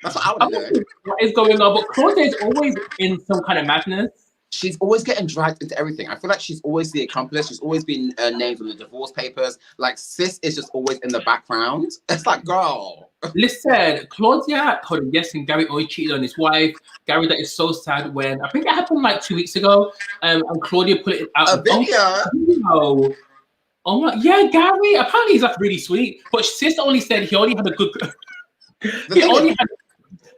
That's what I want to know. What is going on? But Claudia is always in some kind of madness. She's always getting dragged into everything. I feel like she's always the accomplice. She's always been named on the divorce papers. Like, sis is just always in the background. It's like, girl. Listen, Claudia, and Gary always cheated on his wife. Gary, that is so sad when, I think it happened like 2 weeks ago, and Claudia put it out. A video? Oh my, yeah, Gary, apparently he's like really sweet. But sis only said he only had a good...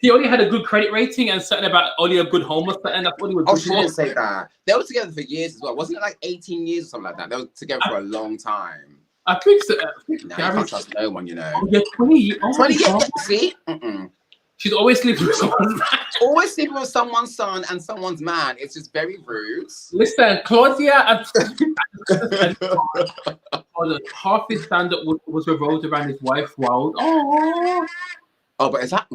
He only had a good credit rating and something about only a good home or something. That's what he was. She didn't say that. They were together for years as well. Wasn't it like 18 years or something like that? They were together for a long time. I think so. You can't trust no one, you know. Oh, yeah, 20 years. Oh 20 years. See? She's always sleeping with someone's man. Always sleeping with someone's son and someone's man. It's just very rude. Listen, Claudia, half his stand-up was revolved around his wife's world. Oh, but is that...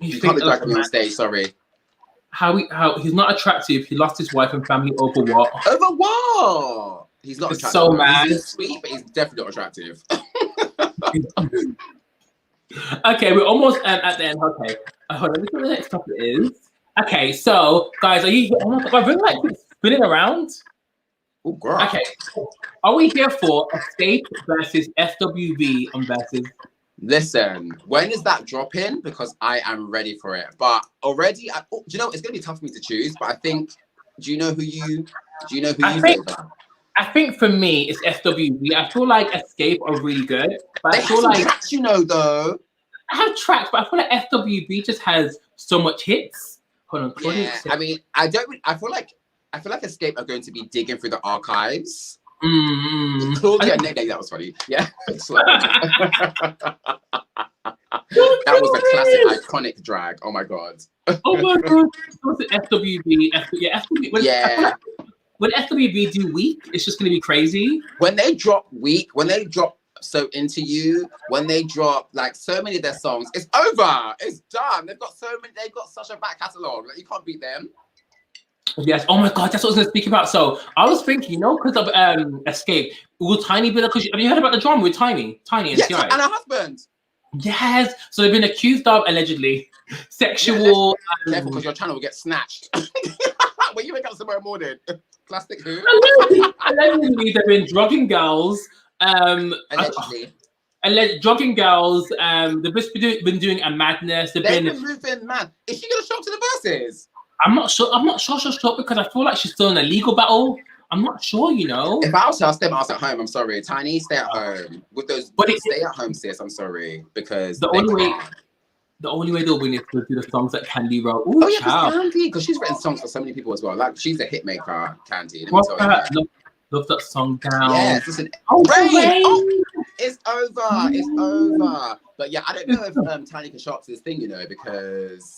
You can't be dragging me on stage, sorry. How he's not attractive. He lost his wife and family over what? Over what? He's not attractive. So mad. He's sweet, but he's definitely not attractive. Okay, we're almost at the end. Okay, hold on. This is what the next topic is. Okay, so guys, are you? Oh my God, I really like spinning around. Oh, girl. Okay, are we here for Escape versus FWB on Versus? Listen, when is that dropping? Because I am ready for it. But already, do you know it's gonna be tough for me to choose. But I think, do you know who you I think for me it's FWB. I feel like Escape are really good, but they I feel like tracks, though. I have tracks, but I feel like FWB just has so much hits. Hold on, yeah, I mean, I feel like Escape are going to be digging through the archives. Claudia, that was funny. Yeah. That was a classic, iconic drag. Oh my God. Oh my God. What's it? FWB. FWB. When FWB do Week, it's just going to be crazy. When they drop Week, when they drop So Into You, when they drop like so many of their songs, it's over. It's done. They've got such a back catalogue. Like, you can't beat them. Yes. Oh my God, that's what I was going to speak about. So I was thinking, because of Escape, will Tiny be like? Have you heard about the drama with Tiny and yes, T.I.? and her husband. Yes. So they've been accused of allegedly sexual. Careful, because your channel will get snatched. When you wake up tomorrow morning, plastic who? Allegedly, they've been drugging girls. Allegedly. Drugging girls. They've just been doing a madness. They've been moving mad. Is she going to show up to the Verses? I'm not sure she'll stop because I feel like she's still in a legal battle. I'm not sure, If I was her, I'll stay my ass at home. I'm sorry. Tiny, stay at home. With those, stay at home, sis. I'm sorry. Because the only way they'll win is to do the songs that Candy wrote. Ooh, Oh yeah, child. Candy, because she's written songs for so many people as well. Like she's a hit maker, Candy. Let me What's tell you that? that. Love that song down. Yes, listen. Oh, Rain! Rain! Oh, it's over. It's over. But yeah, I don't know if Tiny can show up to this thing, you know, because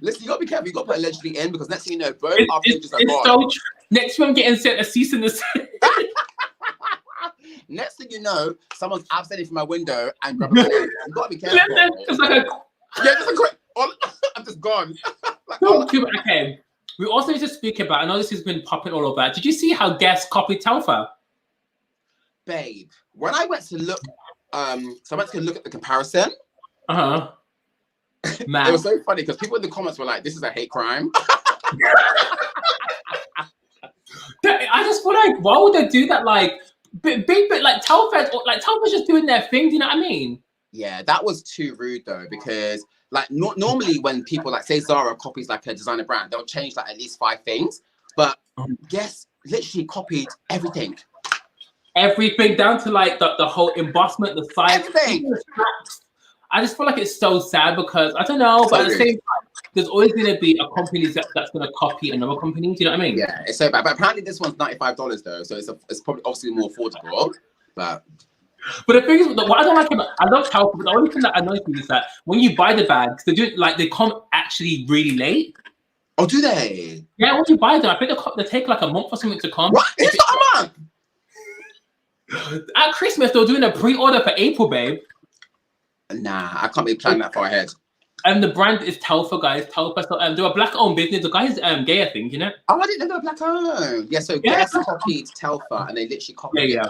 listen, you gotta be careful. You gotta put allegedly in because next thing you know, both our pages are gone. Next one, I'm getting sent a cease and desist. Next thing you know, someone's outstanding from my window and grabbing my leg. You gotta be careful. It's like just a quick. I'm just gone. Okay. We also need to speak about. I know this has been popping all over. Did you see how Guess copied Telfa? Babe, when I went to look, so I went to look at the comparison. Man. It was so funny because people in the comments were like, "This is a hate crime." I just feel like, why would they do that? Like, big, like Telfa's just doing their thing. Do you know what I mean? Yeah, that was too rude though, because like normally when people like say Zara copies like a designer brand, they'll change like at least 5 things. But Guess literally copied everything. Everything down to like the whole embossment, the size. Everything. I just feel like it's so sad because I don't know, but at the same time, there's always going to be a company that's going to copy another company. Do you know what I mean? Yeah, it's so bad. But apparently this one's $95 though, so it's probably obviously more affordable. But the thing is, what I don't like about, I love Telfa, but the only thing that annoys me is that when you buy the bags, they come actually really late. Oh, do they? Yeah, when you buy them, I think they take like a month or something to come. What? It's not a month. At Christmas, they're doing a pre-order for April, babe. Nah, I can't be planning that far ahead. And the brand is Telfa, guys. Telfa. So, they're a black-owned business. The guy's gay, I think, you know? Oh, I didn't know they were black-owned. Yeah, so Guess copied Telfa, and they literally copied it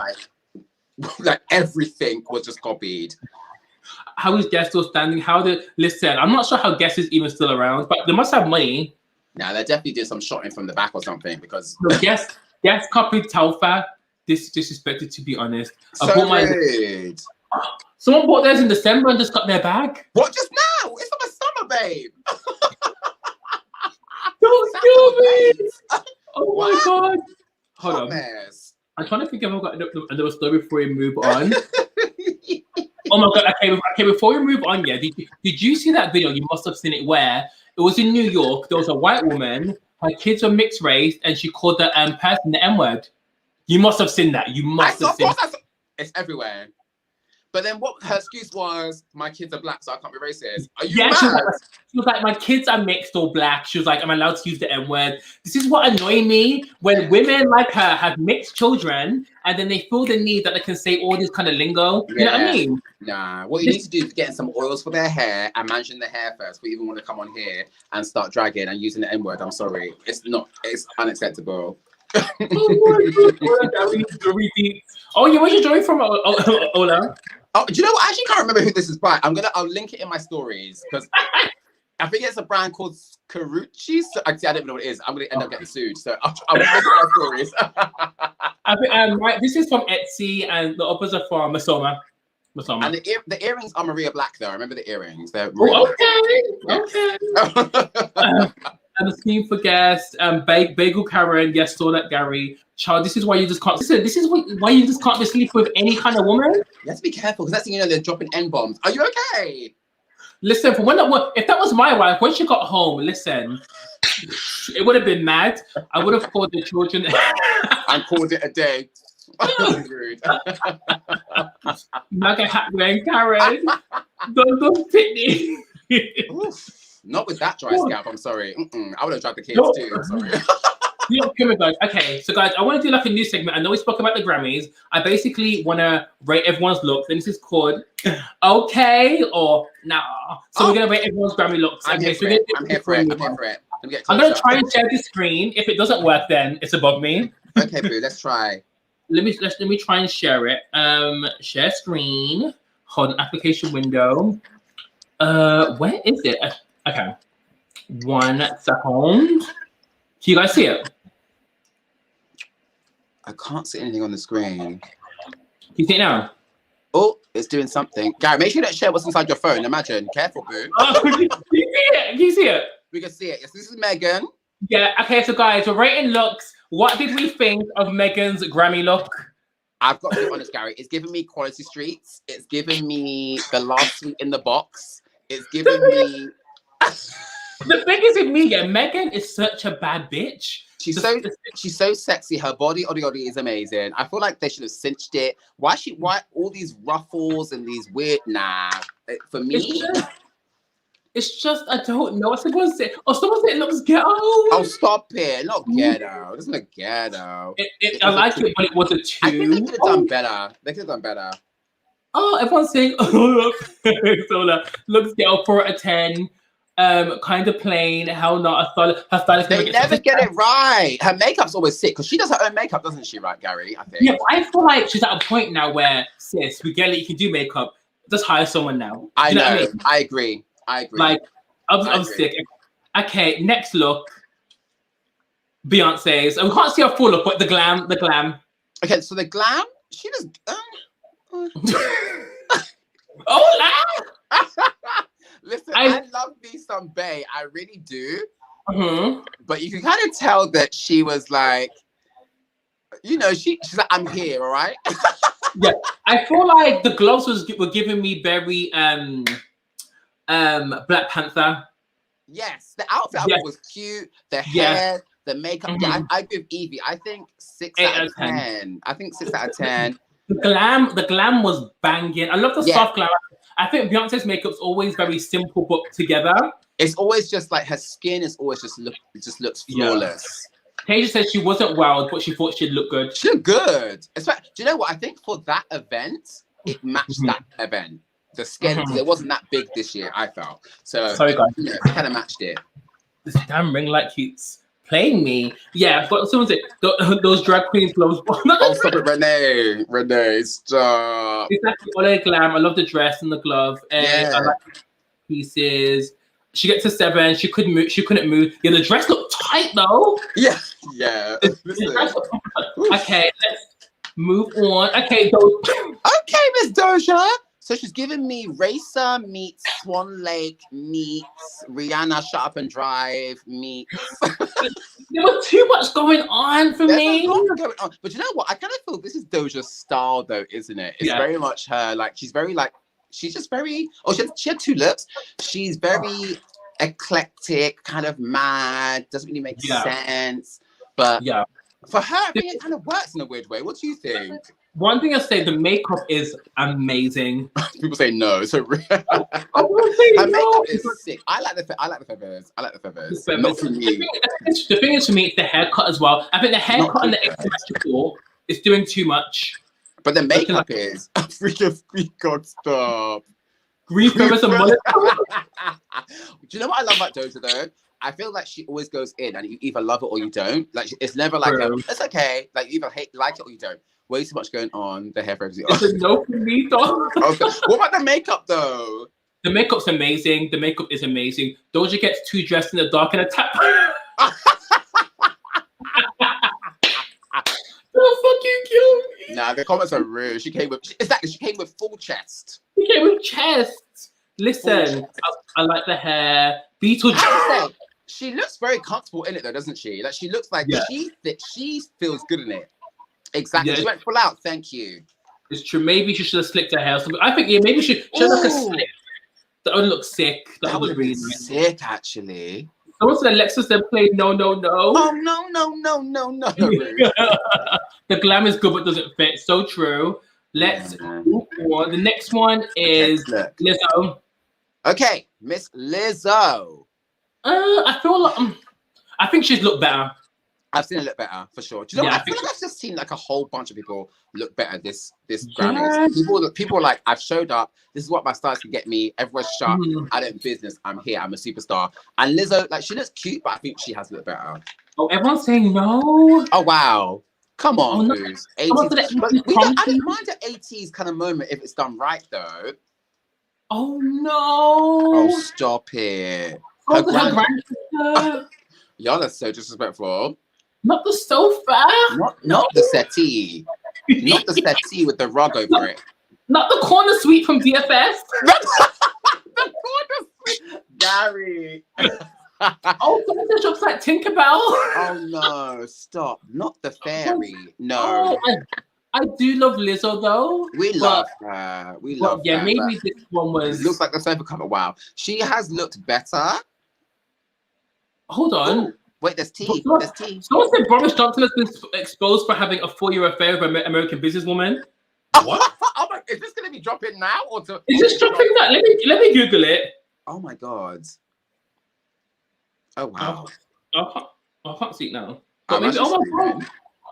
like everything was just copied. How is Guess still standing? Listen, I'm not sure how Guess is even still around, but they must have money. Nah, they definitely did some shotting from the back or something because Guess copied Telfa. This disrespected, to be honest. Rude. Someone bought theirs in December and just got their bag. What, just now? It's not a summer, babe. Don't kill me. Oh my God. Hold on. Mess. I'm trying to think if I've got another story before we move on. Oh my God. Okay, before we move on, yeah, did you see that video? You must have seen it where it was in New York. There was a white woman, her kids were mixed race, and she called the person the M-word. You must have seen that. It's everywhere. But then what her excuse was, my kids are black, so I can't be racist. Are you mad? She was like, my kids are mixed or black. She was like, I'm allowed to use the M-word. This is what annoys me when women like her have mixed children and then they feel the need that they can say all this kind of lingo. You know what I mean? Nah, what you need to do is get some oils for their hair and managing their hair first. We even want to come on here and start dragging and using the M-word. I'm sorry. It's unacceptable. Oh yeah, where's your drawing from, Ola? Oh, do you know what? I actually can't remember who this is by. I'll link it in my stories because I think it's a brand called Carucci. So actually, I don't know what it is. I'm gonna end up getting sued. So I'll link it in my stories. I think this is from Etsy and the others are from Masoma. And the earrings are Maria Black though. I remember the earrings. They're okay. And the scheme for Guest, Bagel Karen, yes, saw that Gary. Child, this is why you just can't. Listen, this is why you just can't be sleep with any kind of woman. You have to be careful because that's thing you know they're dropping N-bombs. Are you okay? Listen, if that was my wife, when she got home, listen, it would have been mad. I would have called the children and called it a day. Rude. Maga hat wearing Karen. Don't fit me. Not with that dry scalp, I'm sorry. I would have dragged the kids too, I'm sorry. Guys. Okay, so guys, I want to do like a new segment. I know we spoke about the Grammys. I basically want to rate everyone's looks, and this is called okay or nah. So we're going to rate everyone's Grammy looks. I'm here for it. I'm here for it. I'm going to try and share the screen. If it doesn't work, then it's above me. Okay, boo, let's try. Let me try and share it. Share screen. Hold on, application window. Where is it? Okay. 1 second. Can you guys see it? I can't see anything on the screen. Can you see it now? Oh, it's doing something. Gary, make sure you don't share what's inside your phone. Imagine. Careful, boo. Oh, can you see it? Can you see it? We can see it. Yes, this is Megan. Yeah, okay, so guys, we're rating looks. What did we think of Megan's Grammy look? I've got to be honest, Gary. It's giving me Quality Streets. It's giving me The Last Sweet in the Box. It's giving me... The thing is with me, yeah, Megan is such a bad bitch. She's so sexy. Her body, is amazing. I feel like they should have cinched it. Why all these ruffles and these weird... Nah. For me... It's just, I don't know. Someone said it looks ghetto. Oh, stop it. Not ghetto. It doesn't look ghetto. I like it when it was a 2. I think they could have done better. Oh, everyone's saying, looks ghetto, 4 out of 10. Kind of plain. Hell no. Her stylist They never get it right. Her makeup's always sick because she does her own makeup, doesn't she, right, Gary? I think. Yeah, but I feel like she's at a point now where, sis, we get it. You can do makeup. Just hire someone now. I know. What I mean? I agree. Like, I'm sick. Okay, next look. Beyonce's. We can't see her full look, but the glam. Okay, so the glam, she does. Listen, I love me some Bae. I really do. Mm-hmm. But you can kind of tell that she was like, you know, she's like, I'm here, all right? Yeah, I feel like the gloves were giving me very Black Panther. Yes, the outfit was cute. The hair, the makeup. Mm-hmm. Yeah, I give Evie. I think 6 out of 10. I think 6 out of 10. The glam was banging. I love the soft glam. I think Beyonce's makeup's always very simple but together. It's always just like her skin is always just looks flawless. Tasia said she wasn't wild, but she thought she'd look good. She looked good. Do you know what? I think for that event, it matched that event. The skin, it wasn't that big this year, I felt. So, sorry, guys. You know, it kind of matched it. This damn ring light keeps playing me. Yeah, but someone said those drag queens gloves. Oh, stop it, Renee, stop. Exactly, all their glam. I love the dress and the glove. And I like the pieces. She gets to 7. She couldn't move. Yeah, the dress looked tight though. Yeah. Okay, let's move on. Okay, Miss Doja. So she's giving me Racer meets Swan Lake meets Rihanna Shut Up and Drive meets. There was too much going on for me. Going on. But you know what? I kind of feel this is Doja's style though, isn't it? It's very much her. Like she's just very. Oh, she had 2 looks. She's very eclectic, kind of mad. Doesn't really make sense. But for her, I think it kind of works in a weird way. What do you think? One thing I say, the makeup is amazing. People say no. So her makeup is sick. I like the feathers. Not for me. The thing is for me, it's the haircut as well. I think the haircut and the asymmetrical is doing too much. But the makeup is God, stop. Green feathers and mullet. Do you know what I love about Doja though? I feel like she always goes in and you either love it or you don't. Like it's never like it's okay. Like you either like it or you don't. Way too much going on. The hair for everything. It's a no for me though. Okay. What about the makeup though? The makeup's amazing. The makeup is amazing. Doja gets too dressed in the dark and a tap. Oh, fucking kill me. Nah, the comments are rude. She came with full chest. She came with chest. Listen, I like the hair. Beetlejuice. She looks very comfortable in it though, doesn't she? Like she looks like she feels good in it. Exactly. Yeah. She went full out. Thank you. It's true. Maybe she should have slicked her hair. I think maybe she should have slick. That would look sick. That would be sick, actually. Someone said Alexis then played no. Oh no. The glam is good but doesn't fit. So true. Let's move on. The next one is Lizzo. Okay, Miss Lizzo. I feel like I think she's looked better. I've seen it look better for sure. Do you know what? I feel like I've just seen like a whole bunch of people look better this Grammys. People like I've showed up. This is what my stars can get me. Everyone's shut. I don't business. I'm here. I'm a superstar. And Lizzo, like she looks cute, but I think she has looked better. Oh, everyone's saying no. Oh wow. Come on, dudes. 80s. But I don't mind an 80s kind of moment if it's done right though. Oh no. Oh, stop it. Her grandsister. Y'all are so disrespectful. Not the sofa. Not the settee. Not the settee with the rug over it. Not the corner suite from DFS. The corner suite. Gary. Oh, it looks like Tinkerbell. Oh no, stop. Not the fairy. No. Oh, I do love Lizzo though. We love her. We love yeah, her. maybe this one was. It looks like the sofa cover. Wow, she has looked better. Hold on. Ooh, wait, there's tea. There's tea. Someone said Boris Johnson has been exposed for having a 4-year affair with an American businesswoman. What? Oh my! Is this going to be dropping now or to? Is this dropping that? Let me Google it. Oh my god. Oh wow. I can't see it now. Oh my god.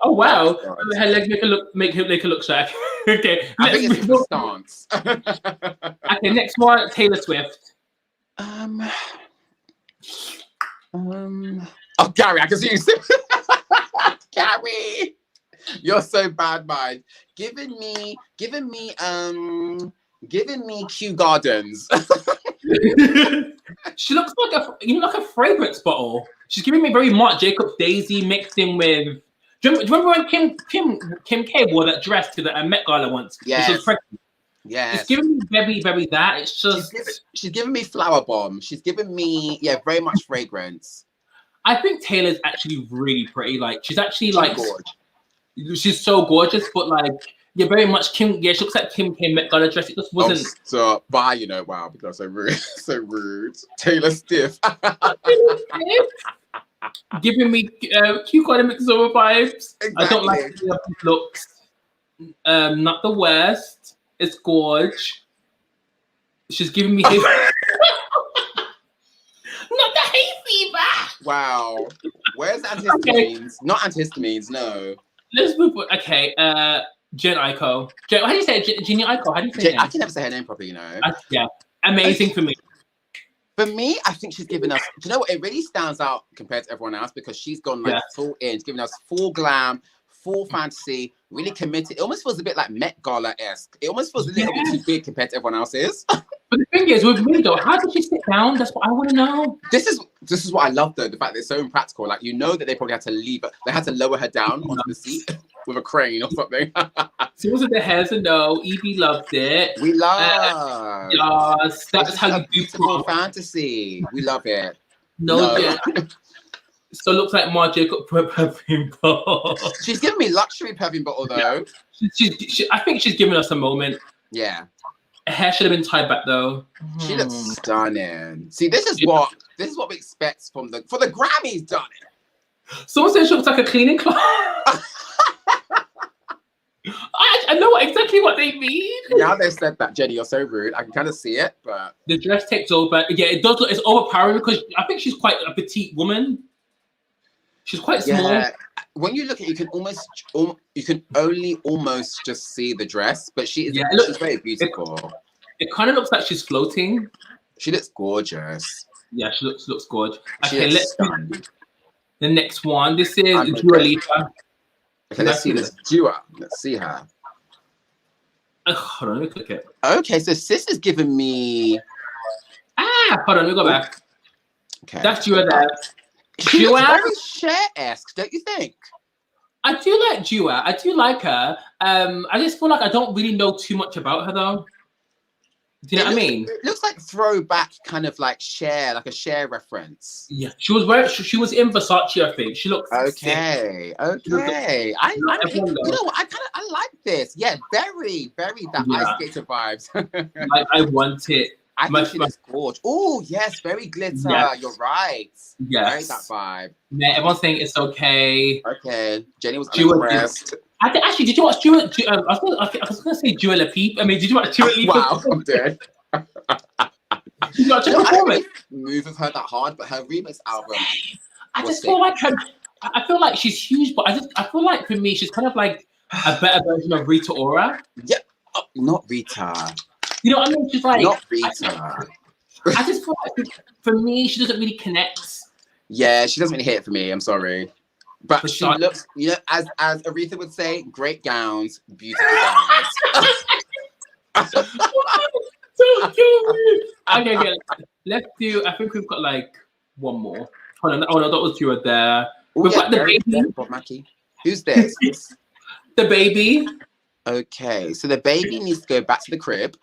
Oh wow! Oh, her legs make her look sharp. Okay, I think it's the stance. Okay, next one, Taylor Swift. Oh, Gary, I can see you. Gary, you're so bad, mind. Giving me Kew Gardens. She looks like a fragrance bottle. She's giving me very Marc Jacobs Daisy mixed in with. Do you remember when Kim K wore that dress to the Met Gala once? Yes. Yes. It's giving me very that. It's just she's giving me flower bomb. She's giving me very much fragrance. I think Taylor's actually really pretty. Like she's actually like she's so gorgeous, but like very much Kim. Yeah, she looks like Kim K Met Gala dress. It just wasn't. Oh, stop. But wow, because so rude, so rude. Taylor stiff. Giving me Q Carter McZora vibes. Exactly. I don't like the looks. Not the worst. It's gorge. She's giving me. Not the hay fever. Wow. Where's antihistamines? Okay. Not antihistamines. No. Let's move on. Okay. Jen Aiko. How do you say it? Jenny Aiko? How do you say it? I can never say her name properly, Yeah. Amazing for me. For me, I think she's given us, do you know what? It really stands out compared to everyone else because she's gone full in. She's given us full glam, full fantasy, really committed. It almost feels a bit like Met Gala-esque. It almost feels a little bit too big compared to everyone else's. But the thing is, with me though, how did she sit down? That's what I want to know. This is what I love though, the fact that it's so impractical. Like, you know that they probably had to leave her. They had to lower her down onto the seat with a crane or something. So was it the hairs a no? Evie loved it. We love. Yes, that's how you do beautiful fantasy. We love it. No. Yeah. So it looks like Marc Jacobs perfume bottle. She's giving me luxury perfume bottle though. Yeah. I think she's giving us a moment. Yeah. Her hair should have been tied back though. She looks stunning. See, this is what we expect for the Grammys, darling. Someone said she looks like a cleaning cloth. I know exactly what they mean. Now they've said that, Jenny, you're so rude. I can kind of see it, but the dress takes over. Yeah, it does look. It's overpowering because I think she's quite a petite woman. She's quite small. When you look at it, you can only almost just see the dress, but she's very beautiful. It kind of looks like she's floating. She looks gorgeous. Yeah, she looks gorgeous. Okay, let's the next one. This is Dua Lipa. Okay, let's see this Dua. Let's see her. Hold on, let me click it. Okay, so sis is giving me. Hold on, let me go back. Okay, that's Dua there. She looks very Cher-esque, don't you think? I do like Dua. I do like her. I just feel like I don't really know too much about her though. Do you know what I mean? It looks like throwback, kind of like Cher, like a Cher reference. Yeah, she was in Versace, I think. She looks okay. Sick. Okay. You know what? I like this. Yeah, very that Ice Skater vibes. I want it. I think she looks gorgeous. Oh yes, very glitter. Yes. You're right. Yes, very that vibe. Yeah, everyone's saying it's okay. Okay, Jenny was unimpressed. Actually, did you watch Dua? I was going to say Dua Lipa. I mean, did you watch Dua Lipa? Wow, I'm dead. Did you watch her performance? Move with her that hard, but her remix album. I just feel like her. I feel like she's huge, but I feel like for me, she's kind of like a better version of Rita Ora. Yeah, not Rita. You know what I mean? She's like not Rita. I just feel like for me, she doesn't really connect. Yeah, she doesn't really hit it for me. I'm sorry. But she looks, as Aretha would say, great gowns, beautiful gowns. So cute. Okay, let's do. I think we've got like one more. Hold on. Oh no, that was you there. We've got the baby. Bob Mackie. Who's this? The baby. Okay, so the baby needs to go back to the crib.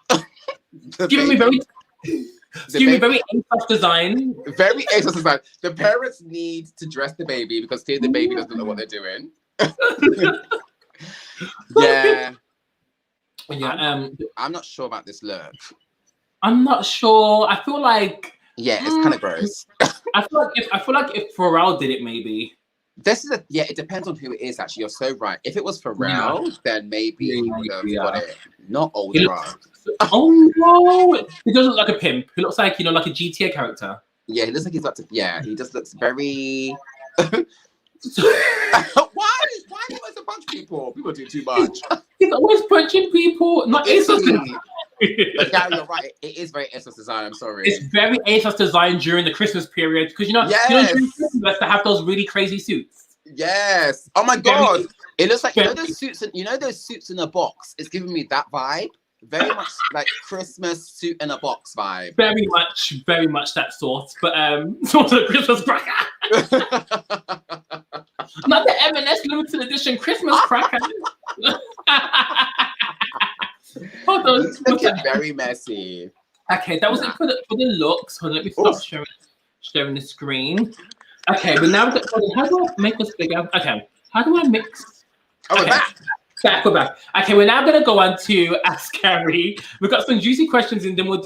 Giving me very ASOS design. Very ASOS design. The parents need to dress the baby because clearly the baby doesn't know what they're doing. Yeah. Yeah. I'm not sure about this look. I'm not sure. I feel like it's kind of gross. I feel like if Pharrell did it, maybe. It depends on who it is. Actually, you're so right. If it was Pharrell, then maybe he would have got it. Not old Rob. Oh no, he doesn't look like a pimp. He looks like like a GTA character. Yeah, he looks like he's about to. Yeah, he just looks very. Why do you always punch people? People do too much. He's always punching people. Not ASOS. But Gary, you're right. It is very ASOS design. I'm sorry. It's very ASOS design during the Christmas period because during Christmas to have those really crazy suits. Yes. Oh my god. It looks like those suits. Those suits in a box. It's giving me that vibe. Very much like Christmas suit in a box vibe. Very much that sort. But sort of Christmas cracker. Not the M&S limited edition Christmas cracker. Hold on. It's looking very messy. Okay, that was it for the looks. Hold on, let me stop sharing the screen. Okay, but now how do I make this bigger? Okay, how do I mix? Oh, okay. We're back. Okay, we're now gonna go on to Ask Gary. We've got some juicy questions, and then we'll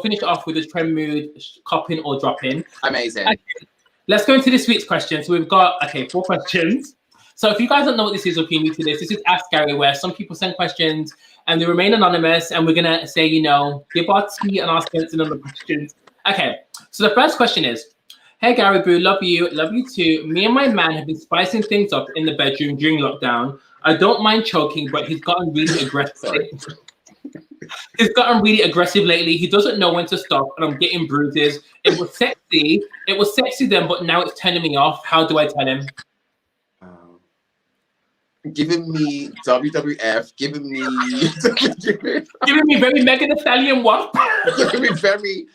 finish it off with a trend mood, cop in or drop in. Amazing. Okay, let's go into this week's question. So we've got 4 questions. So if you guys don't know what this is, or if you're new to this is Ask Gary, where some people send questions and they remain anonymous, and we're gonna say, give our tea and our sense on the questions. Okay, so the first question is, hey Gary Boo, love you too. Me and my man have been spicing things up in the bedroom during lockdown. I don't mind choking, but he's gotten really aggressive. He's gotten really aggressive lately. He doesn't know when to stop, and I'm getting bruises. It was sexy then, but now it's turning me off. How do I tell him? Giving me WWF, giving me very Megan Thee Stallion what? Giving me very,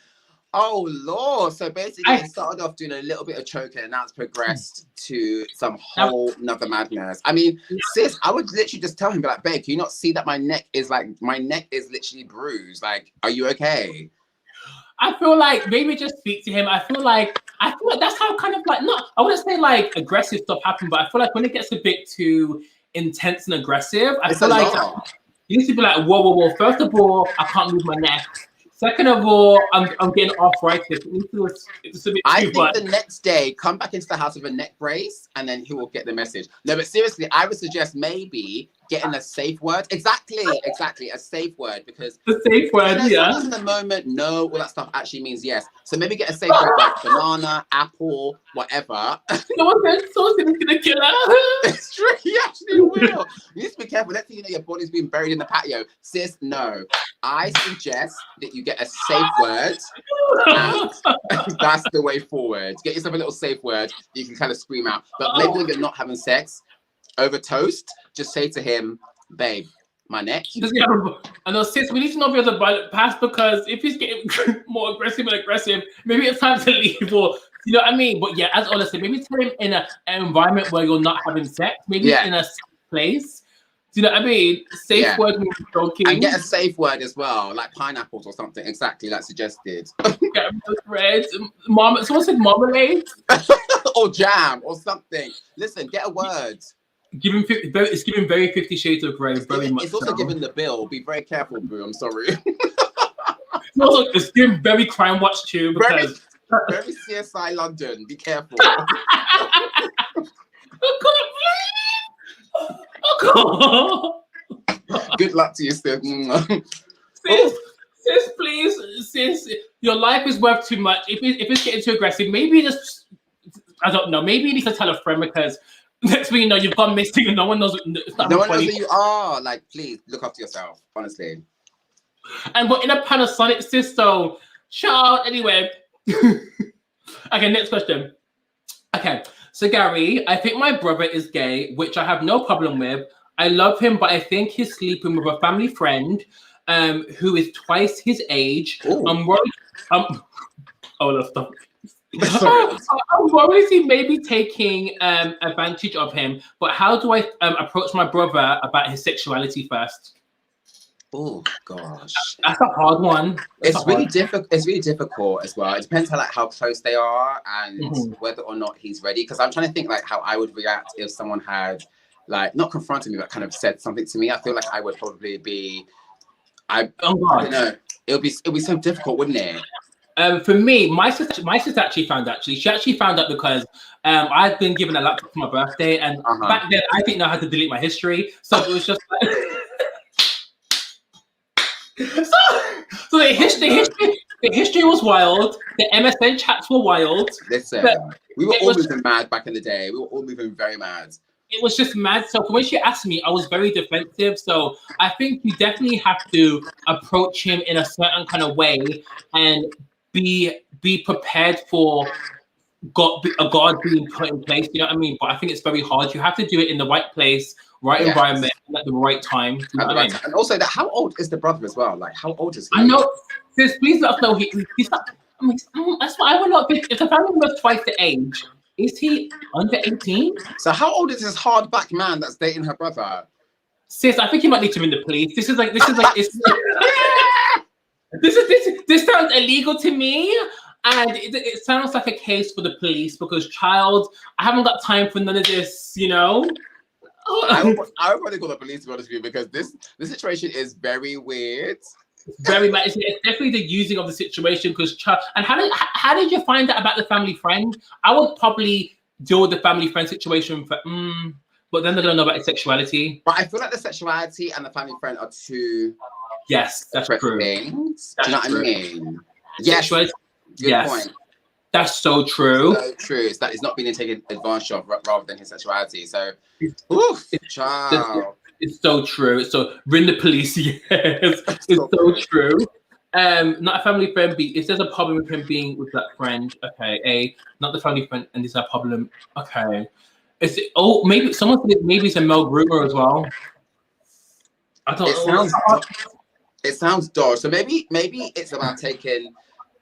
oh Lord. So basically it started off doing a little bit of choking and now it's progressed to some whole nother madness. I mean, sis, I would literally just tell him, be like, babe, can you not see that my neck is literally bruised? Like, are you okay? I feel like maybe just speak to him. I feel like that's how kind of like, not, I wouldn't say like aggressive stuff happen, but I feel like when it gets a bit too intense and aggressive, I feel like you need to be like, whoa. First of all, I can't move my neck. Second of all, I'm getting arthritis. It's a bit I think the next day, come back into the house with a neck brace, and then he will get the message. No, but seriously, I would suggest maybe getting a safe word. Exactly, a safe word, because the safe word, yeah. In the moment, no, all that stuff actually means yes. So maybe get a safe word like banana, apple, whatever. Someone's gonna kill her. It's true, he actually will. You need to be careful. Let's say your body's being buried in the patio. Sis, no. I suggest that you get a safe word, and that's the way forward. Get yourself a little safe word you can kind of scream out. But maybe when you're not having sex over toast, just say to him, babe, my neck. I know, sis, we need to know if he has a violent past, because if he's getting more aggressive, maybe it's time to leave, or you know what I mean? But yeah, as Ola said, maybe tell him in an environment where you're not having sex, maybe in a safe place. Do you know what I mean? Safe word when you're joking. And get a safe word as well, like pineapples or something, exactly like suggested. Yeah, bread, someone said marmalade. Or jam or something. Listen, get a word. It's giving very 50 Shades of Grey, very much. It's also giving the bill. Be very careful, boo. I'm sorry. It's giving very Crime Watch too, because very CSI London. Be careful. Good luck to you, sis. Sis, please, sis, your life is worth too much. If it's getting too aggressive, maybe just, I don't know, maybe you need to tell a friend, because next thing you know, you've gone missing and no one knows. No one knows who you are. Like, please look after yourself, honestly. And we're in a Panasonic, sis, so shout out anyway. Okay, next question. Okay, so Gary, I think my brother is gay, which I have no problem with. I love him, but I think he's sleeping with a family friend who is twice his age. Ooh. I'm worried. Let's stop. I'm worried he may be taking advantage of him, but how do I approach my brother about his sexuality first? Oh gosh, that's a hard one. It's really difficult. It's really difficult as well. It depends how close they are and whether or not he's ready. Because I'm trying to think like how I would react if someone had like not confronted me, but kind of said something to me, I feel like I would probably be, I Oh don't God. know. It'll be so difficult, wouldn't it? For me, my sister actually found she actually found out because I'd been given a laptop for my birthday, and back then I didn't know how to delete my history, so it was just like so the history was wild. The MSN chats were wild. Listen, we were all moving mad back in the day. We were all moving very mad. It was just mad. So when she asked me, I was very defensive. So I think you definitely have to approach him in a certain kind of way and be prepared for a guard being put in place. You know what I mean? But I think it's very hard. You have to do it in the right place, right environment, at the right time. You know what I mean? And also, how old is the brother as well? Like, how old is he? I know. Sis, please let us know. He's not. I mean, that's why I would not. If the family was twice the age. Is he under 18? So how old is this hardback man that's dating her brother? Sis, I think you might need to ring the police. This sounds illegal to me, and it sounds like a case for the police because, child, I haven't got time for none of this, you know. I would probably call the police, to be honest with you, because this situation is very weird. Very much. It's definitely the using of the situation because and how did you find out about the family friend? I would probably deal with the family friend situation but then they're gonna know about his sexuality. But I feel like the sexuality and the family friend are two that's true things. Do you know what I mean? Yes. Good point. That's so true. So true. It's that it's not being taken advantage of rather than his sexuality. So child. It's so true. So ring the police. Yes, it's so true. Not a family friend. B. If there's a problem with him being with that friend, okay. A. Not the family friend, and there's a problem. Okay. Maybe someone said maybe it's a male groomer as well. I don't know. It sounds dodgy. So maybe it's about having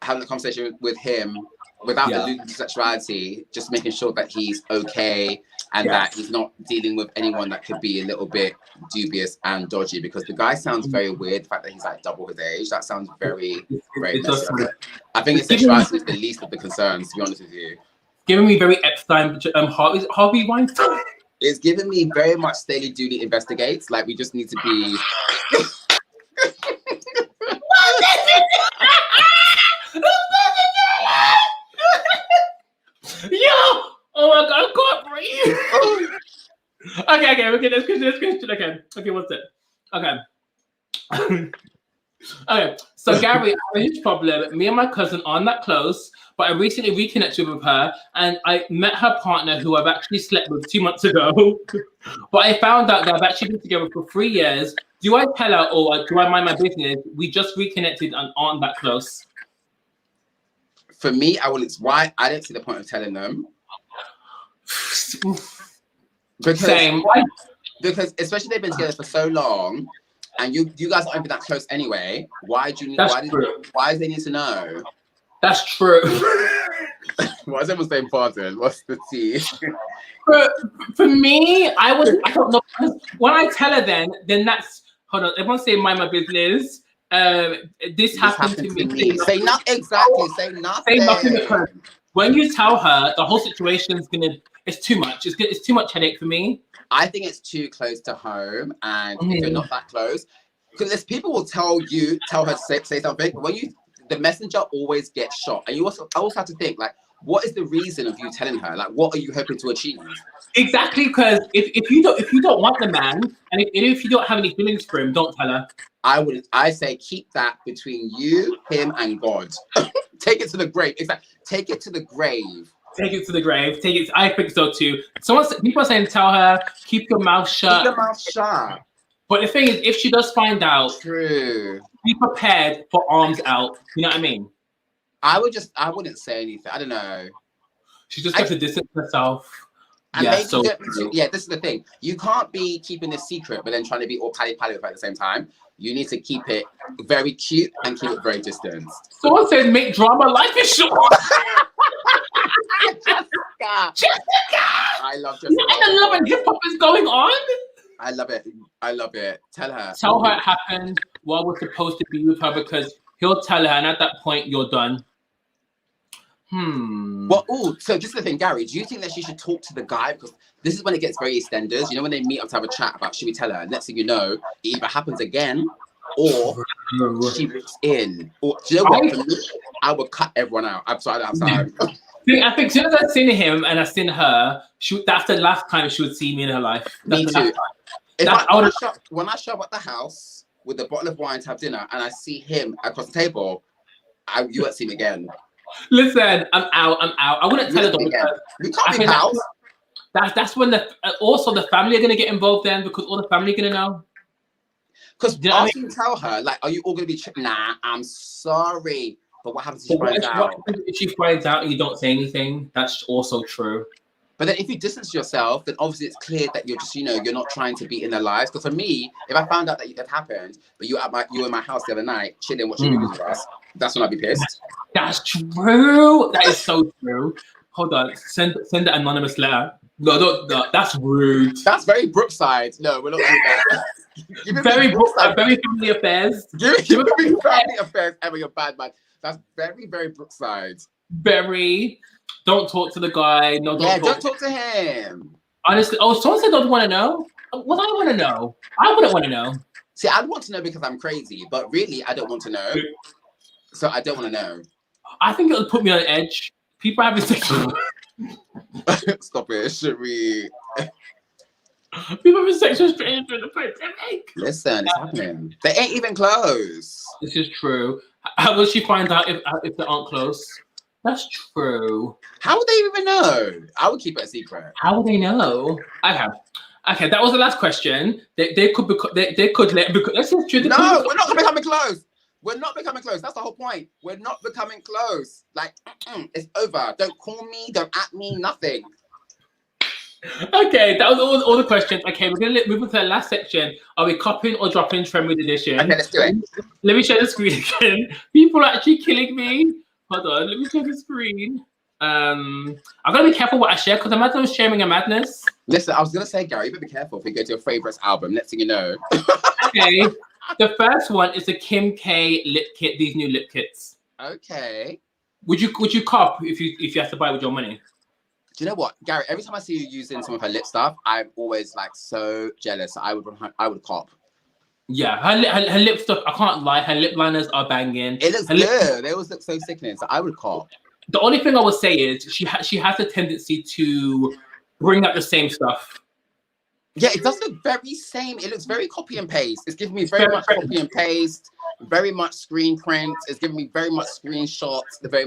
a conversation with him without alluding to sexuality, just making sure that he's okay and that he's not dealing with anyone that could be a little bit dubious and dodgy, because the guy sounds very weird. The fact that he's like double his age, that sounds very, very messy. I think his sexuality is the least of the concerns, to be honest with you. Giving me very Epstein, Harvey Weinstein. It's giving me very much Staley Dooley investigates. Like, we just need to be... Yo! Oh my God, I can't breathe. Okay, let's question. Okay, what's it? Okay. Okay, so Gary, I have a huge problem. Me and my cousin aren't that close, but I recently reconnected with her and I met her partner who I've actually slept with 2 months ago. But I found out that I've actually been together for 3 years. Do I tell her or do I mind my business? We just reconnected and aren't that close. For me, I don't see the point of telling them. Because especially they've been together for so long, and you guys aren't even that close anyway. Why do you need? Why do they need to know? That's true. Why is everyone so important? What's the tea? For me, I don't know. When I tell her, then that's hold on. Everyone say mind my business. This happened to me. Say nothing. Exactly. Say nothing. Say nothing because when you tell her, the whole situation's it's too much. It's too much headache for me. I think it's too close to home, and if you're not that close, because people will tell her to say something. When the messenger always gets shot, and I also have to think, like, what is the reason of you telling her? Like, what are you hoping to achieve? Exactly, because if you don't want the man, and if you don't have any feelings for him, don't tell her. I say keep that between you, him, and God. Take it to the grave. Exactly. Take it to the grave. Take it to the grave. I think so too. People are saying tell her, keep your mouth shut. Keep your mouth shut. But the thing is, if she does find out, true, be prepared for arms out. You know what I mean? I wouldn't say anything. I don't know. She just got to distance herself. And this is the thing. You can't be keeping this secret, but then trying to be all pally-pally with her at the same time. You need to keep it very cute and keep it very distant. Someone said make drama life is short. Jessica! I love Jessica. You know the love and hip hop is going on? I love it. Tell her it happened while we're supposed to be with her, because he'll tell her, and at that point, you're done. Well, so this is the thing, Gary. Do you think that she should talk to the guy? Because this is when it gets very EastEnders. You know, when they meet up to have a chat about, should we tell her? Next thing you know, it either happens again or she rips in. Or do you know what? For me, I would cut everyone out. I'm sorry, I don't have time. I think as soon as I've seen him and I've seen her, that's the last time she would see me in her life. Me too. When I show up at the house with a bottle of wine to have dinner and I see him across the table, you won't see him again. Listen, I'm out. I wouldn't tell her again. We can't be pals. That's when also the family are going to get involved then, because all the family are going to know. Because after you tell her, like, are you all going to be nah, I'm sorry. But what happens if she finds out? If she finds out and you don't say anything, that's also true. But then if you distance yourself, then obviously it's clear that you're just, you're not trying to be in their lives. Because for me, if I found out that happened, but you were in my house the other night, chilling, watching movies with us, that's when I'd be pissed. That's true. That is so true. Hold on. Send an anonymous letter. No, that's rude. That's very Brookside. No, we're not doing that. Very Brookside. Very family affairs. Give me family affairs. Ever you're bad man. That's very, very Brookside. Very. Don't talk to the guy. No, don't talk to him. Honestly, someone said don't want to know. What I want to know? I wouldn't want to know. See, I'd want to know because I'm crazy, but really, I don't want to know. So I don't want to know. I think it would put me on edge. People having sexual. Stop it, Cherie. People having sexual strange during the pandemic. Listen, it's happening. They ain't even close. This is true. How will she find out if they aren't close? That's true. How would they even know? I would keep it a secret. How would they know? Okay, that was the last question. They could let. That's true. No, we're not becoming close. We're not becoming close. That's the whole point. We're not becoming close. Like, it's over. Don't call me. Don't at me. Nothing. Okay, that was all the questions. Okay, we're gonna move on to the last section. Are we copying or dropping Trend Edition? Okay, let's do it. Let me share the screen again. People are actually killing me. Hold on, let me share the screen. I gotta be careful what I share because imagine I'm sharing a madness. Listen, I was gonna say, Gary, you better be careful if you go to your favorites album. Next thing you know. Okay. The first one is the Kim K lip kit. These new lip kits. Okay. Would you cop if you have to buy with your money? Do you know what, Gary? Every time I see you using some of her lip stuff, I'm always like so jealous. I would cop. Yeah, her lip stuff. I can't lie. Her lip liners are banging. It looks good. They always look so sickening. So I would cop. The only thing I would say is she has a tendency to bring up the same stuff. Yeah, it does look very same. It looks very copy and paste. It's giving me very much copy and paste, very much screen print. It's giving me very much screenshots. Very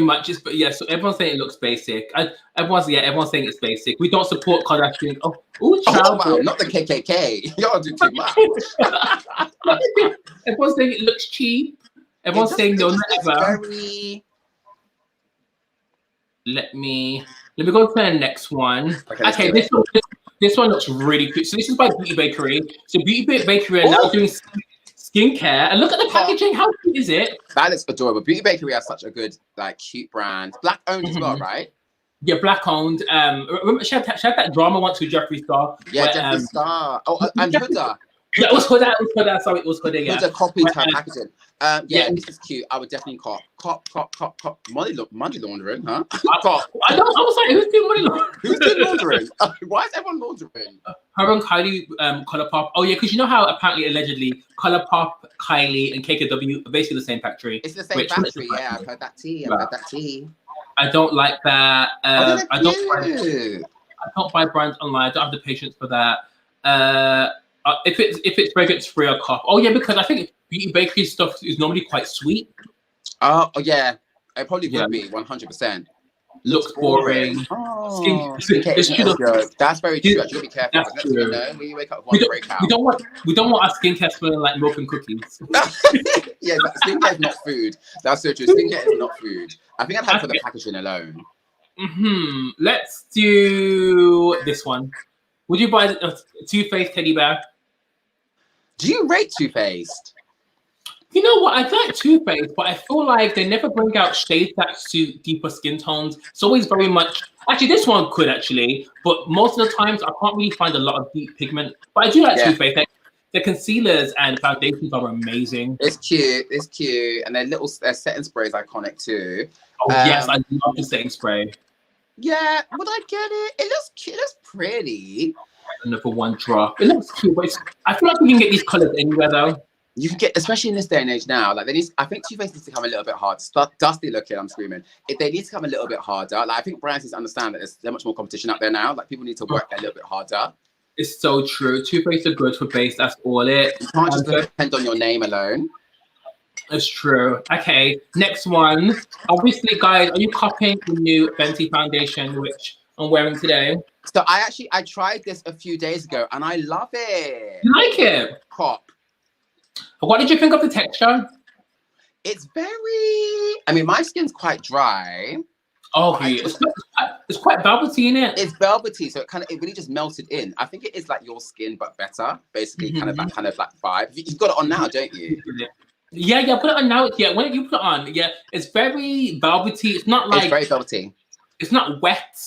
much. But yeah, so everyone's saying it looks basic. Everyone's saying it's basic. We don't support Kardashian. Oh, wow, not the KKK. Y'all do too much. Everyone's saying it looks cheap. Everyone's saying no, never. Let me go to the next one. Okay, this one looks really cute. So this is by Beauty Bakery. So Beauty Bakery are now doing skincare, and look at the packaging. How cute is it? That is adorable. Beauty Bakery has such a good, cute brand. Black owned as well, right? Yeah, black owned. Remember, she had that drama once with Jeffree Star. Yeah, Jeffree Star. Oh, and Huda. Yeah, it was Huda. Sorry, it was Huda. Yeah. Huda copied her packaging. This is cute. I would definitely cop. Money laundering, huh? Cop. I was like, who's doing money laundering? Who's doing laundering? Why is everyone laundering? Her and Kylie, ColourPop. Oh yeah, because you know how apparently allegedly ColourPop, Kylie, and KKW are basically the same factory. It's the same factory. Yeah, I've heard that tea. I don't like that. I don't buy brands online. I don't have the patience for that. If it's fragrance free, I'll cop. Oh yeah, because I think Beauty Bakery stuff is normally quite sweet. Oh yeah, it probably would be 100%. Looks boring. Oh, that's very true. Actually, be careful. That's true. When you wake up with one breakout. We don't want our skincare smelling like milk and cookies. Yeah, skincare is not food. That's so true. Skincare is not food. I think I'd have for the packaging alone. Let's do this one. Would you buy a Too Faced teddy bear? Do you rate Too Faced? You know what? I like Too Faced, but I feel like they never bring out shades that suit deeper skin tones. It's always very much. Actually, this one could actually, but most of the times I can't really find a lot of deep pigment. But I do like Too Faced. the concealers and foundations are amazing. It's cute, and their setting spray is iconic too. Oh yes, I love the setting spray. Yeah, would I get it? It looks cute. It looks pretty. Another one drop. It looks cute, but I feel like we can get these colors anywhere though. You can get, especially in this day and age now, like I think Too Faced needs to come a little bit hard. Dusty looking, I'm screaming. If they need to come a little bit harder, like I think brands need to understand that there's so much more competition out there now. Like people need to work a little bit harder. It's so true. Too Faced are good for base. That's all it. You can't just depend on your name alone. It's true. Okay, next one. Obviously, guys, are you copying the new Fenty foundation, which I'm wearing today? So I tried this a few days ago, and I love it. You like it? Cop. What did you think of the texture? It's very. I mean, my skin's quite dry. Oh, it's quite velvety, isn't it? It's velvety, so it really just melted in. I think it is like your skin, but better. Basically, kind of like vibe. You've got it on now, don't you? Yeah, put it on now. Yeah, when you put it on, yeah, it's very velvety. It's not like it's very velvety. It's not wet.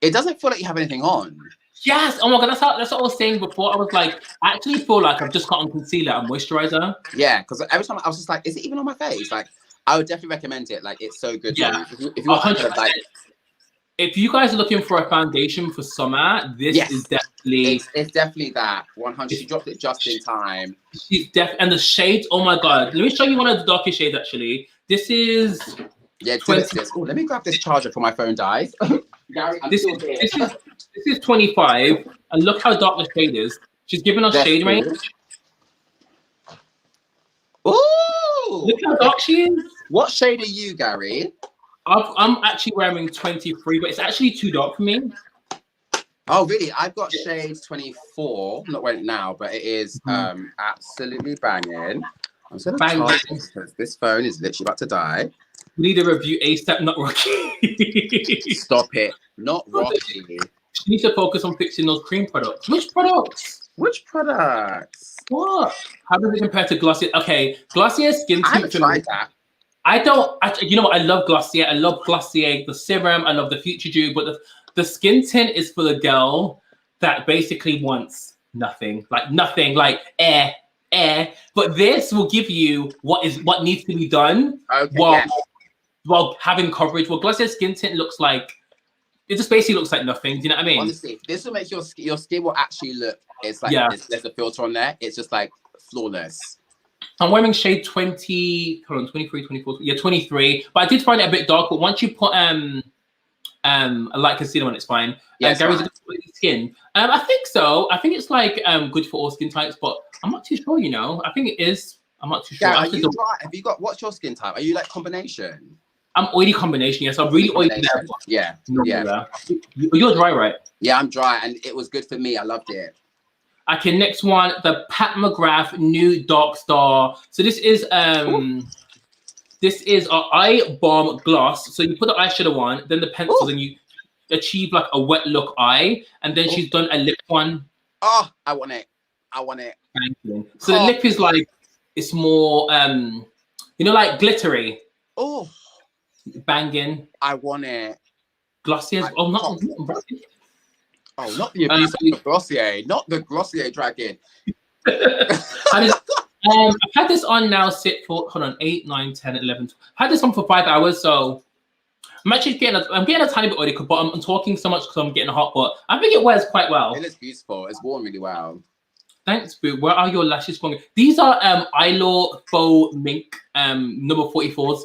It doesn't feel like you have anything on. Yes. Oh my god, that's what I was saying before. I was like, I actually feel like I've just got on concealer and moisturizer. Yeah, because every time I was just like, is it even on my face? Like, I would definitely recommend it. Like, it's so good. Yeah. If you want like, if you guys are looking for a foundation for summer, this is definitely it's definitely that 100. She dropped it just in time. She's and the shades. Oh my god, let me show you one of the darkest shades. Actually, this is 20. Oh, let me grab this charger for my phone dies. Gary, this is 25, and look how dark the shade is. She's giving us shade range. Ooh! Look how dark she is. What shade are you, Gary? I'm actually wearing 23, but it's actually too dark for me. Oh, really? I've got shade 24. I'm not wearing it now, but it is absolutely banging. I'm just going to charge this because this phone is literally about to die. We need a review ASAP, not Rocky. Stop it. Not Rocky. She needs to focus on fixing those cream products. Which products? Which products? What? How does it compare to Glossier? Okay, Glossier skin tint. I haven't tried that. You know what? I love Glossier. I love Glossier, the serum. I love the Future Dew. But the skin tint is for the girl that basically wants nothing. Like air. But this will give you what needs to be done while having coverage. Well, Glossier skin tint looks like, it just basically looks like nothing. Do you know what I mean? Honestly, this will make your skin will actually look, it's like, there's a filter on there. It's just like flawless. I'm wearing shade 20, hold on, 23, 24, 23. But I did find it a bit dark, but once you put a light concealer on, it's fine. Yeah, Gary's a good skin. I think so. I think it's like good for all skin types, but I'm not too sure, you know. I think it is. I'm not too sure. Yeah, are you dry? Have you got, what's your skin type? Are you like combination? I'm oily combination, yes. I'm really oily there. Yeah. You're dry, right? Yeah, I'm dry, and it was good for me. I loved it. Okay, next one, the Pat McGrath New Dark Star. So this is our eye balm gloss. So you put the eyeshadow on, then the pencils, and you achieve like a wet look eye, and then she's done a lip one. Oh, I want it. Thank you. So the lip is like, it's more like glittery. Oh, banging. I want it. Glossier. Not the abuse of the Glossier, not the Glossier dragon. I've had this on now sit for 8, 9, 10, 11. I've had this on for 5 hours, so I'm actually getting a tiny bit oily, but I'm talking so much because I'm getting hot, but I think it wears quite well. It looks beautiful. It's worn really well. Thanks, Boo. Where are your lashes from? These are Eyelaw Faux Mink number 44s.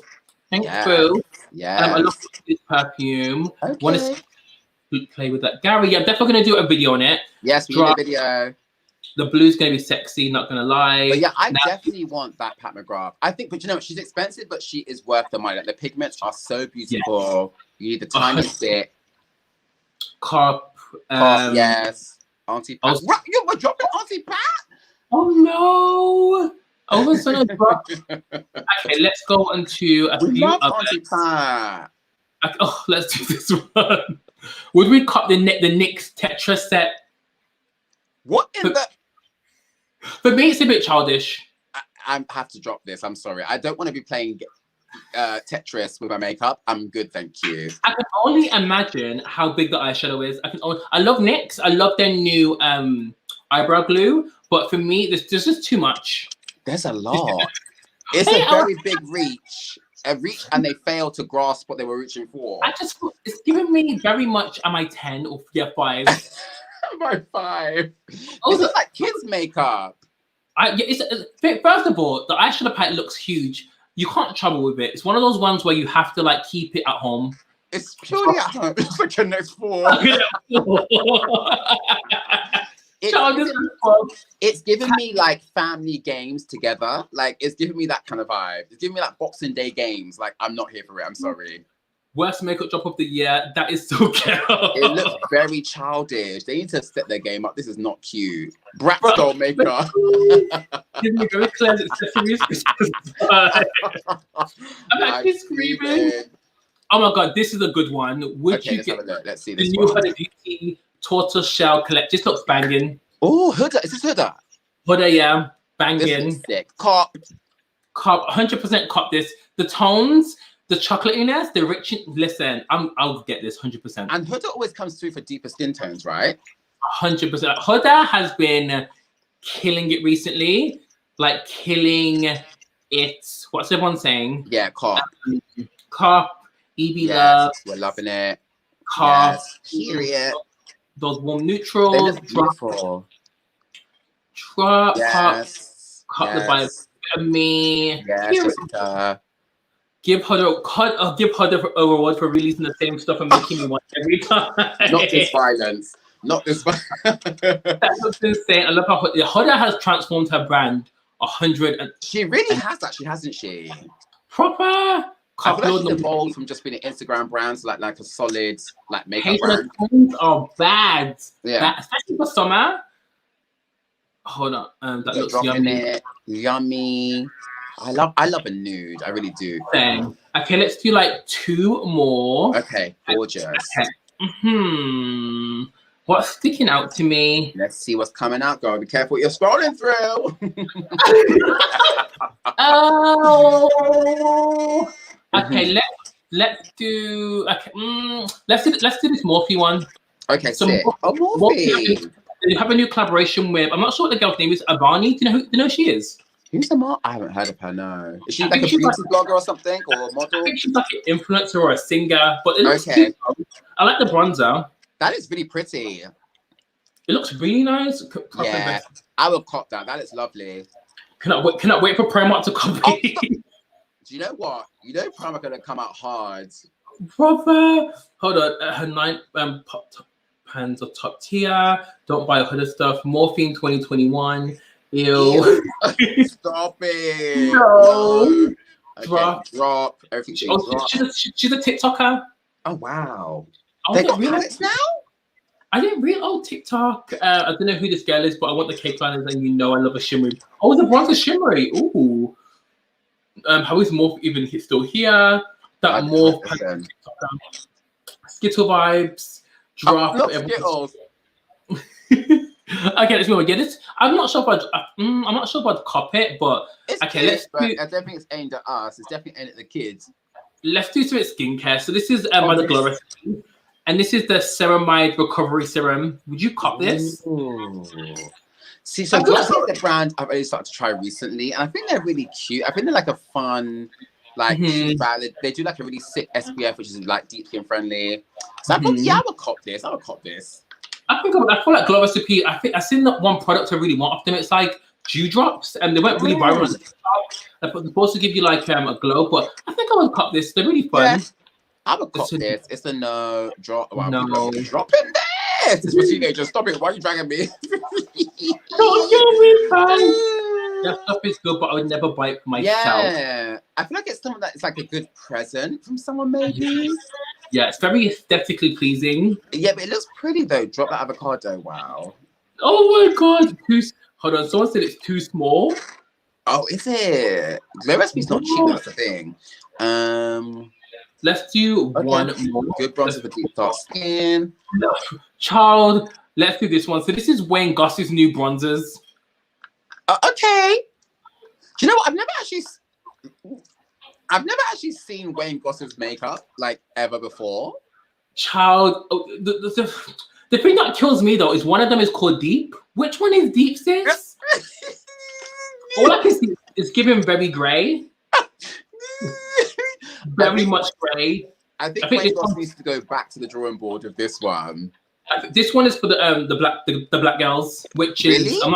Thanks, Boo. Yeah. I love this perfume. Okay. Want to play with that, Gary? I'm definitely going to do a video on it. Yes, we need a video. The blue's going to be sexy, not going to lie. But yeah, I definitely want that Pat McGrath. I think, but you know, she's expensive, but she is worth the money. Like, the pigments are so beautiful. Yes. You need the tiniest bit. Carp. Yes. Auntie Pat. We're dropping Auntie Pat? Oh, no. Owens on a drop. Okay, let's go on to a few others. Let's do this one. Would we cut the NYX Tetra set? What in the... For me, it's a bit childish. I have to drop this. I'm sorry. I don't want to be playing Tetris with my makeup. I'm good, thank you. I can only imagine how big the eyeshadow is. I love NYX. I love their new eyebrow glue, But for me, there's just too much. There's a lot. It's a very big reach. A reach, and they fail to grasp what they were reaching for. It's giving me very much, am I 10 or 5? Am I 5? Oh, it's like kids' makeup. First of all, the eyeshadow palette looks huge. You can't trouble with it. It's one of those ones where you have to like keep it at home. It's purely at home. It's like a next floor. It's giving me like family games together. Like it's giving me that kind of vibe. It's giving me like Boxing Day games. Like I'm not here for it. I'm sorry. Worst makeup job of the year. That is so cute. It looks very childish. They need to step their game up. This is not cute. Brat doll makeup. Give me very clear accessories. I'm actually screaming. Oh my god, this is a good one. Would you get let's see this the new Huda Beauty Tortoise Shell Collect? This looks banging. Oh, Huda. Is this Huda? Huda, yeah. Banging. This is sick. Cop. 100% cop this. The tones, the chocolatiness, the rich. Listen, I'll get this 100%. And Huda always comes through for deeper skin tones, right? 100%. Huda has been killing it recently. Like killing it. What's everyone saying? Yeah, cop. Cop. EB yes, Love. We're loving it. Cop. Yes, period. Those warm neutrals. Drop. Yes. Cop the vibe of me. Yes, give her a reward for releasing the same stuff and making me want every time. Not this violence. Not this violence. That's what's insane. I love how Huda has transformed her brand 100. She really has actually, hasn't she? Proper. I feel like she's evolved from just being an Instagram brand to like a solid like makeup brand. Tones are bad. Yeah. Especially for summer. Hold on. That looks yummy. Yummy. I love a nude. I really do. Okay, let's do like 2 more. Okay, gorgeous. Okay. What's sticking out to me? Let's see what's coming out, girl. Be careful what you're scrolling through. Oh. Okay, let's do let's do this Morphe one. Okay, so Morphe. They have a new collaboration with, I'm not sure what the girl's name is, Avani. Do you know who she is? Who's the model? I haven't heard of her, no. Is she like a beauty blogger or something? Or a model? I think she's like an influencer or a singer, but it looks cute. I like the bronzer. That is really pretty. It looks really nice. Yeah, I will cop that. That is lovely. Cannot wait for Primark to copy. Do you know what? You know Primark gonna come out hard. Proper. Hold on. Her 9 pants are top tier. Don't buy Huda stuff. Morphine 2021. Ew. Stop it. No. Okay, drop. Everything she's a TikToker. Oh wow. They got palettes now? I didn't realize. Oh, TikTok. I don't know who this girl is, but I want the cake liners, and you know I love a shimmery. Oh, the bronzer shimmery. Ooh. How is Morph even still here? That Morph Skittle vibes. Drop. Skittles. Okay, let's move on. Yeah, this. I'm not sure if I'd cop it, but it's okay, kids, I don't think it's aimed at us. It's definitely aimed at the kids. Let's do some skincare. So this is by the Glow Recipe, and this is the Ceramide Recovery Serum. Would you cop this? Ooh. See, so Glow is the brand I've only started to try recently, and I think they're really cute. I think they're like a fun, like valid. They do like a really sick SPF, which is like deep skin friendly. So I thought, yeah, I would cop this. I would cop this. I feel like Glow Recipe. I've seen that one product I really want off them. It's like dew drops, and they went really viral on TikTok. They're supposed to give you like a glow, but I think I would cop this. They're really fun. Yeah, I would cop this. It's a no drop. Well, no drop in this. It's for teenagers. Stop it. Why are you dragging me? That stuff is good, but I would never buy it for myself. Yeah, I feel like it's something that is like a good present from someone, maybe. Yeah, it's very aesthetically pleasing. Yeah, but it looks pretty though. Drop that avocado. Wow. Oh my god. Hold on. Someone said it's too small. Oh, is it? Glow Recipe's not cheap. That's the thing. Let's do one more. Good bronzer for deep dark skin. Child, let's do this one. So this is Wayne Goss's new bronzers. Okay. Do you know what? I've never actually seen Wayne Goss's makeup like ever before. Child, the thing that kills me though is one of them is called Deep. Which one is Deep, sis? All I can see is giving very grey. Very much grey. I think Quavo needs to go back to the drawing board of this one. This one is for the black girls, which is really?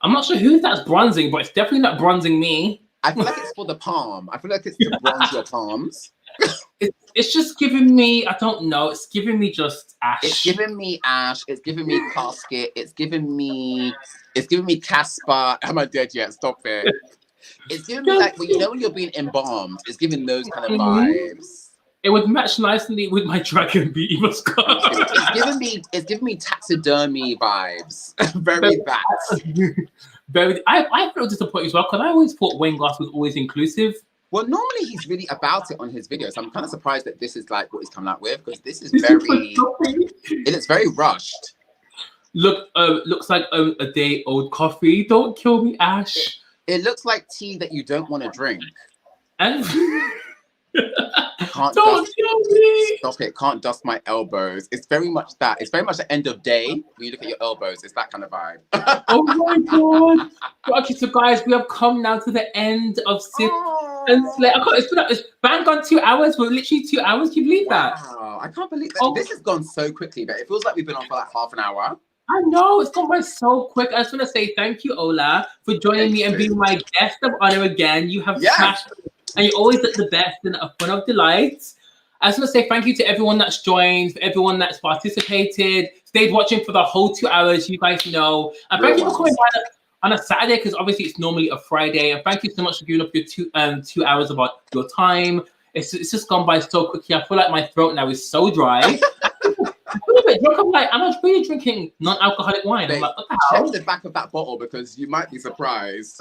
I'm not sure who that's bronzing, but it's definitely not bronzing me. I feel like it's for the palm. I feel like it's to bronze your palms. It's just giving me, I don't know, it's giving me just ash. It's giving me ash. It's giving me casket. It's giving me Casper. Am I dead yet? Stop it. It's giving me like, well, you know when you're being embalmed, it's giving those kind of vibes. It would match nicely with my dragon beauty mascara. It's giving me taxidermy vibes. Very that. I feel disappointed as well because I always thought Wayne Goss was always inclusive. Well, normally he's really about it on his videos. I'm kind of surprised that this is like what he's coming out with because this is very. It looks very rushed. Looks like a day old coffee. Don't kill me, Ash. It looks like tea that you don't want to drink. And don't kill me. Stop it! Can't dust my elbows. It's very much that. It's very much the end of day. When you look at your elbows, it's that kind of vibe. Oh my god! Okay, so guys, we have come now to the end of Sip and Slay. It's bang on 2 hours. We're literally 2 hours. Can you believe that? Wow, I can't believe that. This has gone so quickly, but it feels like we've been on for like half an hour. I know, it's gone by so quick. I just want to say thank you, Ola, for joining me and being my guest of honor again. You have smashed it, and you always look the best and a fun of delights. I just want to say thank you to everyone that's joined, for everyone that's participated, stayed watching for the whole 2 hours. You guys know. And thank you for coming by on a Saturday, because obviously it's normally a Friday. And thank you so much for giving up your 2 hours of your time. It's just gone by so quickly. I feel like my throat now is so dry. I'm a bit drunk. I'm like, I'm really drinking non-alcoholic wine. I'm like, what the hell? Check the back of that bottle because you might be surprised.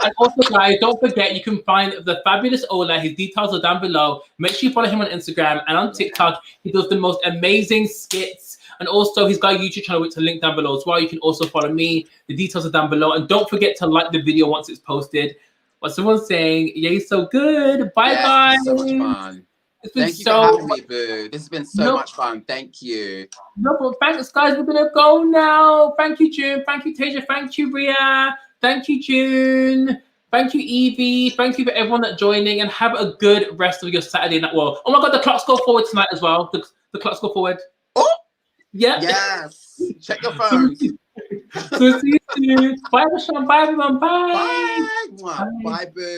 And also, guys, don't forget, you can find the fabulous Ola. His details are down below. Make sure you follow him on Instagram and on TikTok. He does the most amazing skits. And also, he's got a YouTube channel, which is linked down below as well. You can also follow me. The details are down below. And don't forget to like the video once it's posted. What's someone saying? Yay, so good. Bye, guys. So much fun. Thank you for having me, boo. This has been so much fun. Thank you. No, but thanks, guys. We're going to go now. Thank you, June. Thank you, Tasia. Thank you, Ria. Thank you, June. Thank you, Evie. Thank you for everyone that's joining. And have a good rest of your Saturday night. Well, oh my God, the clocks go forward tonight as well. The clocks go forward. Oh! Yeah. Yes. Check your phone. So see you soon. Bye, Rashawn. Bye, everyone. Bye. Bye. Bye, boo.